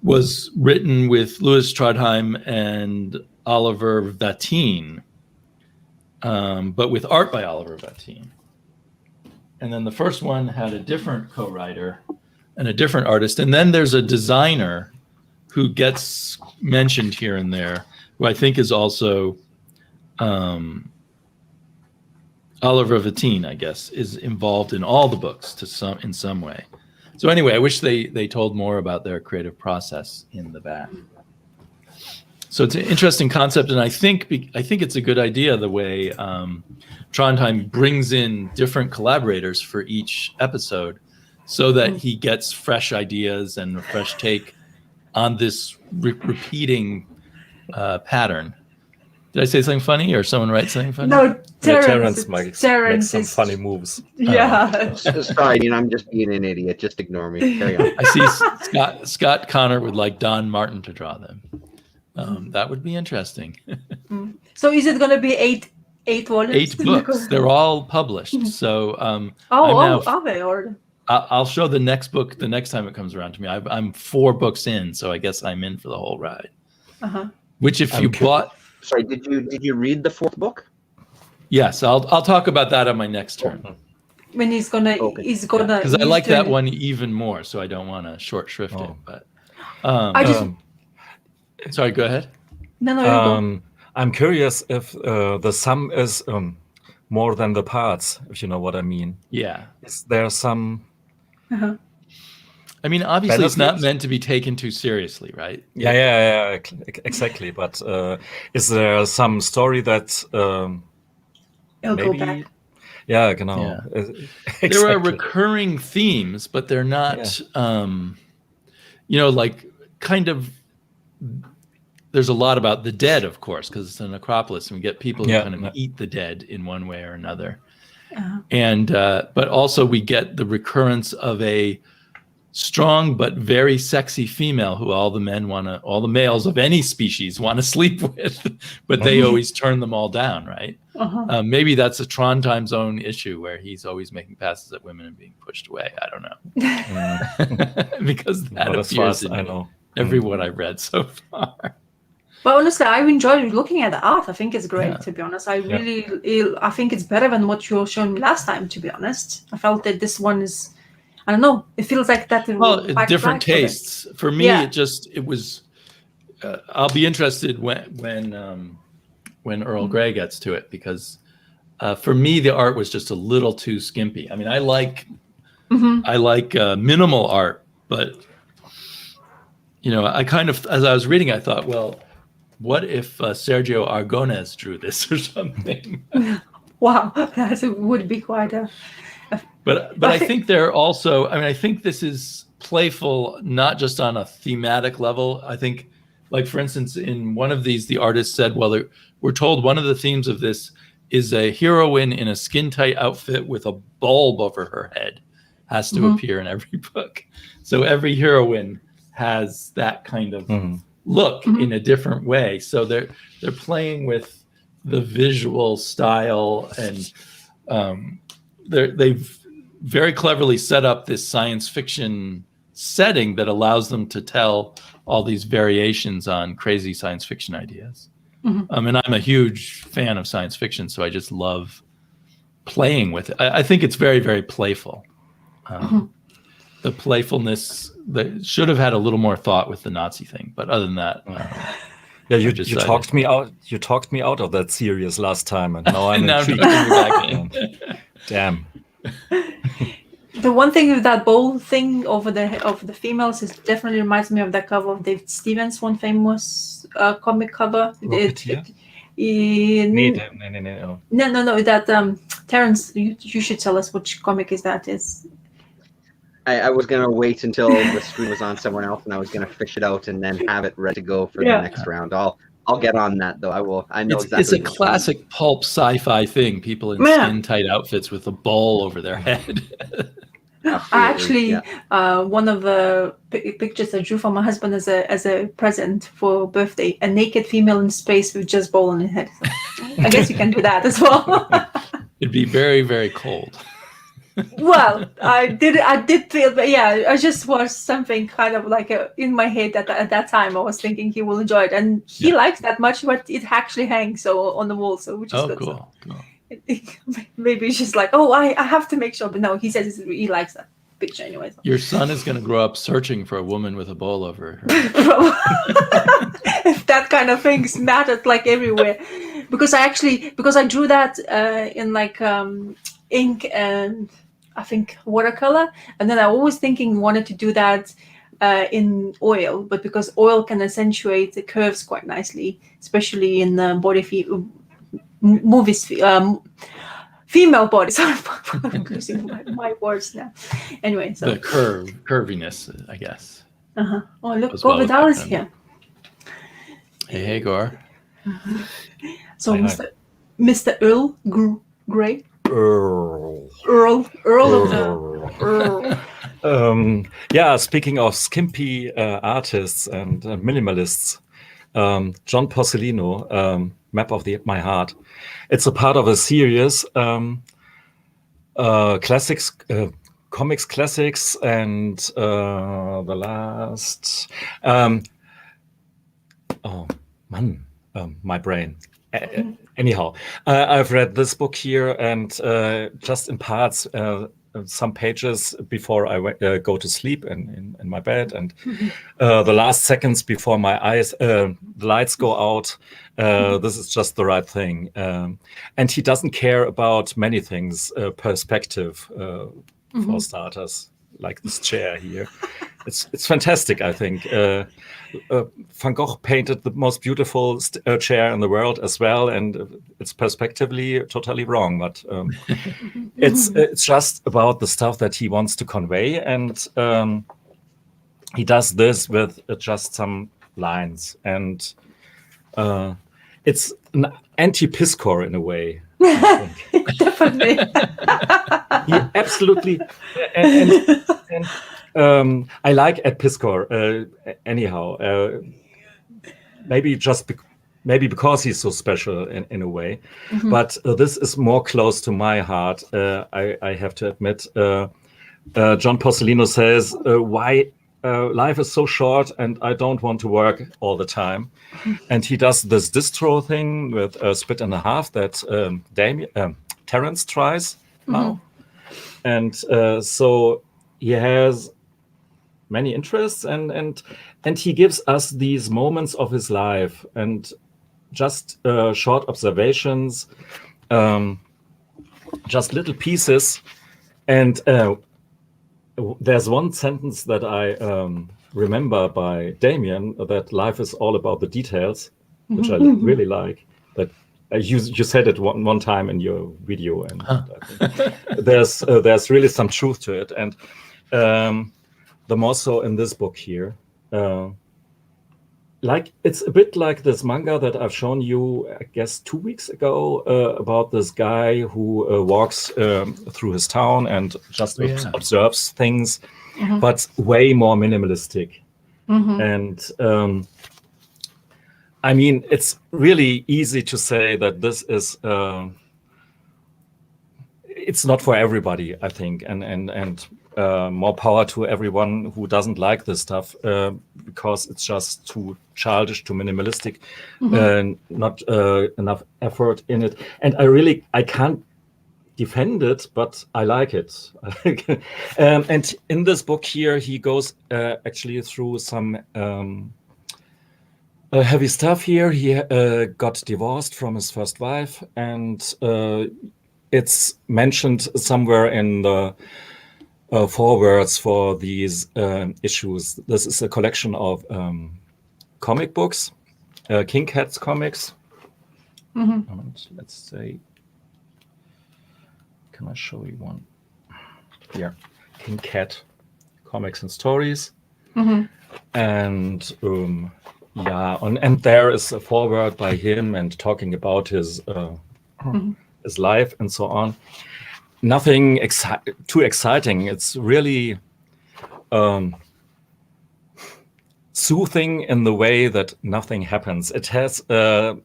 written with Louis Trondheim and Oliver Vatine, but with art by Oliver Vatine. And then the first one had a different co-writer and a different artist. And then there's a designer who gets mentioned here and there, who I think is also Oliver Vatine, I guess, is involved in all the books in some way. So anyway, I wish they told more about their creative process in the back. So it's an interesting concept, and I think it's a good idea the way Trondheim brings in different collaborators for each episode, so that he gets fresh ideas and a fresh take on this repeating pattern. Did I say something funny, or someone write something funny? No, Terrence makes some is funny moves. Yeah. Sorry, I'm just being an idiot. Just ignore me. Carry on. I see Scott Connor would like Don Martin to draw them. That would be interesting. So is it going to be eight volumes? 8 books. They're all published. So are they? Or I'll show the next book the next time it comes around to me. I'm 4 books in, so I guess I'm in for the whole ride. Which, if you bought, sorry, did you read the 4th book? yes, I'll talk about that on my next turn. when he's gonna Because I like that one even more, so I don't want to short shrift it. But I just sorry, go ahead. no, you go. I'm curious if the sum is more than the parts, if you know what I mean. Yeah. Is there some... I mean, obviously, it's not benefits? meant to be taken too seriously, right? Yeah, exactly. But is there some story that It'll go maybe... back. Yeah, genau. Yeah. Exactly. There are recurring themes, but they're not, like kind of. There's a lot about the dead, of course, because it's a necropolis, and we get people who kind of eat the dead in one way or another. And but also we get the recurrence of a strong but very sexy female who all the males of any species want to sleep with, but they always turn them all down, right? Maybe that's a Trondheim's own issue where he's always making passes at women and being pushed away. I don't know. Because that appears in everyone I've read so far. But honestly, I enjoyed looking at the art. I think it's great, to be honest. I think it's better than what you showed me last time, to be honest. I felt that this one is, I don't know, it feels like that. Well, different tastes. For me, it was, I'll be interested when Earl Grey gets to it, because for me, the art was just a little too skimpy. I mean, I like minimal art, but, I kind of, as I was reading, I thought, well, what if Sergio Aragonés drew this or something? Wow, that would be quite a... But I think they're also, I think this is playful, not just on a thematic level. I think, like, for instance, in one of these, the artist said, well, we're told one of the themes of this is a heroine in a skin-tight outfit with a bulb over her head has to appear in every book. So every heroine has that kind of look in a different way. So they're playing with the visual style, and they've very cleverly set up this science fiction setting that allows them to tell all these variations on crazy science fiction ideas. And I'm a huge fan of science fiction, so I just love playing with it. I think it's very, very playful. The playfulness that should have had a little more thought with the Nazi thing, but other than that, you talked me out. You talked me out of that series last time, and now I'm intrigued. Back in. Damn. The one thing with that bowl thing over the females is definitely reminds me of that cover of David Stevens, one famous comic cover. No. That Terrence, you should tell us which comic is that is. I was gonna wait until the screen was on somewhere else, and I was gonna fish it out and then have it ready to go for the next round. I'll get on that though. I will. I know exactly. It's a classic pulp sci-fi thing. People in skin-tight outfits with a ball over their head. Actually, one of the pictures I drew for my husband as a present for birthday, a naked female in space with just ball on her head. So I guess you can do that as well. It'd be very, very cold. Well, I did feel, but I just was something kind of like in my head at that time. I was thinking he will enjoy it, and he likes that much, but it actually hangs on the wall, so which is good. Cool. Maybe it's just like, I have to make sure, but no, he says he likes that picture anyway. So. Your son is going to grow up searching for a woman with a bowl over her. If that kind of things mattered like everywhere, because I drew that in like ink and I think watercolor, and then I always wanted to do that in oil, but because oil can accentuate the curves quite nicely, especially in the body movies, female bodies. I'm losing my words now. Anyway, so the curviness, I guess. Oh, look, as well Govidal with is that here. Hey, Gar. So Hi. Mr. Earl Grey. Earl. Earl of the Earl. Yeah, speaking of skimpy artists and minimalists, John Porcellino, Map of My Heart. It's a part of a series, classics, comics classics, and the last. Oh man, my brain. Anyhow, I've read this book here, and just in parts, some pages before I go to sleep in my bed, and the last seconds before my eyes, the lights go out. This is just the right thing, and he doesn't care about many things. Perspective, for starters, like this chair here. It's fantastic, I think. Van Gogh painted the most beautiful chair in the world as well, and it's perspectively totally wrong. But it's just about the stuff that he wants to convey, and he does this with just some lines, and it's an anti-Piscor in a way. Definitely. Yeah, absolutely. And I like Ed Piscor anyhow. Maybe because he's so special in a way. But this is more close to my heart. I have to admit. John Porcellino says, "Why life is so short, and I don't want to work all the time." And he does this distro thing with Split and a Half that Terence tries now, and so he has many interests, and he gives us these moments of his life and just short observations, just little pieces. And there's one sentence that I remember by Damien, that life is all about the details, which I really like. But you said it one time in your video, and I think there's really some truth to it. And the more so in this book here, like it's a bit like this manga that I've shown you, I guess 2 weeks ago, about this guy who walks through his town and just observes things, but way more minimalistic. And I mean, it's really easy to say that this is it's not for everybody, I think, and more power to everyone who doesn't like this stuff, because it's just too childish, too minimalistic, not enough effort in it. And I can't defend it, but I like it. And in this book here, he goes actually through some heavy stuff here. He got divorced from his first wife, and it's mentioned somewhere in the forewords for these issues. This is a collection of comic books, King Cat's comics. Let's say, can I show you one? Here, King Cat Comics and Stories. And and there is a foreword by him and talking about his life and so on. Nothing too exciting. It's really soothing in the way that nothing happens. It has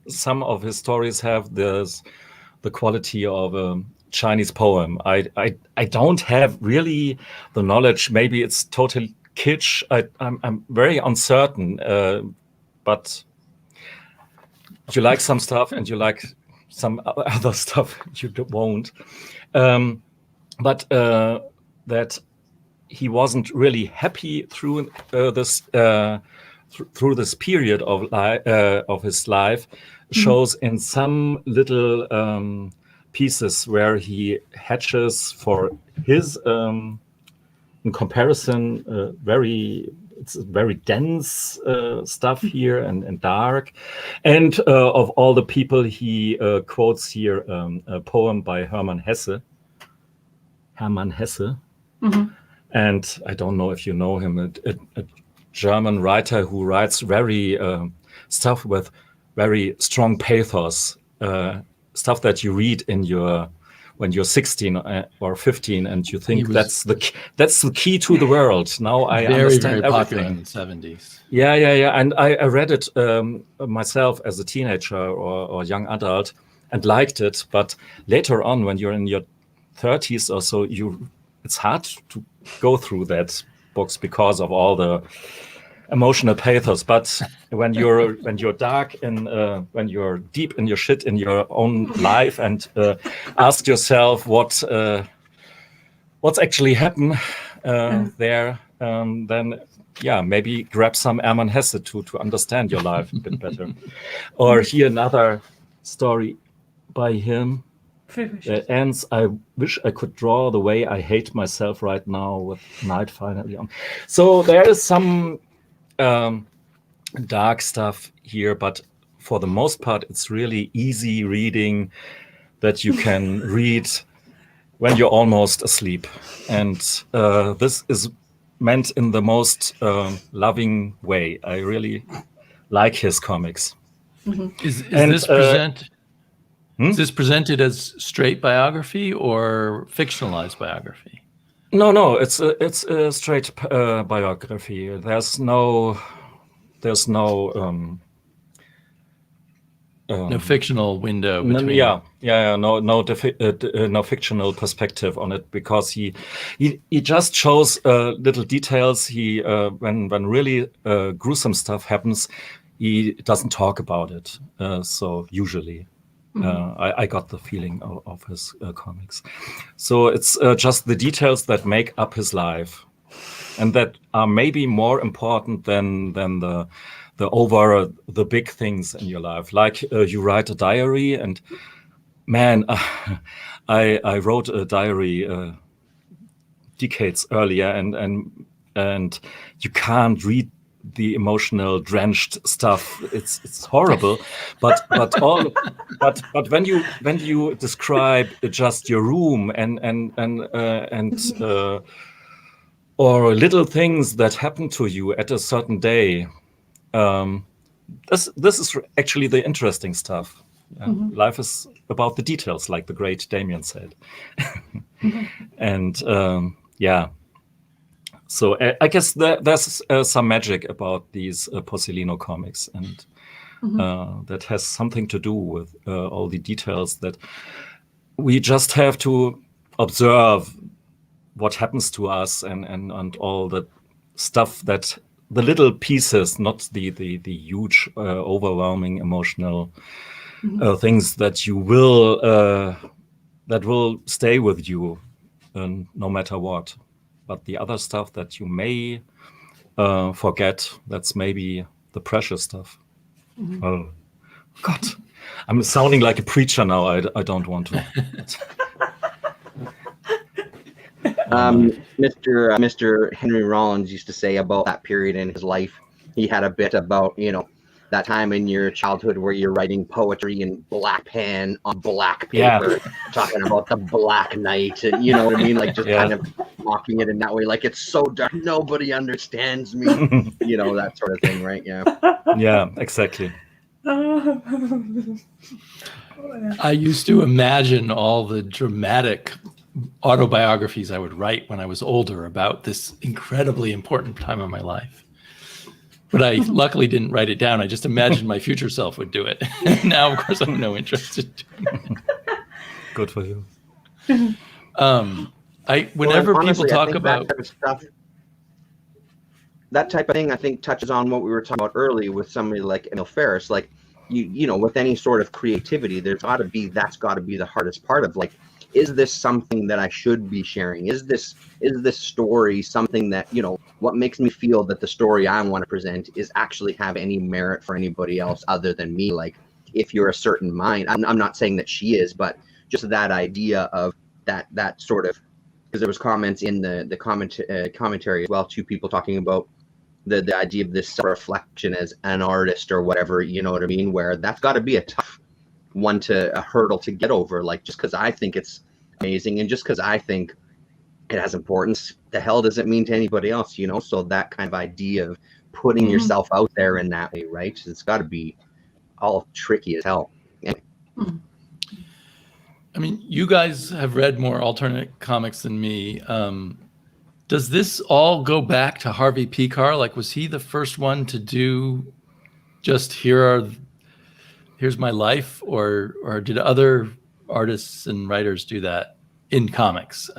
some of his stories have the quality of a Chinese poem. I don't have really the knowledge. Maybe it's total kitsch. I'm very uncertain. But you like some stuff and you like some other stuff you won't. But that he wasn't really happy through this through this period of his life shows in some little pieces where he hatches for his in comparison very it's very dense stuff here and dark. And of all the people, he quotes here a poem by Hermann Hesse. And I don't know if you know him, a German writer who writes very stuff with very strong pathos, stuff that you read in when you're 16 or 15, and you think that's the key to the world. Now I understand very everything. Popular in the 70s. Yeah. And I read it myself as a teenager or young adult and liked it. But later on, when you're in your 30s or so, it's hard to go through that books because of all the emotional pathos. But when you're dark and when you're deep in your shit in your own life and ask yourself what's actually happened there, then maybe grab some Hermann Hesse to understand your life a bit better. Or hear another story by him that ends, I wish I could draw the way I hate myself right now with night finally on. So there is some dark stuff here, but for the most part, it's really easy reading that you can read when you're almost asleep. And this is meant in the most loving way. I really like his comics. Is this presented as straight biography or fictionalized biography? No, it's a straight biography. There's no fictional window between. No fictional perspective on it, because he just shows little details. He when really gruesome stuff happens, he doesn't talk about it. So usually. I got the feeling of his comics. So it's just the details that make up his life, and that are maybe more important than the big things in your life. Like you write a diary, and man, I wrote a diary decades earlier, and you can't read the emotional drenched stuff. It's horrible, but when you describe just your room and or little things that happen to you at a certain day, this is actually the interesting stuff. Life is about the details, like the great Damien said. And so I guess there's some magic about these Porcelino comics, and that has something to do with all the details that we just have to observe what happens to us and all the stuff, that the little pieces, not the huge, overwhelming emotional things that you will stay with you no matter what. But the other stuff that you may forget, that's maybe the precious stuff. Oh, God. I'm sounding like a preacher now. I don't want to. Mr. Henry Rollins used to say about that period in his life, he had a bit about, that time in your childhood where you're writing poetry in black pen on black paper, talking about the Black Knight, and you know what I mean, like just kind of mocking it in that way, like it's so dark, nobody understands me, that sort of thing, right? Yeah, exactly. I used to imagine all the dramatic autobiographies I would write when I was older about this incredibly important time of my life. But I luckily didn't write it down. I just imagined my future self would do it. Now, of course, I have no interest in doing it. Good for you. Whenever people talk about that type of stuff, that type of thing, I think touches on what we were talking about earlier with somebody like Emil Ferris. Like, with any sort of creativity, that's got to be the hardest part of, like, is this something that I should be sharing? Is this story something that, what makes me feel that the story I want to present is actually have any merit for anybody else other than me? Like, if you're a certain mind, I'm not saying that she is, but just that idea of that sort of, because there was comments in the commentary as well, two people talking about the idea of this self-reflection as an artist or whatever, you know what I mean, where that's got to be a tough one a hurdle to get over. Like, just because I think it's amazing and just because I think it has importance, the hell does it mean to anybody else, you know? So that kind of idea of putting yourself out there in that way, right? It's got to be all tricky as hell. Anyway. I mean, you guys have read more alternate comics than me. Does this all go back to Harvey Pekar? Like, was he the first one to do just here's my life, or did other artists and writers do that in comics?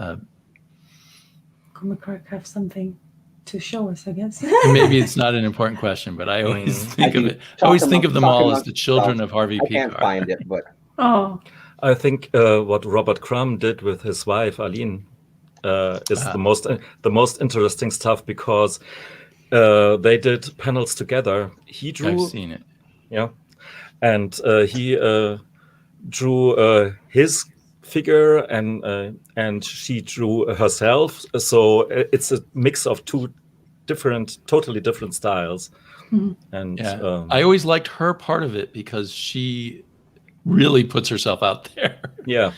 Comic Arc have something to show us, I guess. Maybe it's not an important question, but I always think of it. I always think of them all as the children of Harvey Pekar. I can't find it, but I think what Robert Crumb did with his wife Aline is the most interesting stuff, because they did panels together. He drew. I've seen it. Yeah, and he drew his figure, and she drew herself. So it's a mix of two totally different styles. And I always liked her part of it because she really puts herself out there. Yeah.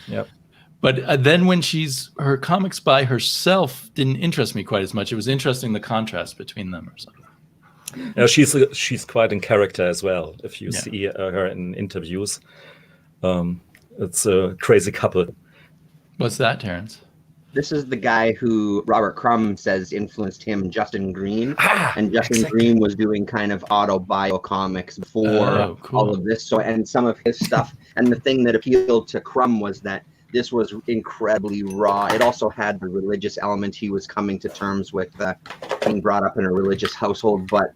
But then when her comics by herself didn't interest me quite as much. It was interesting the contrast between them or something. Yeah, she's quite in character as well. If you see her in interviews, it's a crazy couple. What's that, Terrence? This is the guy who Robert Crumb says influenced him, Justin Green. And Justin Green was doing kind of autobio comics before all of this. So, and some of his stuff. And the thing that appealed to Crumb was that this was incredibly raw. It also had the religious element. He was coming to terms with being brought up in a religious household, but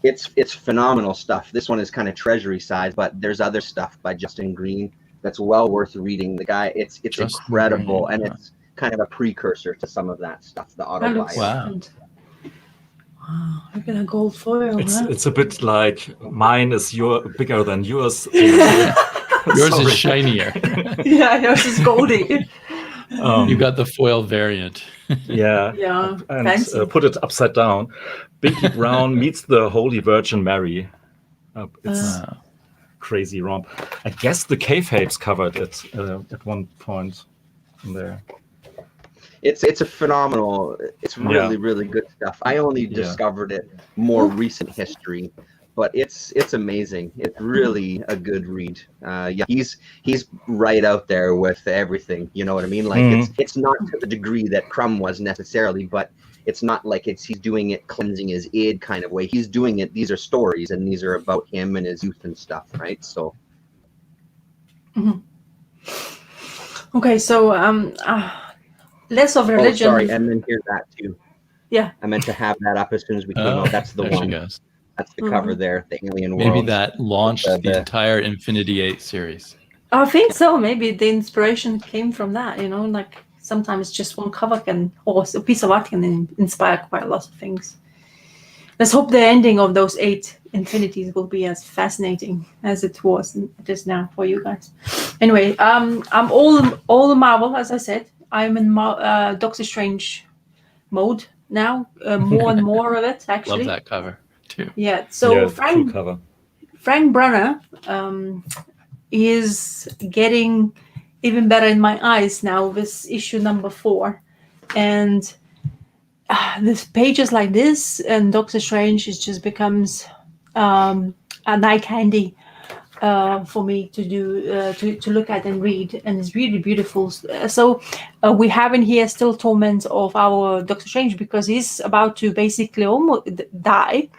it's phenomenal stuff. This one is kind of treasury size, but there's other stuff by Justin Green that's well worth reading. The guy, it's incredible, Green, and it's kind of a precursor to some of that stuff. The autobio. Wow. Wow, look at a gold foil. It's a bit like mine is bigger than yours. Yours is shinier. Yeah, yours is goldy. You got the foil variant. Yeah. And put it upside down. Binky Brown meets the Holy Virgin Mary. It's crazy romp. I guess the Kayfabes covered it at one point in there. It's a phenomenal. It's really good stuff. I only discovered it more recent history, but it's amazing. It's really a good read. He's right out there with everything. You know what I mean? Like it's not to the degree that Crumb was necessarily, but it's not like he's doing it cleansing his id kind of way. He's doing it. These are stories, and these are about him and his youth and stuff, right? So. Okay, so less of religion. Oh, sorry, and then here's that too. Yeah. I meant to have that up as soon as we came out. That's the one. That's the cover there, the alien world. Maybe that launched the entire Infinity 8 series. I think so. Maybe the inspiration came from that, you know, like sometimes just one cover or a piece of art can inspire quite a lot of things. Let's hope the ending of those 8 infinities will be as fascinating as it is now for you guys. Anyway, I'm all Marvel, as I said. I'm in Doctor Strange mode now, more and more of it, actually. Love that cover, too. Yeah, so Frank Brunner is getting even better in my eyes now with issue number 4. And this pages like this and Doctor Strange, it just becomes a eye candy for me to do to look at and read, and it's really beautiful. So we have in here still torment of our Doctor Strange, because he's about to basically almost die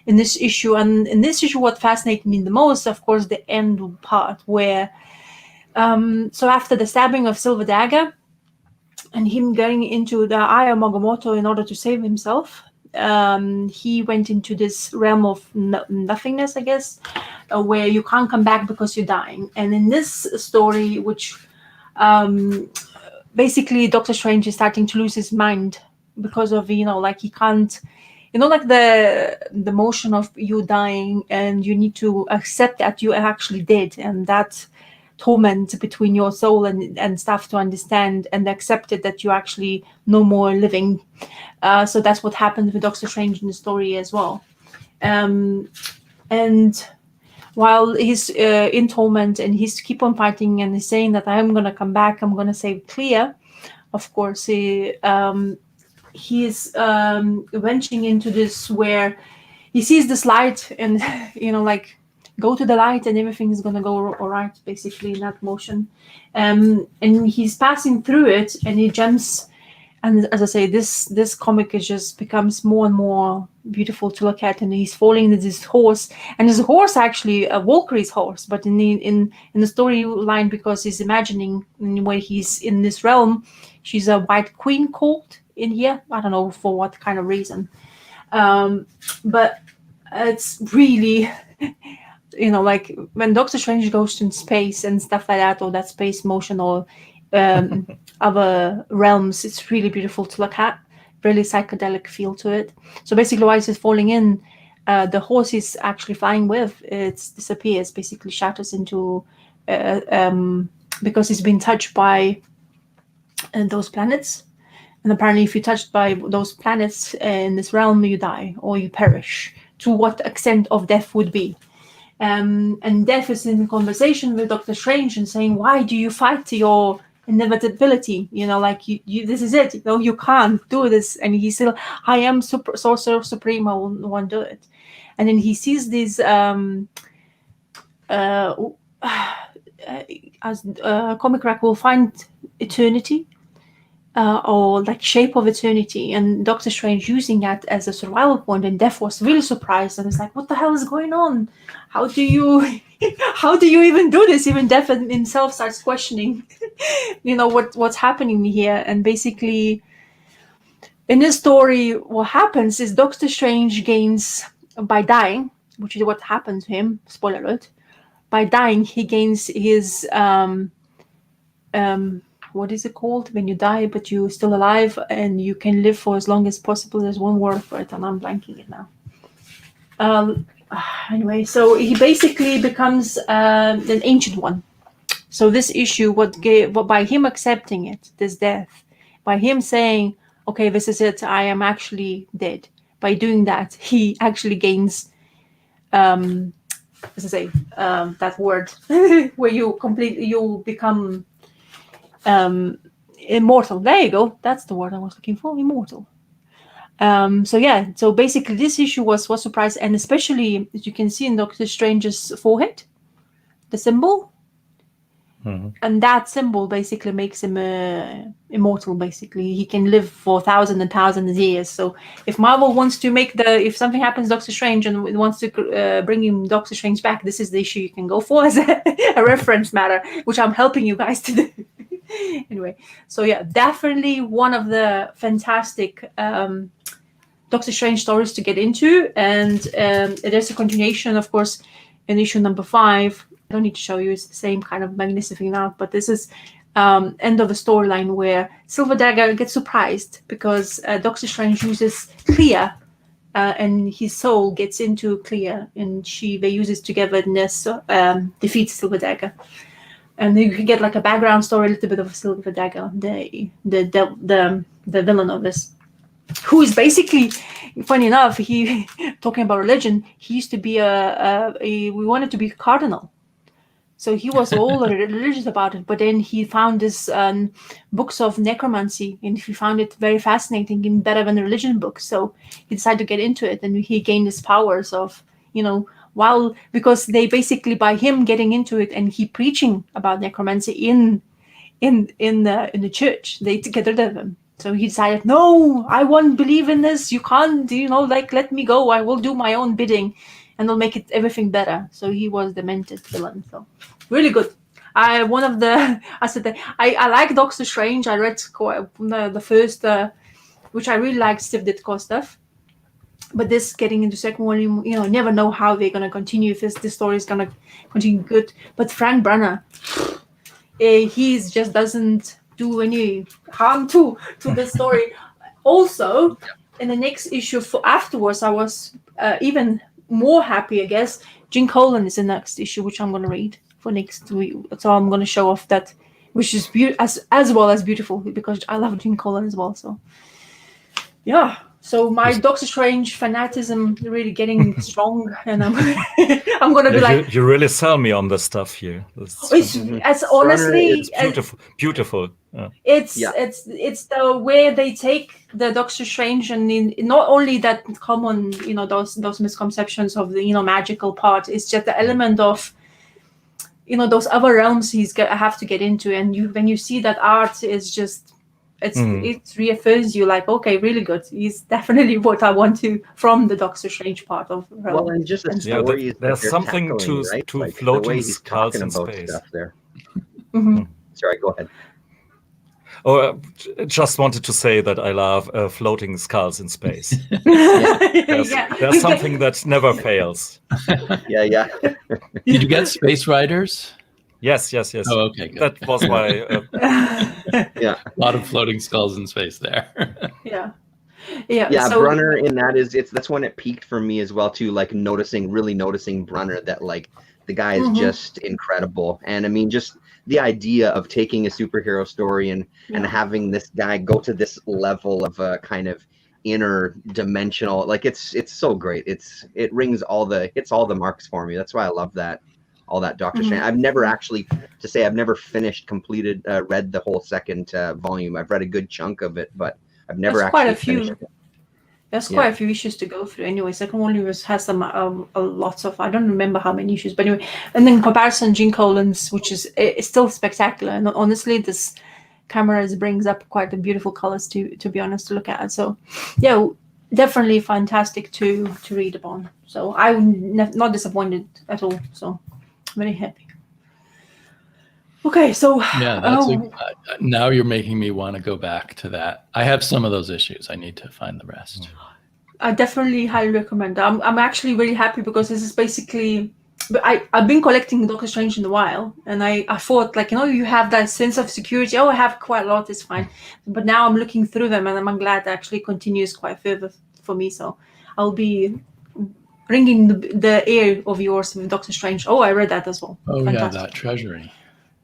in this issue. And in this issue, what fascinated me the most, of course, the end part where so after the stabbing of Silver Dagger and him going into the Eye of Agamotto in order to save himself, he went into this realm of nothingness, I guess, where you can't come back because you're dying. And in this story, which basically Doctor Strange is starting to lose his mind because of, like he can't, like the motion of you dying, and you need to accept that you actually did, and that torment between your soul and stuff to understand and accept it, that you're actually no more living. So that's what happened with Doctor Strange in the story as well. And while he's in torment and he's keep on fighting and he's saying that I'm gonna come back, I'm gonna save Clea. Of course, he's venturing into this where he sees this light and like go to the light and everything is gonna go all right, basically in that motion. And he's passing through it and he jumps. And as I say, this comic just becomes more and more beautiful to look at. And he's falling into this horse, and his horse actually a Valkyrie's horse, but in the storyline, because he's imagining when he's in this realm, she's a White Queen called in here. I don't know for what kind of reason, but it's really like when Doctor Strange goes to space and stuff like that, or that space motion, or other realms, it's really beautiful to look at. Really psychedelic feel to it. So basically, while he's falling in, the horse he's actually flying with, it disappears, basically shatters into because he's been touched by those planets. And apparently, if you're touched by those planets in this realm, you die or you perish. To what extent of death would be. And Death is in conversation with Doctor Strange and saying, why do you fight your inevitability? Like you this is it. You can't do this. And he still, I am Sorcerer Supreme, I won't do it. And then he sees these as Comic Rack will find eternity, or like shape of eternity, and Doctor Strange using that as a survival point. And Death was really surprised and it's like, what the hell is going on? How do you even do this? Even Death himself starts questioning what's happening here. And basically in this story, what happens is Doctor Strange gains, by dying, which is what happened to him, spoiler alert, by dying he gains his what is it called when you die but you're still alive and you can live for as long as possible? There's one word for it and I'm blanking it now. Anyway, so he basically becomes an ancient one. So this issue, by him accepting it, this death, by him saying, okay, this is it, I am actually dead. By doing that, he actually gains, that word, where you become immortal. There you go. That's the word I was looking for, immortal. So basically this issue was surprise, and especially as you can see in Doctor Strange's forehead, the symbol. Mm-hmm. And that symbol basically makes him immortal. Basically, he can live for thousands and thousands of years. So if Marvel wants to if something happens to Doctor Strange and it wants to bring him Doctor Strange back, this is the issue you can go for as a reference matter, which I'm helping you guys to do. Anyway, so yeah, definitely one of the fantastic Doctor Strange stories to get into, and it is a continuation, of course, in issue number 5. I don't need to show you, it's the same kind of magnificent art, but this is end of the storyline where Silver Dagger gets surprised because Doctor Strange uses Clea, and his soul gets into Clea, and they use his togetherness defeats Silver Dagger. And you can get like a background story, a little bit of Silver Dagger, the villain of this, who is basically, funny enough, he talking about religion. He used to be we wanted to be cardinal, so he was all religious about it. But then he found this books of necromancy, and he found it very fascinating and better than the religion books. So he decided to get into it, and he gained his powers of because they basically, by him getting into it and he preaching about necromancy in the church, they get rid of him. So he decided, no, I won't believe in this. You can't, let me go. I will do my own bidding, and they'll make it everything better. So he was the demented villain. So really good. I like Doctor Strange. I read the first, which I really liked, Steve Ditko stuff. But this getting into second one, you never know how they're gonna continue. If this story is gonna continue good. But Frank Brunner, he just doesn't do any harm to the story. Also, in the next issue afterwards, I was even more happy, I guess. Gene Colan is the next issue, which I'm gonna read for next week. So I'm gonna show off that, which is as well as beautiful, because I love Gene Colan as well. So yeah. So my Doctor Strange fanatism really getting strong, and I'm gonna be like, you really sell me on the stuff here. it's honestly, it's beautiful, beautiful. It's Yeah. it's the way they take the Doctor Strange, and not only that common, those misconceptions of the magical part. It's just the element of those other realms have to get into, and when you see that art is just. It reaffirms you like, okay, really good. He's definitely what I want to from the Doctor Strange part of realm. Well, and just the stories there's something tackling, to right? Like floating the way he's skulls talking in about space. stuff there. Mm-hmm. Sorry, go ahead. Oh, just wanted to say that I love floating skulls in space. There's something that never fails. Yeah. Did you get Space Riders? Yes. Oh, okay, good. That was my. Yeah. A lot of floating skulls in space there. Yeah. So, Brunner in that that's when it peaked for me as well too. Like really noticing Brunner, that like the guy is just incredible, and I mean just the idea of taking a superhero story and having this guy go to this level of a kind of interdimensional, like it's so great. It hits all the marks for me. That's why I love that. All that Doctor Strange. I've never completed, read the whole second volume. I've read a good chunk of it, but I've never finished it. There's quite a few issues to go through anyway. Second volume has some lots of, I don't remember how many issues, but anyway. And then comparison, Gene Colan's, which is still spectacular. And honestly, this camera brings up quite the beautiful colors to be honest to look at. So yeah, definitely fantastic to read upon. So I'm not disappointed at all. So very happy. Okay, so yeah, now you're making me want to go back to that. I have some of those issues. I need to find the rest. I definitely highly recommend. I'm actually really happy because this is basically. I've been collecting Doctor Strange in a while, and I thought like you have that sense of security. Oh, I have quite a lot. It's fine, but now I'm looking through them, and I'm glad it actually continues quite further for me. So I'll be. Ringing the ear of yours with Doctor Strange. Oh, I read that as well. Oh, fantastic. Yeah, that treasury.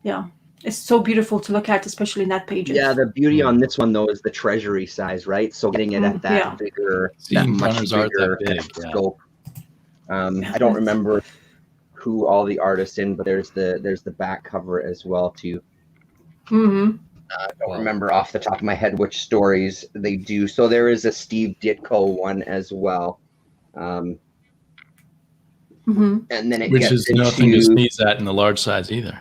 Yeah, it's so beautiful to look at, especially in that page. Yeah, the beauty on this one though is the treasury size, right? So getting it at that bigger, that much bigger scope. I don't remember who all the artists in, but there's the back cover as well too. I don't remember off the top of my head which stories they do. So there is a Steve Ditko one as well. And then it which gets is nothing to sneeze at in the large size either.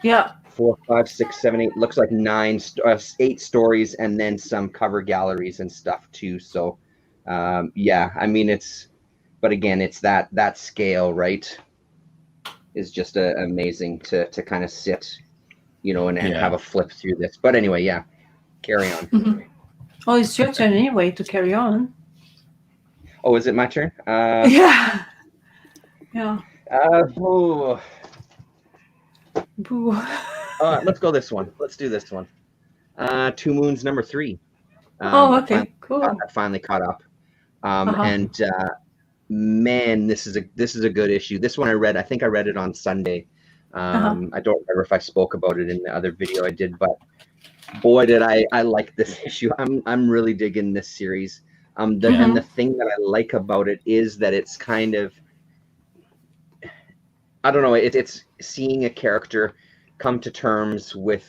Yeah. 4, 5, 6, 7, 8. Looks like 8 stories, and then some cover galleries and stuff too. So, yeah, I mean but again, it's that scale, right? Is just amazing to kind of sit, and have a flip through this. But anyway, yeah, carry on. Oh, it's your turn anyway to carry on. Oh, is it my turn? Yeah. Yeah. Boo. Let's go this one. Let's do this one. Two Moons number 3. Okay, cool. I finally caught up. And man, this is a good issue. This one I think I read it on Sunday. I don't remember if I spoke about it in the other video I did, but boy, did I like this issue. I'm really digging this series. And the thing that I like about it is that it's kind of, I don't know, it's seeing a character come to terms with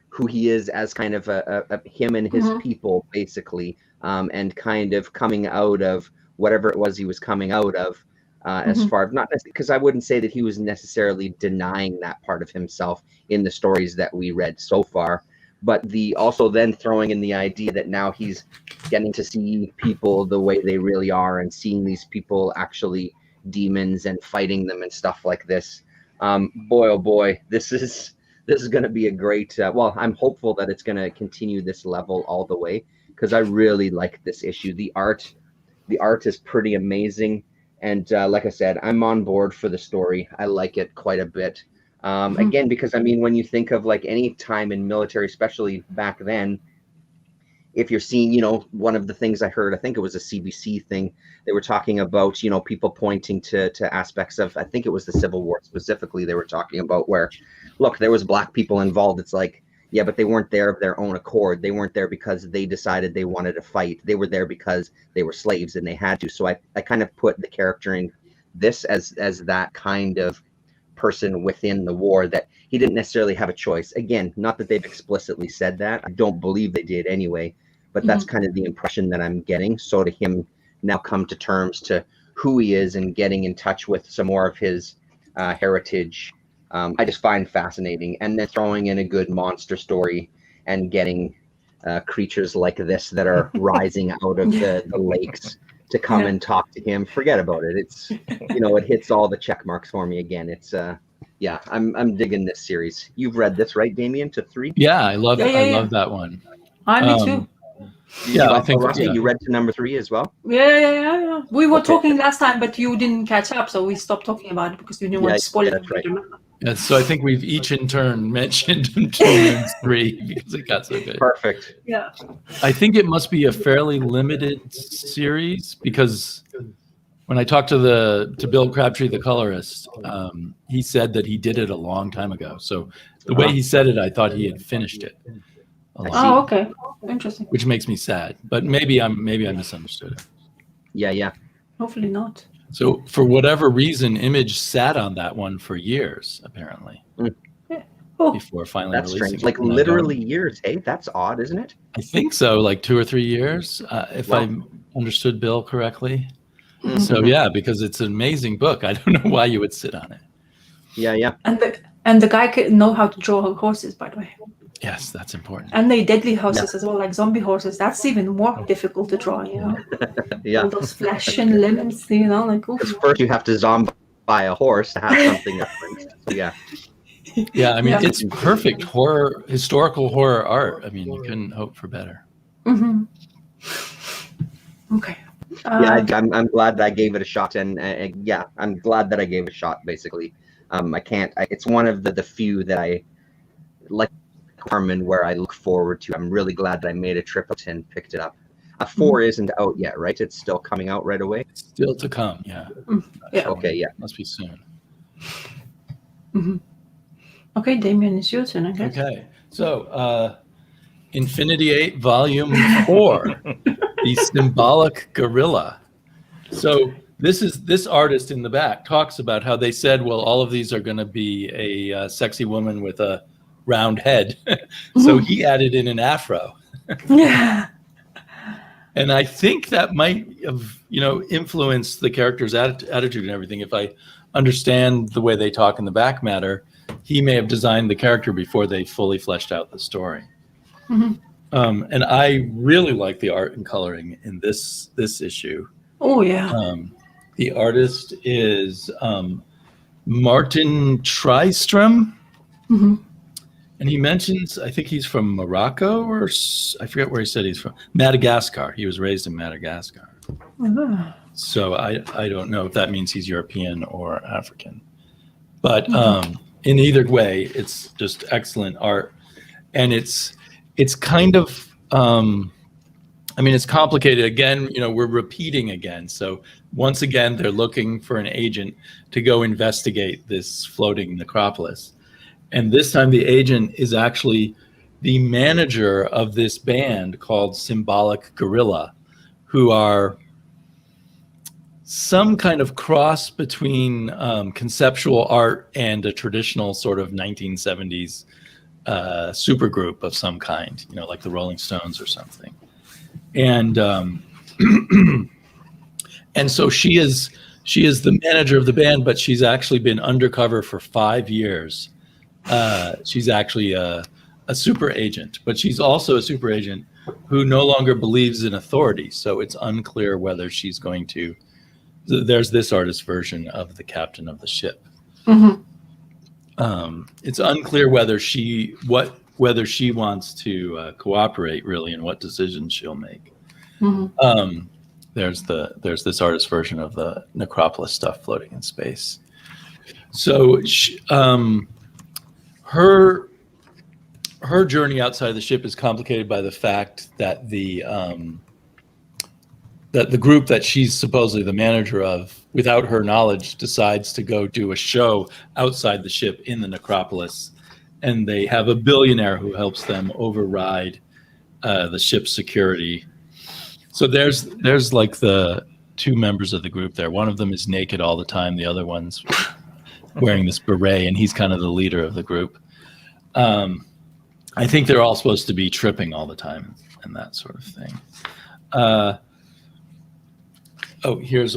who he is as kind of a him and his people, basically, and kind of coming out of whatever it was he was coming out of, as far, not necessarily, because I wouldn't say that he was necessarily denying that part of himself in the stories that we read so far, but also then throwing in the idea that now he's getting to see people the way they really are and seeing these people actually demons and fighting them and stuff like this. Boy, oh boy, this is going to be a great, well, I'm hopeful that it's going to continue this level all the way, because I really like this issue. The art is pretty amazing. And like I said, I'm on board for the story. I like it quite a bit. Again, because I mean, when you think of like any time in military, especially back then, if you're seeing, one of the things I heard, I think it was a CBC thing, they were talking about, people pointing to aspects of, I think it was the Civil War specifically, they were talking about where, look, there was black people involved. It's like, Yeah, but they weren't there of their own accord. They weren't there because they decided they wanted to fight. They were there because they were slaves and they had to. So I kind of put the character in this as that kind of person within the war, that he didn't necessarily have a choice. Again, not that they've explicitly said that. I don't believe they did anyway, but that's kind of the impression that I'm getting. So to him now come to terms to who he is and getting in touch with some more of his heritage, I just find fascinating. And then throwing in a good monster story and getting creatures like this that are rising out of the lakes to come and talk to him. Forget about it. It's, it hits all the check marks for me again. It's I'm digging this series. You've read this, right, Damien, to 3? Yeah, I love that one. Me too. Yeah, I think you read to number 3 as well. Yeah. We were talking last time, but you didn't catch up, so we stopped talking about it because you didn't want to spoil it. That's right. Yeah, so I think we've each in turn mentioned 2 and 3 because it got so good. Perfect. Yeah. I think it must be a fairly limited series because when I talked to Bill Crabtree, the colorist, he said that he did it a long time ago. So the way he said it, I thought he had finished it. Oh, okay. Interesting. Which makes me sad, but maybe I misunderstood it. Yeah. Hopefully not. So for whatever reason, Image sat on that one for years, apparently, before finally that's releasing strange. Like literally years. Hey, that's odd, isn't it? I think so, like 2 or 3 years, if I understood Bill correctly. Mm-hmm. So yeah, because it's an amazing book. I don't know why you would sit on it. Yeah. And the guy can know how to draw horses, by the way. Yes, that's important. And they deadly horses as well, like zombie horses. That's even more difficult to draw, Yeah. All those flesh and limbs, like. Because first you have to zombie a horse to have something different. So, yeah. Yeah, I mean, it's perfect historical horror art. I mean, you couldn't hope for better. Mm-hmm. Okay. I'm glad that I gave it a shot, and I'm glad that I gave it a shot. Basically, it's one of the few that I like, Carmen, where I look forward to. I'm really glad that I made a trip out and picked it up. 4 isn't out yet, right? It's still coming out right away. It's still to come. Yeah. Yeah. Okay. Yeah. Must be soon. Mm-hmm. Okay, Damien, it's your turn, I guess. Okay, so Infinity 8, Volume 4, The Symbolic Gorilla. So this artist in the back talks about how they said, well, all of these are going to be a sexy woman with a round head. So he added in an afro. Yeah. And I think that might have, influenced the character's attitude and everything. If I understand the way they talk in the back matter, he may have designed the character before they fully fleshed out the story. Mm-hmm. And I really like the art and coloring in this issue. Oh, yeah. The artist is Martin Tristram. Mm-hmm. And he mentions, I think he's from Morocco, or I forget where he said he's from. Madagascar. He was raised in Madagascar. Oh. So I don't know if that means he's European or African. But in either way, it's just excellent art. And it's kind of, it's complicated. Again, we're repeating again. So once again, they're looking for an agent to go investigate this floating necropolis. And this time the agent is actually the manager of this band called Symbolic Gorilla, who are some kind of cross between conceptual art and a traditional sort of 1970s supergroup of some kind, like the Rolling Stones or something. And and so she is the manager of the band, but she's actually been undercover for 5 years. She's actually a super agent, but she's also a super agent who no longer believes in authority. So it's unclear whether she's going to. There's this artist's version of the captain of the ship. Mm-hmm. It's unclear whether she wants to cooperate really, and what decisions she'll make. Mm-hmm. There's this artist's version of the necropolis stuff floating in space. So her journey outside the ship is complicated by the fact that the group that she's supposedly the manager of, without her knowledge, decides to go do a show outside the ship in the necropolis, and they have a billionaire who helps them override the ship's security. So there's like the two members of the group there. One of them is naked all the time. The other one's wearing this beret, and he's kind of the leader of the group. I think they're all supposed to be tripping all the time and that sort of thing. Here's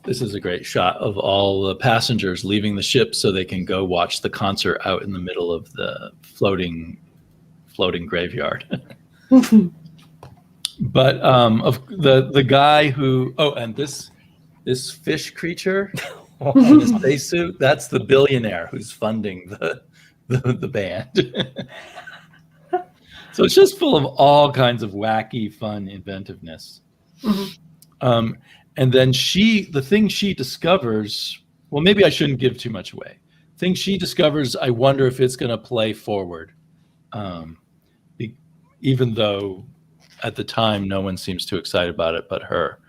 this is a great shot of all the passengers leaving the ship so they can go watch the concert out in the middle of the floating graveyard. But of the guy who, and this fish creature in his spacesuit, that's the billionaire who's funding the band. So it's just full of all kinds of wacky, fun inventiveness. Mm-hmm. And then the thing she discovers, well, maybe I shouldn't give too much away. The thing she discovers, I wonder if it's going to play forward, even though at the time no one seems too excited about it but her.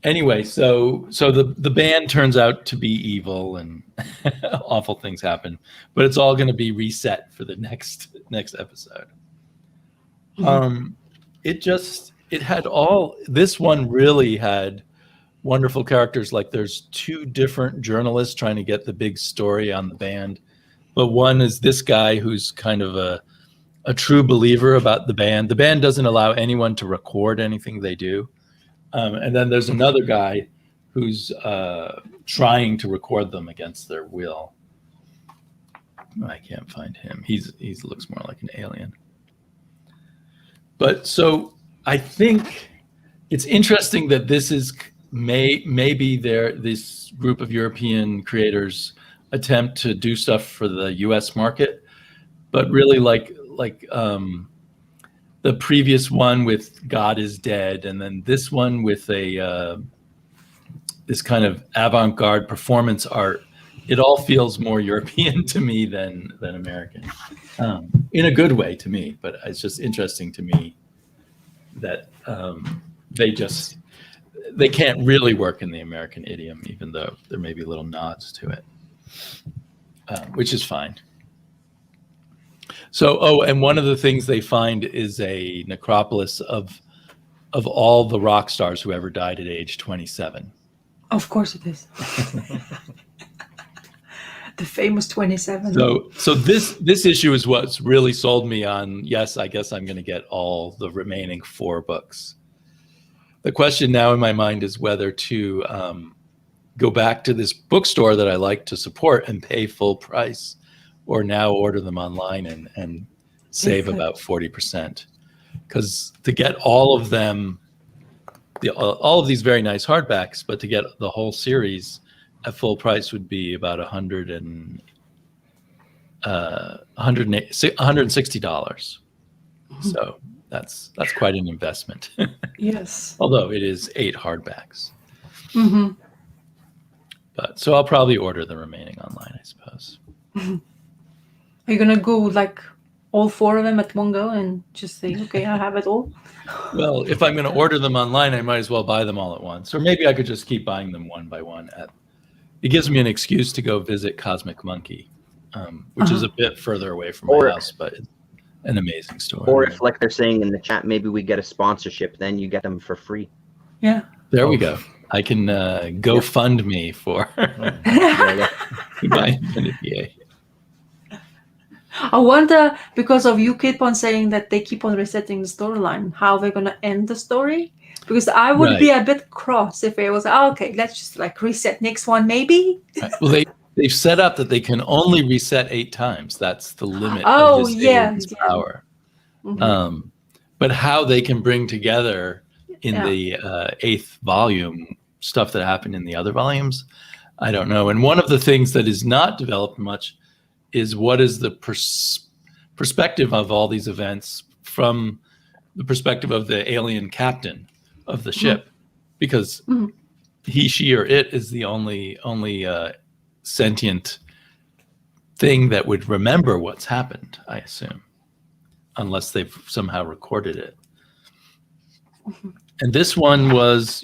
Anyway, so the band turns out to be evil and awful things happen, but it's all going to be reset for the next episode. This one really had wonderful characters. Like there's two different journalists trying to get the big story on the band, but one is this guy who's kind of a true believer about the band. The band doesn't allow anyone to record anything they do. And then there's another guy who's trying to record them against their will. I can't find him. He looks more like an alien. But so I think it's interesting that this is maybe this group of European creators attempt to do stuff for the U.S. market, but really like the previous one with God is Dead, and then this one with this kind of avant-garde performance art. It all feels more European to me than American, in a good way to me. But it's just interesting to me that they can't really work in the American idiom, even though there may be little nods to it, which is fine. So, and one of the things they find is a necropolis of all the rock stars who ever died at age 27. Of course it is. The famous 27. So this issue is what's really sold me on, yes, I guess I'm going to get all the remaining 4 books. The question now in my mind is whether to go back to this bookstore that I like to support and pay full price, or now order them online and save about 40%. Because to get all of them, all of these very nice hardbacks, but to get the whole series at full price would be about $160. So that's quite an investment. Yes. Although it is 8 hardbacks. Mm-hmm. But so I'll probably order the remaining online, I suppose. Mm-hmm. Are you gonna go like all 4 of them at one go and just say, okay, I have it all? Well, if I'm going to order them online, I might as well buy them all at once. Or maybe I could just keep buying them one by one. It gives me an excuse to go visit Cosmic Monkey, which is a bit further away from my house, but it's an amazing store. Or if, like they're saying in the chat, maybe we get a sponsorship, then you get them for free. Yeah. There we go. I can go fund me for my Infinite VA. I wonder, because of you keep on saying that they keep on resetting the storyline, how they're going to end the story. Because I would be a bit cross if it was, okay, let's just like reset next one, maybe. Well, they've set up that they can only reset 8 times. That's the limit of his alien's power. Mm-hmm. But how they can bring together in the 8th volume stuff that happened in the other volumes, I don't know. And one of the things that is not developed much is what is the perspective of all these events from the perspective of the alien captain of the ship, because he, she, or it is the only sentient thing that would remember what's happened, I assume, unless they've somehow recorded it. And this one was,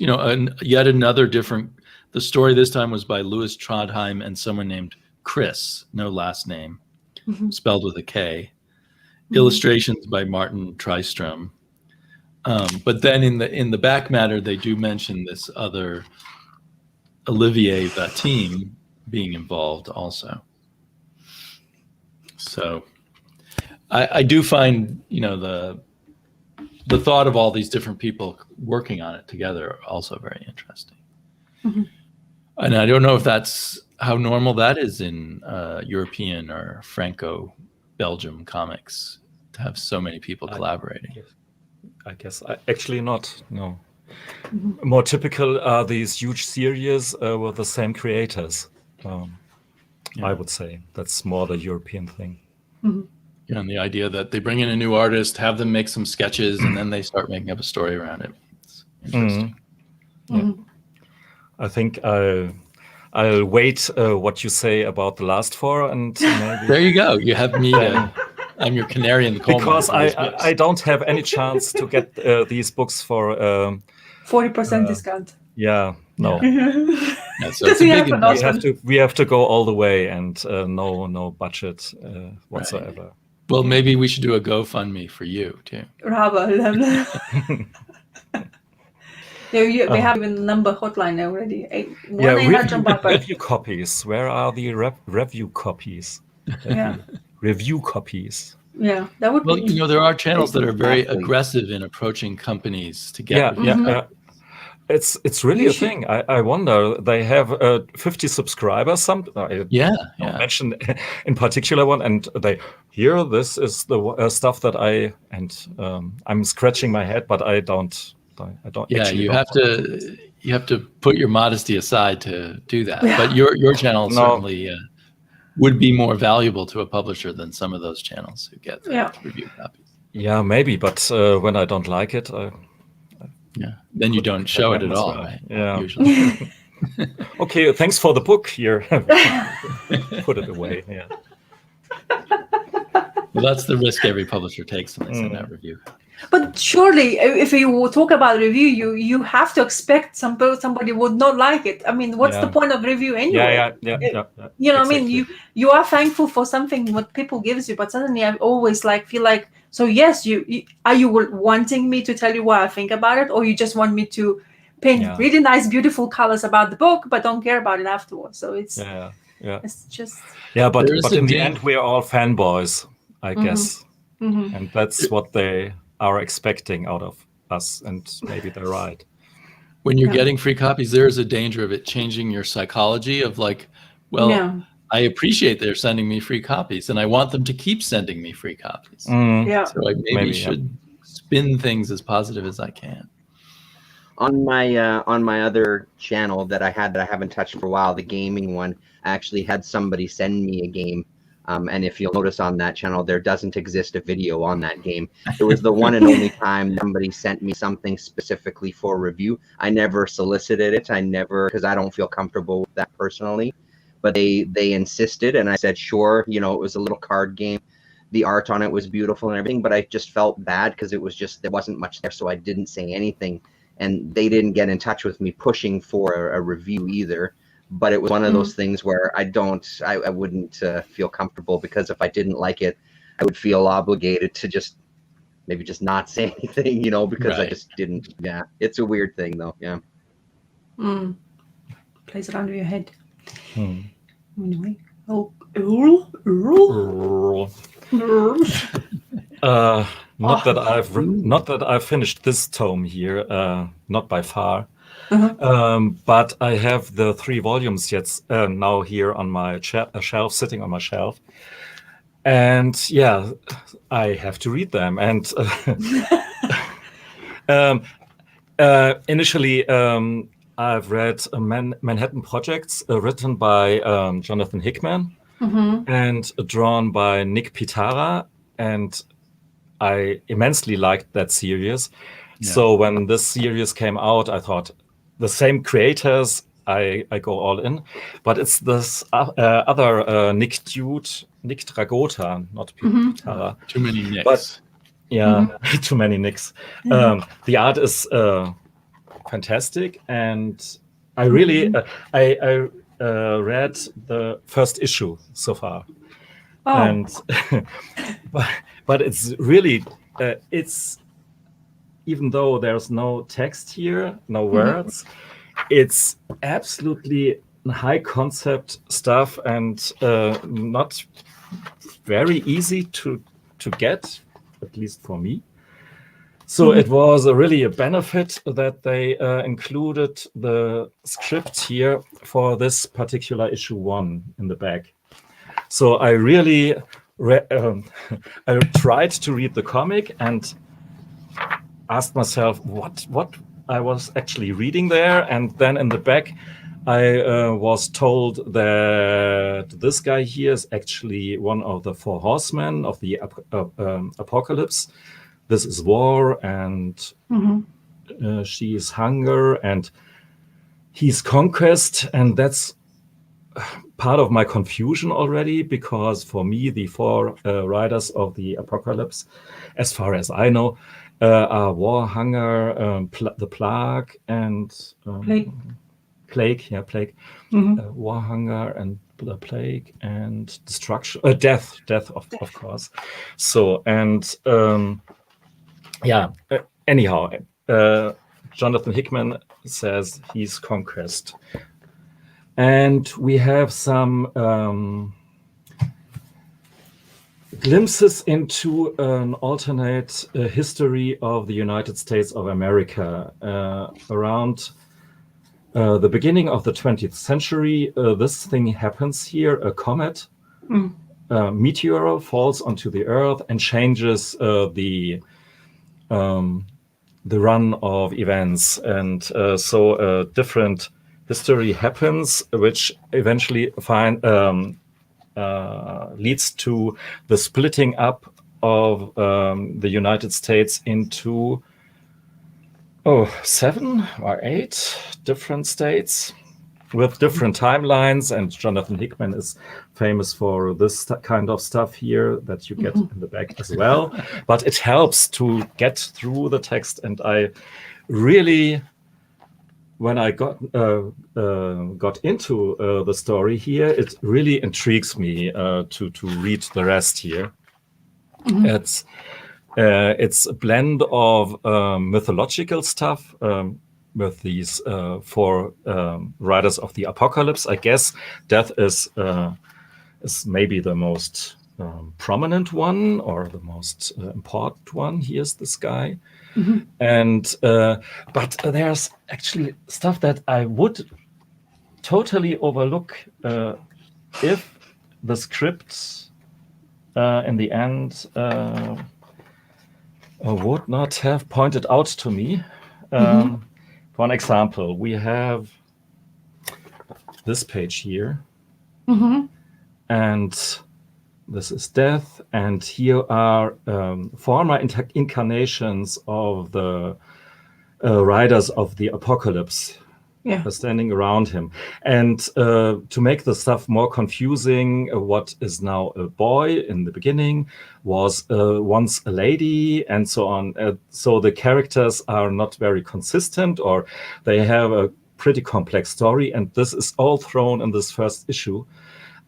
yet another different. The story this time was by Louis Trondheim and someone named Chris, no last name, Mm-hmm. spelled with a K. Illustrations by Martin Tristrom. But then in the back matter, they do mention this other Olivier Vatine being involved also. So I do find, the thought of all these different people working on it together also very interesting. Mm-hmm. And I don't know if that's how normal that is in European or Franco-Belgium comics, to have so many people collaborating. I guess actually not. No. Mm-hmm. More typical are these huge series with the same creators. I would say that's more the European thing. Mm-hmm. Yeah, and the idea that they bring in a new artist, have them make some sketches, and then they start making up a story around it. It's interesting. Yeah. I think I'll wait what you say about the last four, and maybe There you go. You have me. I'm your canary in the coal mine because for these books. I don't have any chance to get these books for 40% discount. no. Yeah, so it's a big investment. We have to go all the way, and no budget whatsoever. Right. Well, maybe we should do a GoFundMe for you too. We have even the number hotline already. 1-800 review copies. Where are the review copies? Yeah. Review copies. Yeah, that would Well, be. there are channels that are very aggressive in approaching companies to get. It's really a thing. I wonder. They have 50 subscribers. I mention in particular one, and this is the stuff that I'm scratching my head, but I don't. Yeah, you have to put your modesty aside to do that. Yeah. But your channel certainly would be more valuable to a publisher than some of those channels who get review copies. Yeah, maybe, but when I don't like it, then you don't show it at all, right? Yeah. Usually. Okay, thanks for the book here. Put it away. Yeah. Well, that's the risk every publisher takes when they send out review. But surely, if you talk about review, you have to expect somebody would not like it. I mean, what's the point of review anyway? Yeah. You know, exactly. I mean, you are thankful for something what people gives you, but suddenly I always feel like, so yes, are you wanting me to tell you what I think about it, or you just want me to paint really nice, beautiful colors about the book, but don't care about it afterwards? So it's it's just but in the end, we're all fanboys, I guess, and that's what they are expecting out of us, and maybe they're right. When you're getting free copies, there is a danger of it changing your psychology of I appreciate they're sending me free copies, and I want them to keep sending me free copies. So I maybe should spin things as positive as I can. On my other channel that I haven't touched for a while, the gaming one, I actually had somebody send me a game. And if you'll notice on that channel, there doesn't exist a video on that game. It was the one and only time somebody sent me something specifically for review. I never solicited it. Because I don't feel comfortable with that personally. But they insisted, and I said, sure. It was a little card game. The art on it was beautiful and everything, but I just felt bad because there wasn't much there, so I didn't say anything. And they didn't get in touch with me pushing for a review either. But it was one of those things where I wouldn't feel comfortable, because if I didn't like it, I would feel obligated to maybe just not say anything, because I just didn't. Yeah, it's a weird thing though. Yeah. Plays it under your head. Anyway. Not that I've finished this tome here, not by far. But I have the 3 volumes now here on my shelf, sitting on my shelf, and I have to read them. And initially, I've read Manhattan Projects, written by Jonathan Hickman and drawn by Nick Pitara, and I immensely liked that series. So when this series came out, I thought, the same creators, I go all in, but it's this other Nick Dragota, not Pitara. Too many Nicks. But too many Nicks. The art is fantastic, and I really read the first issue so far, Oh. and but it's really it's, even though there's no text here, no words, it's absolutely high concept stuff and not very easy to get, at least for me. So it was really a benefit that they included the script here for this particular issue 1 in the back. So I really I tried to read the comic and asked myself what I was actually reading there, and then in the back I was told that this guy here is actually one of the 4 horsemen of the apocalypse. This is war, and she is hunger, and he's conquest, and that's part of my confusion already, because for me the 4 riders of the apocalypse, as far as I know, are war, hunger, the plague, and plague, war, hunger, and the plague, and destruction, death, of course. So, and anyhow, Jonathan Hickman says he's conquest. And we have some glimpses into an alternate history of the United States of America. Around the beginning of the 20th century, this thing happens here. A comet, meteor falls onto the Earth and changes the run of events. And so a different history happens, which eventually leads to the splitting up of the United States into 7 or 8 different states with different timelines. And Jonathan Hickman is famous for this kind of stuff here that you get in the back as well. But it helps to get through the text, and I really, when I got into the story here, it really intrigues me to read the rest here. It's a blend of mythological stuff with these 4 riders of the apocalypse. I guess Death is maybe the most prominent one, or the most important one. Here's this guy. And but there's actually stuff that I would totally overlook if the script in the end would not have pointed out to me. For an example, we have this page here, and this is Death, and here are former incarnations of the riders of the apocalypse standing around him. And to make the stuff more confusing, what is now a boy in the beginning was once a lady, and so on. So the characters are not very consistent, or they have a pretty complex story, and this is all thrown in this first issue.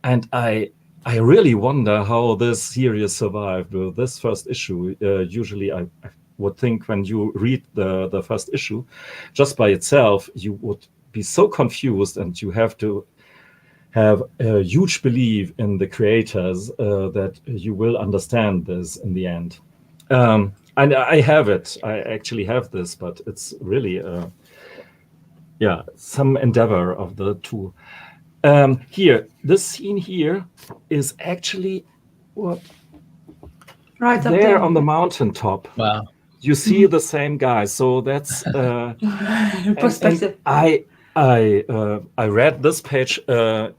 And I really wonder how this series survived with this first issue. Usually I would think when you read the first issue, just by itself, you would be so confused, and you have to have a huge belief in the creators that you will understand this in the end. And I have it. I actually have this, but it's really, some endeavor of the 2. Here, this scene here is actually what right up there on the mountaintop. Wow. You see the same guy. So that's perspective. And I read this page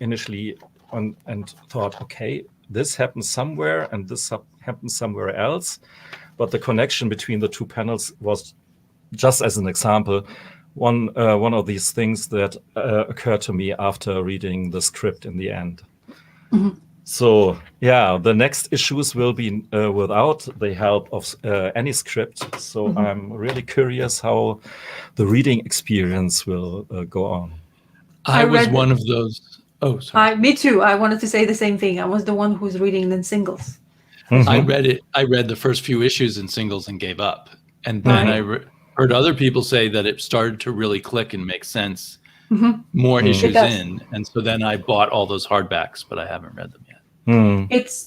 initially and thought, okay, this happens somewhere and this happens somewhere else. But the connection between the 2 panels was, just as an example, one of these things that occurred to me after reading the script in the end. So yeah, the next issues will be without the help of any script. So I'm really curious how the reading experience will go on. I was read- one of those. Oh, sorry. Me too. I wanted to say the same thing. I was the one who's reading in singles. I read it. I read the first few issues in singles and gave up. And then Right. I heard other people say that it started to really click and make sense Mhm. more It issues does. in. And so then I bought all those hardbacks, but I haven't read them yet.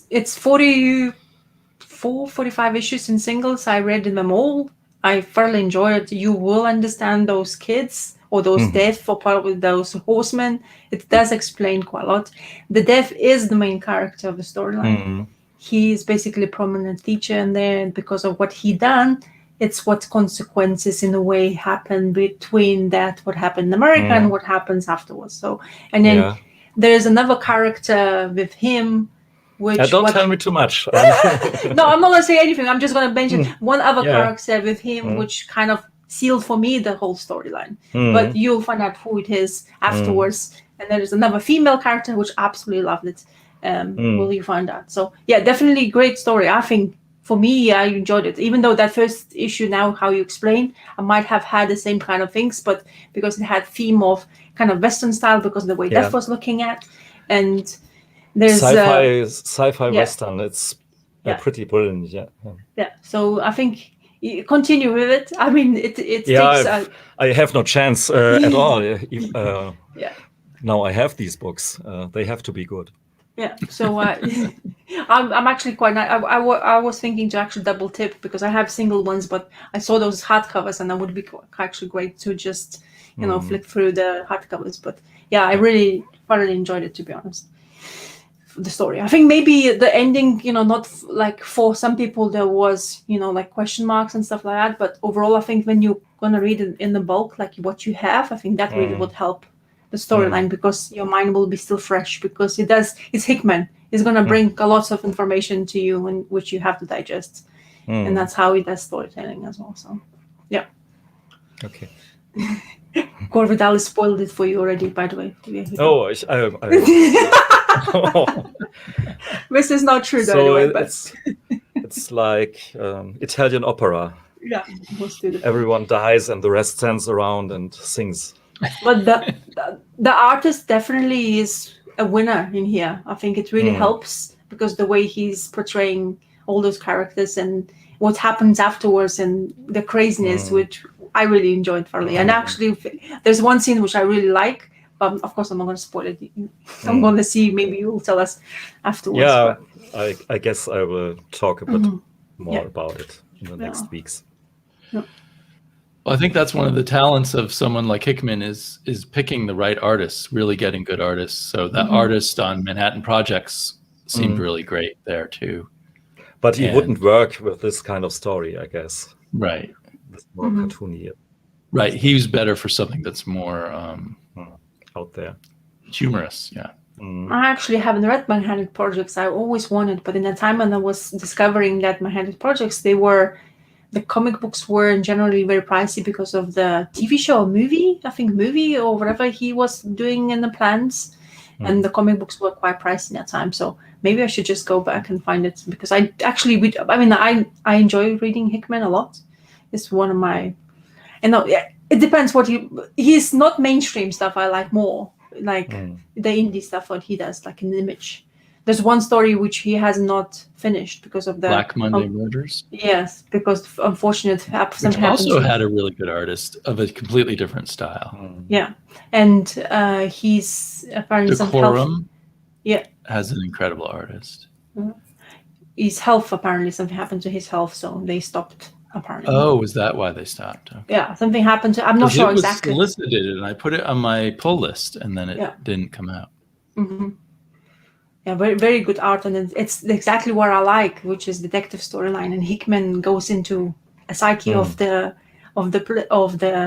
It's 44, 45 issues in singles. I read them all. I thoroughly enjoy it. You will understand those kids or those deaf or probably those horsemen. It does explain quite a lot. The deaf is the main character of the storyline. He is basically a prominent teacher in there, and because of what he done, it's what consequences in a way happen between that what happened in America and what happens afterwards. So, and then there's another character with him, which Don't tell me too much. no, I'm not gonna say anything. I'm just gonna mention one other character with him, which kind of sealed for me the whole storyline. But you'll find out who it is afterwards. And there's another female character which absolutely loved it. Will you find out? So yeah, definitely great story. I think for me, I enjoyed it. Even though that first issue, now how you explain, I might have had the same kind of things, but because it had theme of kind of Western style, because of the way Death was looking at, and there's sci-fi Western. It's pretty brilliant. Yeah. So I think you continue with it. I mean, it takes. I have no chance at all. Now I have these books. They have to be good. Yeah, so I'm actually quite nice. I was thinking to actually double tip because I have single ones, but I saw those hardcovers and that would be actually great to just flick through the hardcovers. But yeah, I really thoroughly enjoyed it, to be honest. The story. I think maybe the ending, not like for some people there was, like question marks and stuff like that. But overall, I think when you're gonna read it in the bulk, like what you have, I think that really would help the storyline because your mind will be still fresh because it's Hickman. He's going to bring a lot of information to you which you have to digest. And that's how he does storytelling as well. So, yeah. Okay. Gore Vidal spoiled it for you already, by the way. Oh, this is not true, so way, but it's like Italian opera. Yeah, most do. Everyone dies and the rest stands around and sings. But the artist definitely is a winner in here. I think it really helps because the way he's portraying all those characters and what happens afterwards and the craziness, which I really enjoyed thoroughly. And actually, there's one scene which I really like. Of course, I'm not going to spoil it. I'm going to see. Maybe you'll tell us afterwards. Yeah, I guess I will talk a bit more about it in the next weeks. Yeah. Well, I think that's one of the talents of someone like Hickman is picking the right artists, really getting good artists. So the artist on Manhattan Projects seemed really great there too. But he wouldn't work with this kind of story, I guess. Right. This more cartoony. Right. He's better for something that's more out there. Humorous, yeah. I actually haven't read Manhattan Projects. I always wanted, but in the time when I was discovering that Manhattan Projects, the comic books were generally very pricey because of the TV show or movie or whatever he was doing in the plans. And the comic books were quite pricey at that time. So maybe I should just go back and find it because I enjoy reading Hickman a lot. It's one of my, it depends he's not mainstream stuff. I like more like the indie stuff, what he does, like an Image. There's one story which he has not finished because of the Black Monday Murders. Yes, because unfortunate something happened. Also had a really good artist of a completely different style. Yeah, and he's apparently Decorum. Has an incredible artist. His health, apparently something happened to his health, so they stopped. Apparently. Oh, is that why they stopped? Okay. Yeah, something happened to. I'm not sure exactly. It was solicited, and I put it on my pull list, and then it didn't come out. Mm-hmm. Yeah, very, very good art, and it's exactly what I like, which is detective storyline. And Hickman goes into a psyche of the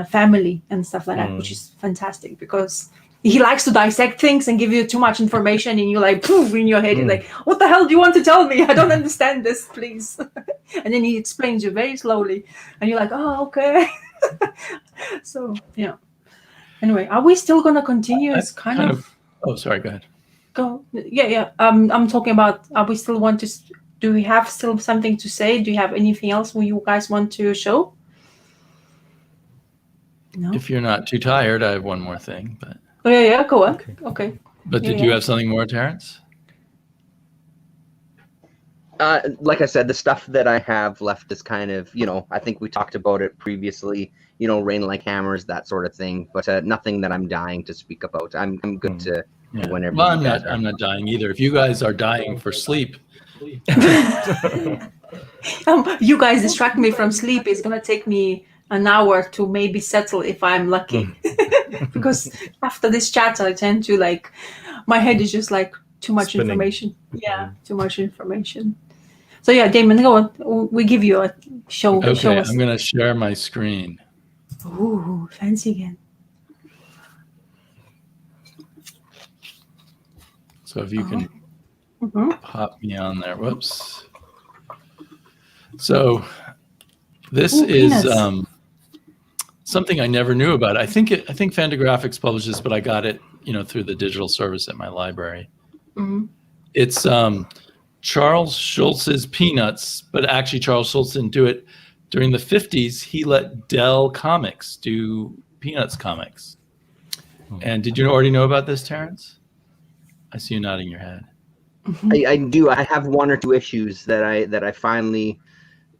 family and stuff like that, which is fantastic because he likes to dissect things and give you too much information, and you're like, poof, in your head, you're like, what the hell do you want to tell me? I don't understand this, please. And then he explains you very slowly, and you're like, oh, okay. So yeah. Anyway, are we still gonna continue? It's kind of. Oh, sorry. Go ahead. Go. Yeah. I'm talking about. Are we still want to? Do we have still something to say? Do you have anything else you guys want to show? No. If you're not too tired, I have one more thing. But Oh yeah, go on. Okay. But did you have something more, Terrence? Like I said, the stuff that I have left is kind of, I think we talked about it previously, Rain Like Hammers, that sort of thing, but nothing that I'm dying to speak about. I'm good to whenever. Well, I'm not dying either. If you guys are dying for sleep. You guys distract me from sleep. It's going to take me an hour to maybe settle if I'm lucky. Because after this chat, I tend to my head is just too much Spinning. Information. Yeah, too much information. So yeah, Damon, go on. We give you a show. Okay, show us. I'm going to share my screen. Ooh, fancy again. So if you can pop me on there. Whoops. So this is something I never knew about. I think Fantagraphics publishes, but I got it, through the digital service at my library. Mm-hmm. It's Charles Schulz's Peanuts, but actually Charles Schulz didn't do it. During the 50s, he let Dell Comics do Peanuts comics. And did you already know about this, Terrence? I see you nodding your head. I do. I have one or two issues that I finally,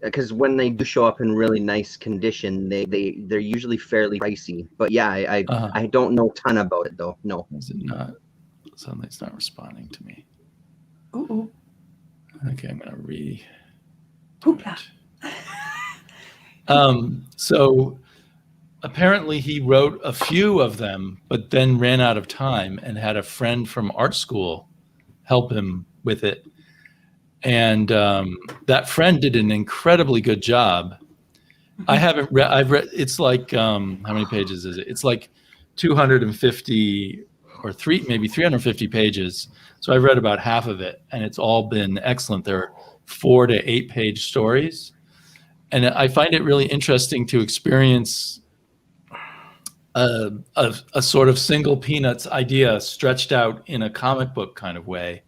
because when they do show up in really nice condition, they're usually fairly pricey. But yeah, I don't know a ton about it though. No. Is it not? Suddenly it's not responding to me. Uh-oh. Okay, I'm gonna read. Hoopla. So apparently he wrote a few of them, but then ran out of time and had a friend from art school help him with it. And that friend did an incredibly good job. I haven't read, I've read, it's like, how many pages is it? It's like 250 or maybe 350 pages. So I've read about half of it and it's all been excellent. There are 4 to 8 page stories. And I find it really interesting to experience a sort of single Peanuts idea stretched out in a comic book kind of way,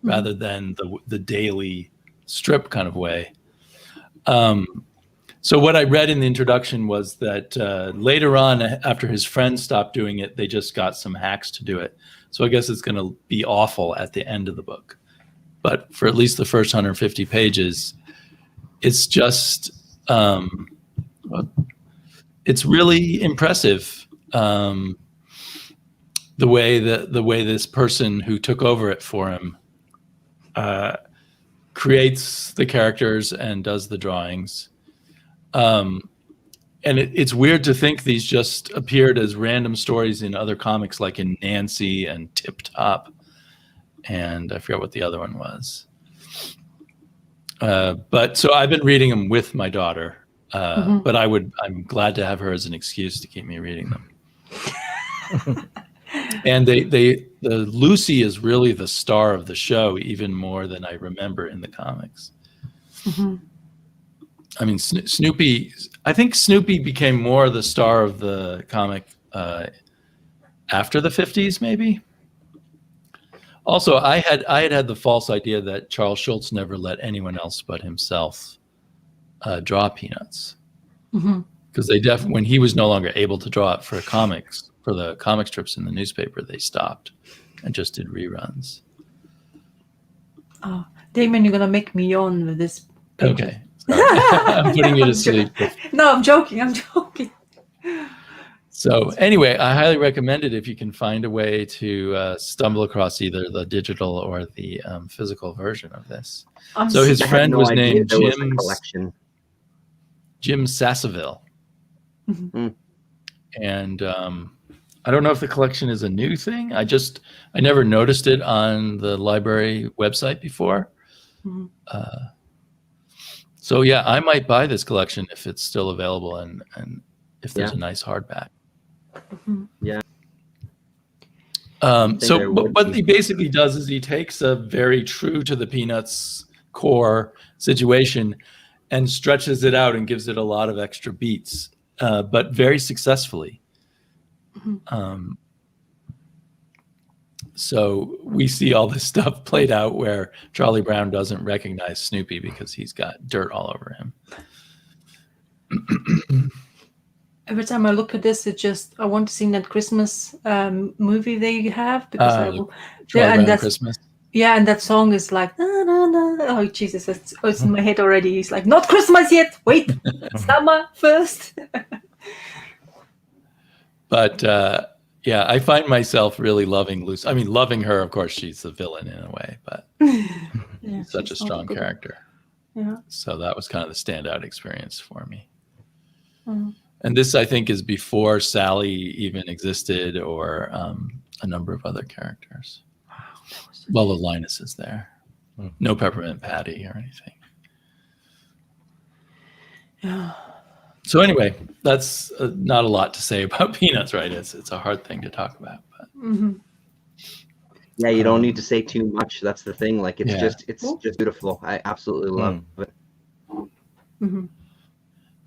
rather than the daily strip kind of way. So what I read in the introduction was that later on, after his friends stopped doing it, they just got some hacks to do it. So I guess it's going to be awful at the end of the book. But for at least the first 150 pages, it's just, it's really impressive. The way this person who took over it for him creates the characters and does the drawings. And it's weird to think these just appeared as random stories in other comics, like in Nancy and Tip Top, and I forgot what the other one was. But so I've been reading them with my daughter, but I'm glad to have her as an excuse to keep me reading them. And the Lucy is really the star of the show, even more than I remember in the comics. I mean, Snoopy. I think Snoopy became more the star of the comic after the 50s, maybe. Also, I had the false idea that Charles Schulz never let anyone else but himself draw Peanuts, because when he was no longer able to draw it for the comic strips in the newspaper, they stopped and just did reruns. Oh, Damon, you're gonna make me yawn with this picture. Okay, I'm putting you to sleep. No, I'm joking. So anyway, I highly recommend it if you can find a way to stumble across either the digital or the physical version of this. So his friend was named Jim Sasseville. And I don't know if the collection is a new thing. I never noticed it on the library website before. So yeah, I might buy this collection if it's still available and if there's a nice hardback. Yeah. So what he basically does is he takes a very true to the Peanuts core situation and stretches it out and gives it a lot of extra beats, but very successfully. So we see all this stuff played out where Charlie Brown doesn't recognize Snoopy because he's got dirt all over him. every time I look at this, I want to sing that Christmas movie they have because Charlie and Brown Christmas. Yeah, and that song is like, na, na, na. Oh Jesus, it's in my head already. It's like, not Christmas yet. Wait, summer first. But yeah, I find myself really loving Lucy. I mean, loving her. Of course, she's the villain in a way, but Yeah, such a she's not strong good. character. Yeah. So that was kind of the standout experience for me. Mhm. And this, I think, is before Sally even existed, or a number of other characters. Well, the Linus is there. No Peppermint Patty or anything. Yeah. So anyway, that's not a lot to say about Peanuts, right? It's a hard thing to talk about. But Mhm. Yeah, you don't need to say too much. That's the thing. Like, it's Yeah. just beautiful. I absolutely love it. Mhm.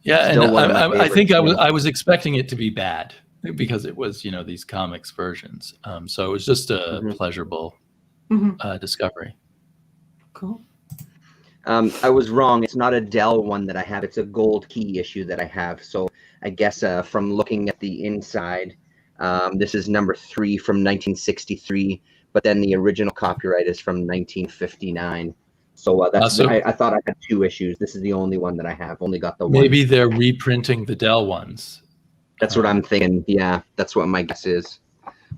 yeah, Still and one of my I think favorites, I was expecting it to be bad because it was, these comics versions. So it was just a pleasurable Mhm. discovery. Cool. I was wrong. It's not a Dell one that I have. It's a Gold Key issue that I have. So I guess from looking at the inside, this is number 3 from 1963, but then the original copyright is from 1959. So that's I thought I had 2 issues. This is the only one that I have. Only got the one. Maybe they're reprinting the Dell ones. That's what I'm thinking. Yeah, that's what my guess is.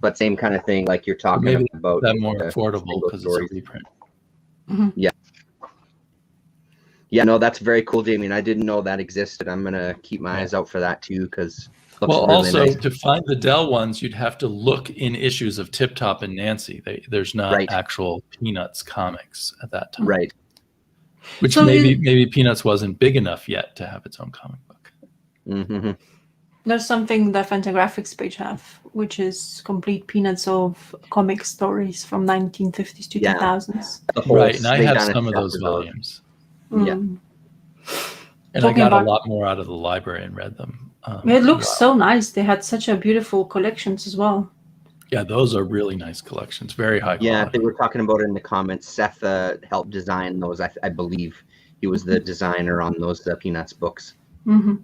But same kind of thing, like you're talking Maybe about. that more affordable because it's a reprint. Mhm. Yeah. Yeah, no, that's very cool, Damien. I didn't know that existed. I'm gonna keep my eyes out for that too, because Well, really also nice. to find the Dell ones, you'd have to look in issues of Tip Top and Nancy. There's not Right. actual Peanuts comics at that time, Right. Which So maybe Peanuts wasn't big enough yet to have its own comic book. Mm-hmm. There's something that Fantagraphics page have, which is complete Peanuts of comic stories from 1950s to Yeah. 2000s. Right, and I they have done a some of those chapter those. volumes, Yeah. Mm. and I Talking got about- a lot more out of the library and read them. It looks so nice. They had such a beautiful collections as well. Yeah, those are really nice collections, very high Yeah, quality. they were talking about it in the comments. Seth helped design those. I believe he was the designer on those Peanuts books. Mm-hmm.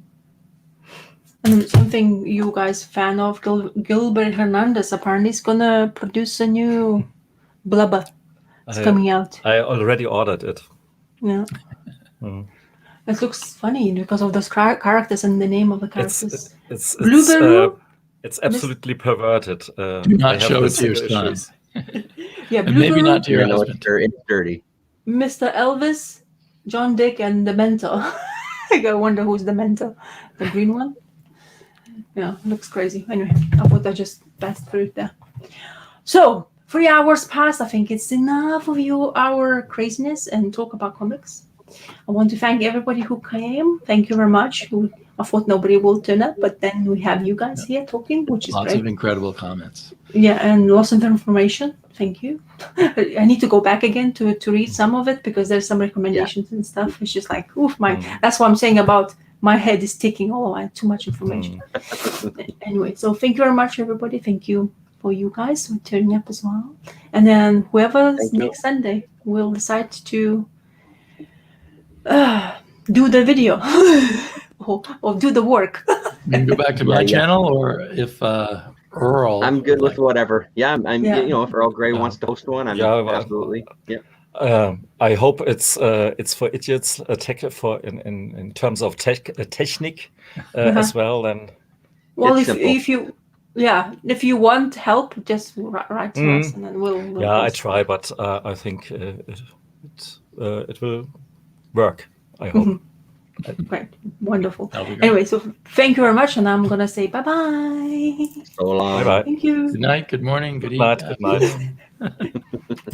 And something you guys fan of, Gilbert Hernandez apparently is gonna produce a new Blubber. It's coming out. I already ordered it. Yeah. Mm. It looks funny because of those characters and the name of the characters. Blueberry. It's absolutely perverted. Do not show it to your son. Yeah, And maybe Blueberry, not to your You know, husband. it's dirty. Mr. Elvis, John Dick, and the mentor. I wonder who's the mentor. The green one? Yeah, looks crazy. Anyway, I thought I just passed through it there. So, 3 hours passed. I think it's enough of our craziness and talk about comics. I want to thank everybody who came. Thank you very much. I thought nobody will turn up, but then we have you guys here talking, which is Lots great. of incredible comments. Yeah, and lots of information. Thank you. I need to go back again to read some of it because there's some recommendations and stuff. It's just like, oof, that's what I'm saying about my head is ticking all the while. Too much information. Anyway, so thank you very much, everybody. Thank you for you guys for turning up as well. And then whoever next Sunday will decide to do the video or do the work. You can go back to my channel, or if Earl. I'm good with whatever. Yeah, I'm. Yeah. You know, if Earl Grey wants to host one, I'm absolutely. Yeah. I hope it's for idiots in terms of technique as well. And well, It's if you want help, just write to us, and then we'll yeah, I post. try, but I think it will work. I hope. Great, wonderful. That'll be great. Anyway, so thank you very much, and I'm gonna say bye-bye. So long. Bye bye. Thank you. Good night, good morning, good Good night. evening. Good night.